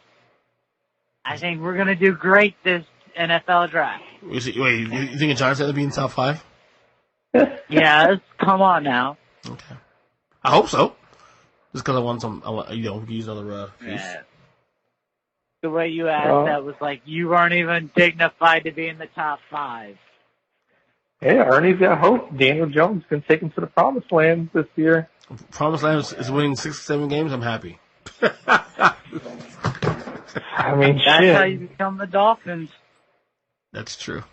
I think we're going to do great this NFL draft. Wait, you think the Giants have to be in top 5? Yes, come on now. Okay. I hope so. Just because I want some, use another yeah. The way you asked that was like you weren't even dignified to be in the top 5. Yeah, Ernie's got hope. Daniel Jones can take him to the promised land this year. Promised land is winning 6 or 7 games. I'm happy. I mean, that's how you become the Dolphins. That's true.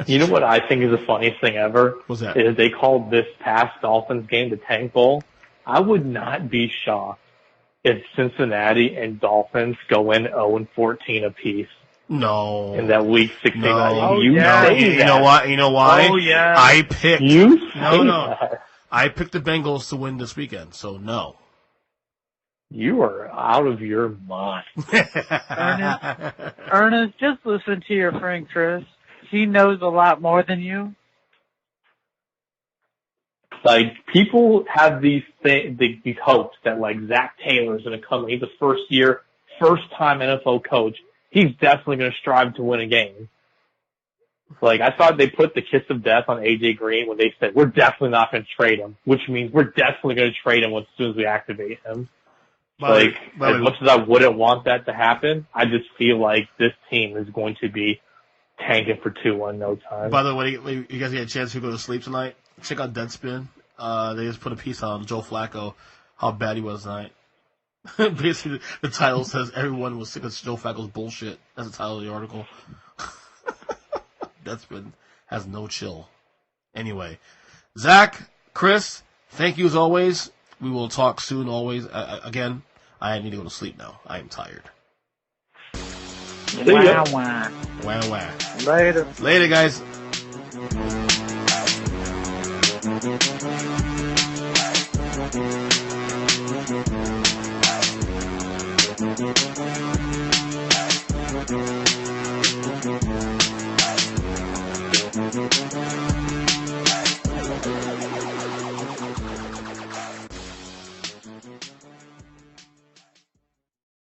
You know what I think is the funniest thing ever? What's that? Is they called this past Dolphins game the Tank Bowl. I would not be shocked if Cincinnati and Dolphins go in 0-14 apiece No. in that Week 16. No. You say that. You know what? You know why? Oh, yeah. I picked. You say No. that. I picked the Bengals to win this weekend, so no. You are out of your mind. Ernest, just listen to your friend Kris. He knows a lot more than you. Like, people have these hopes that, like, Zack Taylor's going to come. He's a first-time NFL coach. He's definitely going to strive to win a game. Like, I thought they put the kiss of death on A.J. Green when they said, we're definitely not going to trade him, which means we're definitely going to trade him as soon as we activate him. As much as I wouldn't want that to happen, I just feel like this team is going to be tanking for 2-1 no time. By the way, you guys get a chance to go to sleep tonight, check out Deadspin. They just put a piece on Joe Flacco, how bad he was tonight. Basically, the title says everyone was sick of Joe Flacco's bullshit. That's the title of the article. Deadspin has no chill. Anyway, Zach, Kris, thank you as always. We will talk soon always. Again, I need to go to sleep now. I am tired. See ya. Wah. Later. Later, guys.